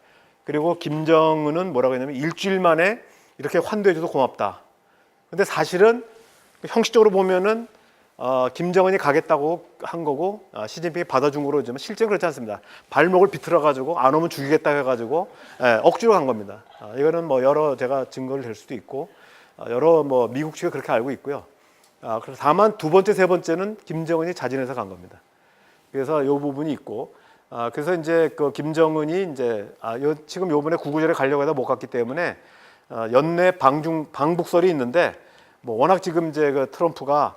그리고 김정은은 뭐라고 했냐면 일주일 만에 이렇게 환대해줘서 고맙다. 근데 사실은 형식적으로 보면은 김정은이 가겠다고 한 거고 시진핑이 받아준 거로 보지만 실제는 그렇지 않습니다. 발목을 비틀어 가지고 안 오면 죽이겠다 해가지고 억지로 간 겁니다. 이거는 여러 제가 증거를 댈 수도 있고 여러 미국 측이 그렇게 알고 있고요. 그래서 다만 두 번째, 세 번째는 김정은이 자진해서 간 겁니다. 그래서 이 부분이 있고, 그래서 이제 그 김정은이 이제 지금 요번에 구구절에 가려고 해도 못 갔기 때문에 연내 방북설이 있는데, 워낙 지금 이제 그 트럼프가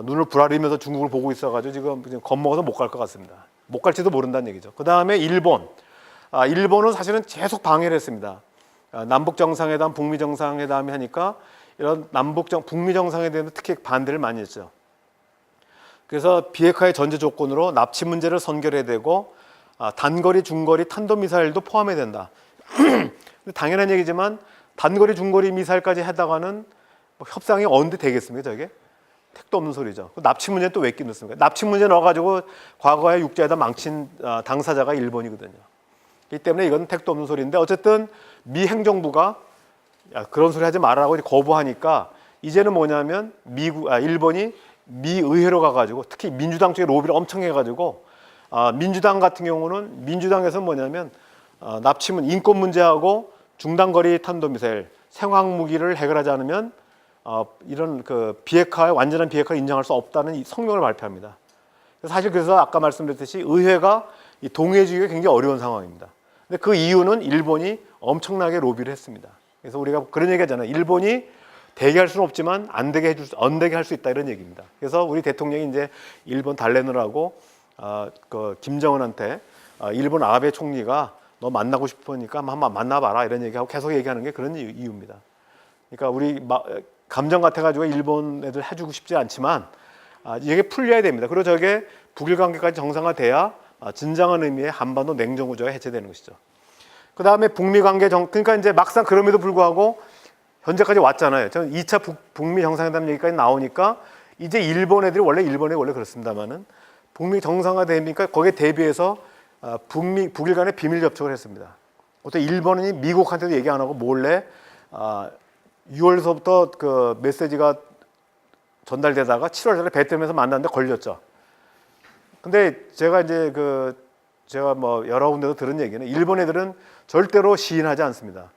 눈을 부라리면서 중국을 보고 있어가지고 지금 겁먹어서 못 갈 것 같습니다. 못 갈지도 모른다는 얘기죠. 그 다음에 일본. 일본은 사실은 계속 방해를 했습니다. 남북 정상회담, 북미 정상회담이 하니까 이런 북미 정상회담에 특히 반대를 많이 했죠. 그래서 비핵화의 전제 조건으로 납치 문제를 선결해야 되고 단거리, 중거리 탄도미사일도 포함해야 된다. 당연한 얘기지만 단거리, 중거리 미사일까지 하다가는 협상이 언제 되겠습니까? 저게 택도 없는 소리죠. 납치 문제는 또 왜 끼놓습니까? 납치 문제 넣어가지고 과거에 육자회담 망친 당사자가 일본이거든요. 그렇기 때문에 이건 택도 없는 소리인데, 어쨌든 미 행정부가 그런 소리 하지 말라고 거부하니까 이제는 뭐냐면 일본이 미 의회로 가가지고 특히 민주당 쪽에 로비를 엄청 해가지고 민주당 같은 경우는 민주당에서 뭐냐면 납치문 인권 문제하고 중단거리 탄도미사일 생화학 무기를 해결하지 않으면 이런 그 완전한 비핵화를 인정할 수 없다는 이 성명을 발표합니다. 사실 그래서 아까 말씀드렸듯이 의회가 이 동의해주기가 굉장히 어려운 상황입니다. 근데 그 이유는 일본이 엄청나게 로비를 했습니다. 그래서 우리가 그런 얘기 하잖아요. 일본이 되게 할 수는 없지만 안 되게 할 수 있다, 이런 얘기입니다. 그래서 우리 대통령이 이제 일본 달래느라고 그 김정은한테 일본 아베 총리가 너 만나고 싶으니까 한번 만나봐라, 이런 얘기하고 계속 얘기하는 게 그런 이유입니다. 그러니까 우리 감정 같아가지고 일본 애들 해주고 싶지 않지만 이게 풀려야 됩니다. 그리고 저게 북일 관계까지 정상화돼야 진정한 의미의 한반도 냉전 구조가 해체되는 것이죠. 그 다음에 북미 관계 그러니까 이제 막상 그럼에도 불구하고 현재까지 왔잖아요. 저는 2차 북미 정상회담 얘기까지 나오니까 이제 일본 애들이 원래 그렇습니다만은 북미 정상화되니까 거기에 대비해서 북일 간에 비밀 접촉을 했습니다. 어떤 일본이 미국한테도 얘기 안 하고 몰래 6월서부터 그 메시지가 전달되다가 7월달에 베트남에서 만났는데 걸렸죠. 근데 제가 제가 뭐 여러 군데서 들은 얘기는 일본 애들은 절대로 시인하지 않습니다.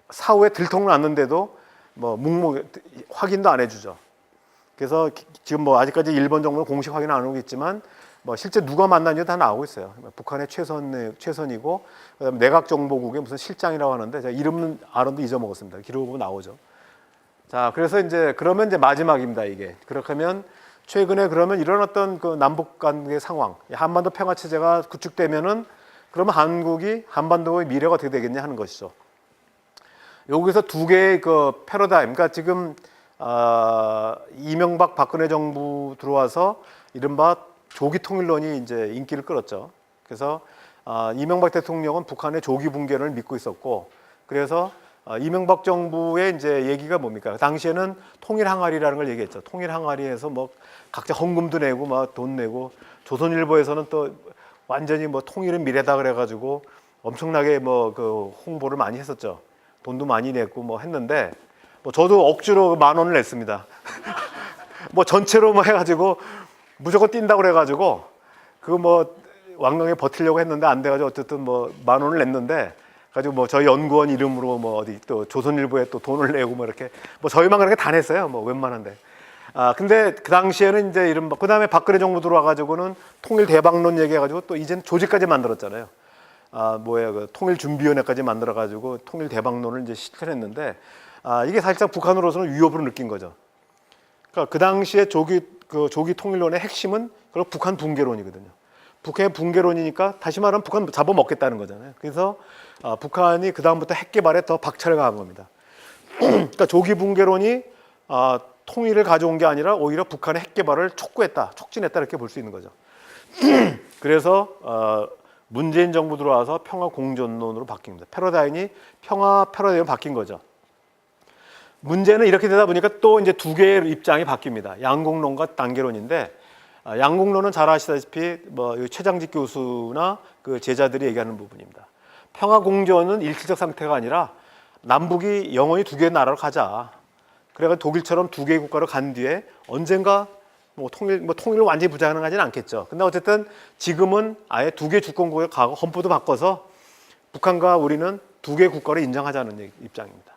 사후에 들통을 났는데도 뭐 확인도 안 해주죠. 그래서 지금 뭐 아직까지 일본 정부는 공식 확인 안 하고 있지만 뭐 실제 누가 만났는지 다 나오고 있어요. 북한의 최선이고 그다음에 내각정보국의 무슨 실장이라고 하는데 제가 이름은 아름도 잊어먹었습니다. 기록 보면 나오죠. 자, 그래서 그러면 마지막입니다. 이게 그렇게 하면 최근에 그러면 이런 어떤 그 남북 간의 상황, 한반도 평화 체제가 구축되면은 그러면 한반도의 미래가 어떻게 되겠냐 하는 것이죠. 여기서 두 개의 그 패러다임, 그러니까 지금 이명박 박근혜 정부 들어와서 이른바 조기 통일론이 이제 인기를 끌었죠. 그래서 이명박 대통령은 북한의 조기 붕괴를 믿고 있었고, 그래서 이명박 정부의 이제 얘기가 뭡니까? 당시에는 통일 항아리라는 걸 얘기했죠. 통일 항아리에서 뭐 각자 헌금도 내고 막 돈 내고, 조선일보에서는 또 완전히 뭐 통일은 미래다 그래가지고 엄청나게 뭐 그 홍보를 많이 했었죠. 돈도 많이 냈고 뭐 했는데, 뭐 저도 억지로 10,000원을 냈습니다. 뭐 전체로 뭐 해가지고 무조건 뛴다고 그래가지고 그거 뭐 완강히 버티려고 했는데 안 돼가지고 어쨌든 뭐 10,000원을 냈는데, 가지고 뭐 저희 연구원 이름으로 뭐 어디 또 조선일보에 또 돈을 내고 뭐 이렇게 뭐 저희만 그렇게 다 냈어요. 뭐 웬만한데. 근데 그 당시에는 이제 이른바 그다음에 박근혜 정부 들어와가지고는 통일 대박론 얘기해가지고 또 이제는 조직까지 만들었잖아요. 그 통일준비위원회까지 만들어가지고 통일 대박론을 이제 실현했는데, 이게 살짝 북한으로서는 위협으로 느낀 거죠. 그러니까 그 당시에 조기 통일론의 핵심은 그리고 북한 붕괴론이거든요. 북한의 붕괴론이니까 다시 말하면 북한 잡아먹겠다는 거잖아요. 그래서 북한이 그 다음부터 핵 개발에 더 박차를 가한 겁니다. 그러니까 조기 붕괴론이 통일을 가져온 게 아니라 오히려 북한의 핵 개발을 촉진했다 이렇게 볼 수 있는 거죠. 그래서 문재인 정부 들어와서 평화 공존론으로 바뀐 겁니다. 패러다임이 평화 패러다임으로 바뀐 거죠. 문제는 이렇게 되다 보니까 또 이제 두 개의 입장이 바뀝니다. 양국론과 단계론인데, 양국론은 잘 아시다시피 뭐 최장직 교수나 그 제자들이 얘기하는 부분입니다. 평화 공존은 일시적 상태가 아니라 남북이 영원히 두 개의 나라로 가자. 그래가 독일처럼 두 개의 국가로 간 뒤에 언젠가 통일로 완전히 불가능하지는 않겠죠. 근데 어쨌든 지금은 아예 두 개 주권국에 가고 헌법도 바꿔서 북한과 우리는 두 개의 국가를 인정하자는 입장입니다.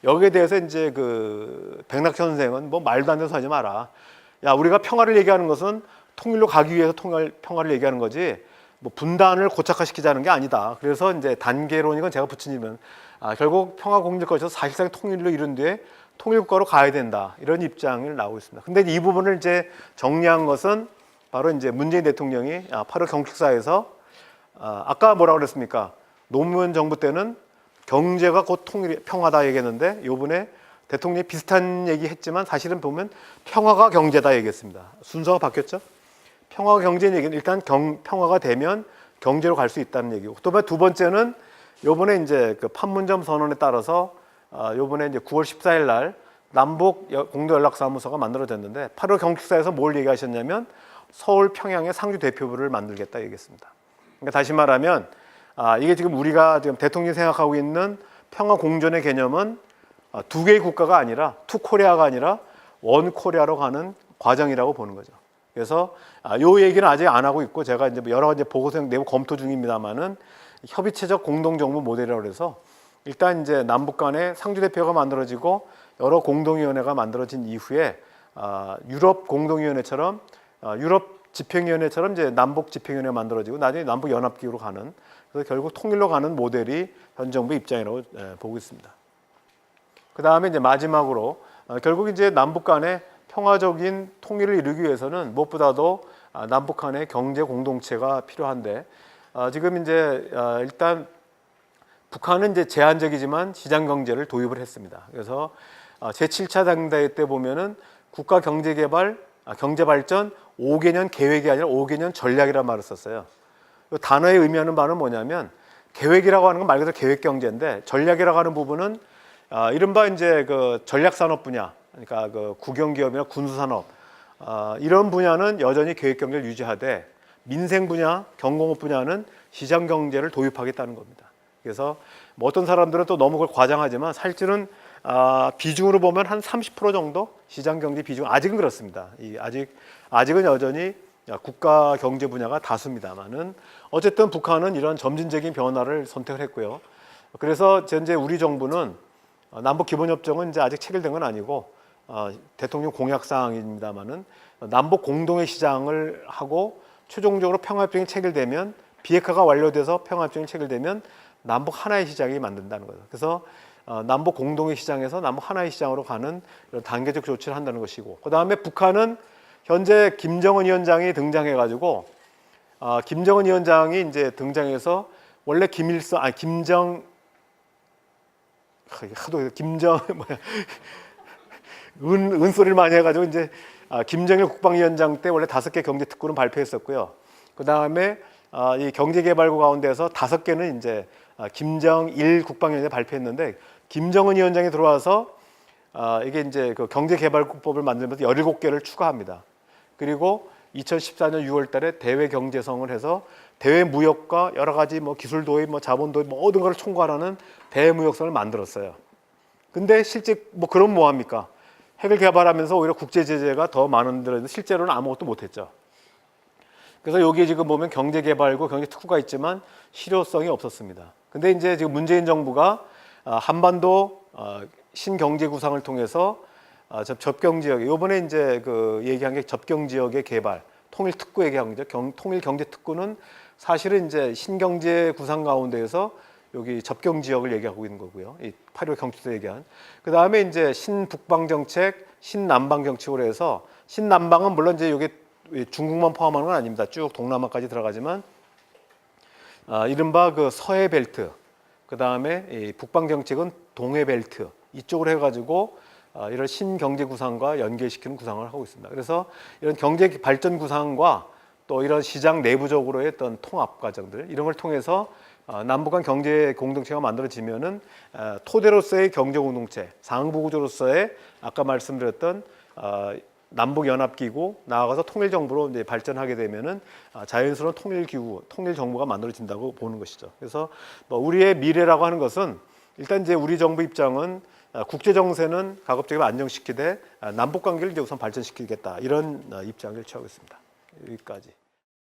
여기에 대해서 이제 그 백낙 선생은 뭐 말도 안 되는 소리 하지 마라. 야, 우리가 평화를 얘기하는 것은 통일로 가기 위해서 평화를 얘기하는 거지 뭐 분단을 고착화시키자는 게 아니다. 그래서 이제 단계론이건 제가 붙인 이유는 결국 평화 공존을 거쳐서 사실상 통일로 이룬 뒤에 통일국가로 가야 된다, 이런 입장을 나오고 있습니다. 근데 이 부분을 이제 정리한 것은 바로 이제 문재인 대통령이 8월 경축사에서 아까 뭐라고 그랬습니까? 노무현 정부 때는 경제가 곧 평화다 얘기했는데, 이번에 대통령이 비슷한 얘기 했지만 사실은 보면 평화가 경제다 얘기했습니다. 순서가 바뀌었죠? 평화가 경제는 얘기는 일단 평화가 되면 경제로 갈 수 있다는 얘기고, 또 두 번째는 이번에 이제 그 판문점 선언에 따라서 이번에 이제 9월 14일 날 남북 공동연락사무소가 만들어졌는데, 8월 경축사에서 뭘 얘기하셨냐면 서울 평양에 상주 대표부를 만들겠다 얘기했습니다. 그러니까 다시 말하면 이게 지금 우리가 지금 대통령이 생각하고 있는 평화 공존의 개념은 두 개의 국가가 아니라 투 코리아가 아니라 원 코리아로 가는 과정이라고 보는 거죠. 그래서 요 얘기는 아직 안 하고 있고, 제가 이제 여러 가지 보고서 내부 검토 중입니다만은 협의체적 공동정부 모델이라고 해서 일단 이제 남북 간에 상주 대표가 만들어지고 여러 공동위원회가 만들어진 이후에 유럽 공동위원회처럼 유럽 집행위원회처럼 이제 남북 집행위원회가 만들어지고 나중에 남북 연합기구로 가는, 그래서 결국 통일로 가는 모델이 현 정부 입장이라고 보고 있습니다. 그 다음에 이제 마지막으로 결국 이제 남북 간의 평화적인 통일을 이루기 위해서는 무엇보다도 남북 간의 경제 공동체가 필요한데, 지금 이제 일단 북한은 이제 제한적이지만 시장 경제를 도입을 했습니다. 그래서 제7차 당대회 때 보면은 국가 경제개발, 경제발전 5개년 계획이 아니라 5개년 전략이라는 말을 썼어요. 이 단어의 의미하는 바는 뭐냐면, 계획이라고 하는 건 말 그대로 계획 경제인데, 전략이라고 하는 부분은 이른바 이제 그 전략 산업 분야, 그러니까 그 국영기업이나 군수산업 이런 분야는 여전히 계획 경제를 유지하되, 민생 분야, 경공업 분야는 시장 경제를 도입하겠다는 겁니다. 그래서 뭐 어떤 사람들은 또 너무 그걸 과장하지만 사실은 비중으로 보면 한 30% 정도 시장 경제 비중 아직은 그렇습니다. 아직은 여전히 국가 경제 분야가 다수입니다만은 어쨌든 북한은 이런 점진적인 변화를 선택을 했고요. 그래서 현재 우리 정부는 남북 기본협정은 이제 아직 체결된 건 아니고 대통령 공약 사항입니다만은 남북 공동의 시장을 하고 최종적으로 평화협정이 체결되면 비핵화가 완료돼서 평화협정이 체결되면 남북 하나의 시장이 만든다는 거죠. 그래서 남북 공동의 시장에서 남북 하나의 시장으로 가는 이런 단계적 조치를 한다는 것이고, 그 다음에 북한은 현재 김정은 위원장이 등장해가지고 김정은 위원장이 이제 등장해서 원래 은소리를 많이 해가지고 이제 김정일 국방위원장 때 원래 5개 경제 특구는 발표했었고요. 그 다음에 이 경제개발구 가운데서 5개는 이제 김정일 국방위원장이 발표했는데 김정은 위원장이 들어와서 이게 이제 그 경제개발국법을 만들면서 17개를 추가합니다. 그리고 2014년 6월달에 대외 경제성을 해서 대외 무역과 여러 가지 뭐 기술 도입, 뭐 자본 도입 모든 걸 총괄하는 대외 무역성을 만들었어요. 근데 실제 뭐 그럼 뭐 합니까? 핵을 개발하면서 오히려 국제 제재가 더 많은데 실제로는 아무것도 못했죠. 그래서 여기에 지금 보면 경제개발구, 경제특구가 있지만 실효성이 없었습니다. 근데 이제 지금 문재인 정부가 한반도 신경제 구상을 통해서 접경 지역에 이번에 이제 그 얘기한 게 접경 지역의 개발, 통일 특구 얘기한 거죠. 통일 경제 특구는 사실은 이제 신경제 구상 가운데에서 여기 접경 지역을 얘기하고 있는 거고요. 이 8.15 경축도 얘기한. 그 다음에 이제 신북방 정책, 신남방 정책으로 해서 신남방은 물론 이제 여기 중국만 포함하는 건 아닙니다. 쭉 동남아까지 들어가지만 이른바 그 서해 벨트, 그 다음에 이 북방 정책은 동해 벨트 이쪽으로 해가지고 이런 신경제 구상과 연계시키는 구상을 하고 있습니다. 그래서 이런 경제 발전 구상과 또 이런 시장 내부적으로의 어떤 통합 과정들 이런 걸 통해서 남북 간 경제 공동체가 만들어지면은 토대로서의 경제 공동체, 상부 구조로서의 아까 말씀드렸던 남북 연합 기구 나아가서 통일 정부로 이제 발전하게 되면은 자연스러운 통일 기구, 통일 정부가 만들어진다고 보는 것이죠. 그래서 뭐 우리의 미래라고 하는 것은 일단 이제 우리 정부 입장은 국제 정세는 가급적이면 안정시키되 남북 관계를 이제 우선 발전시키겠다 이런 입장을 취하고 있습니다. 여기까지.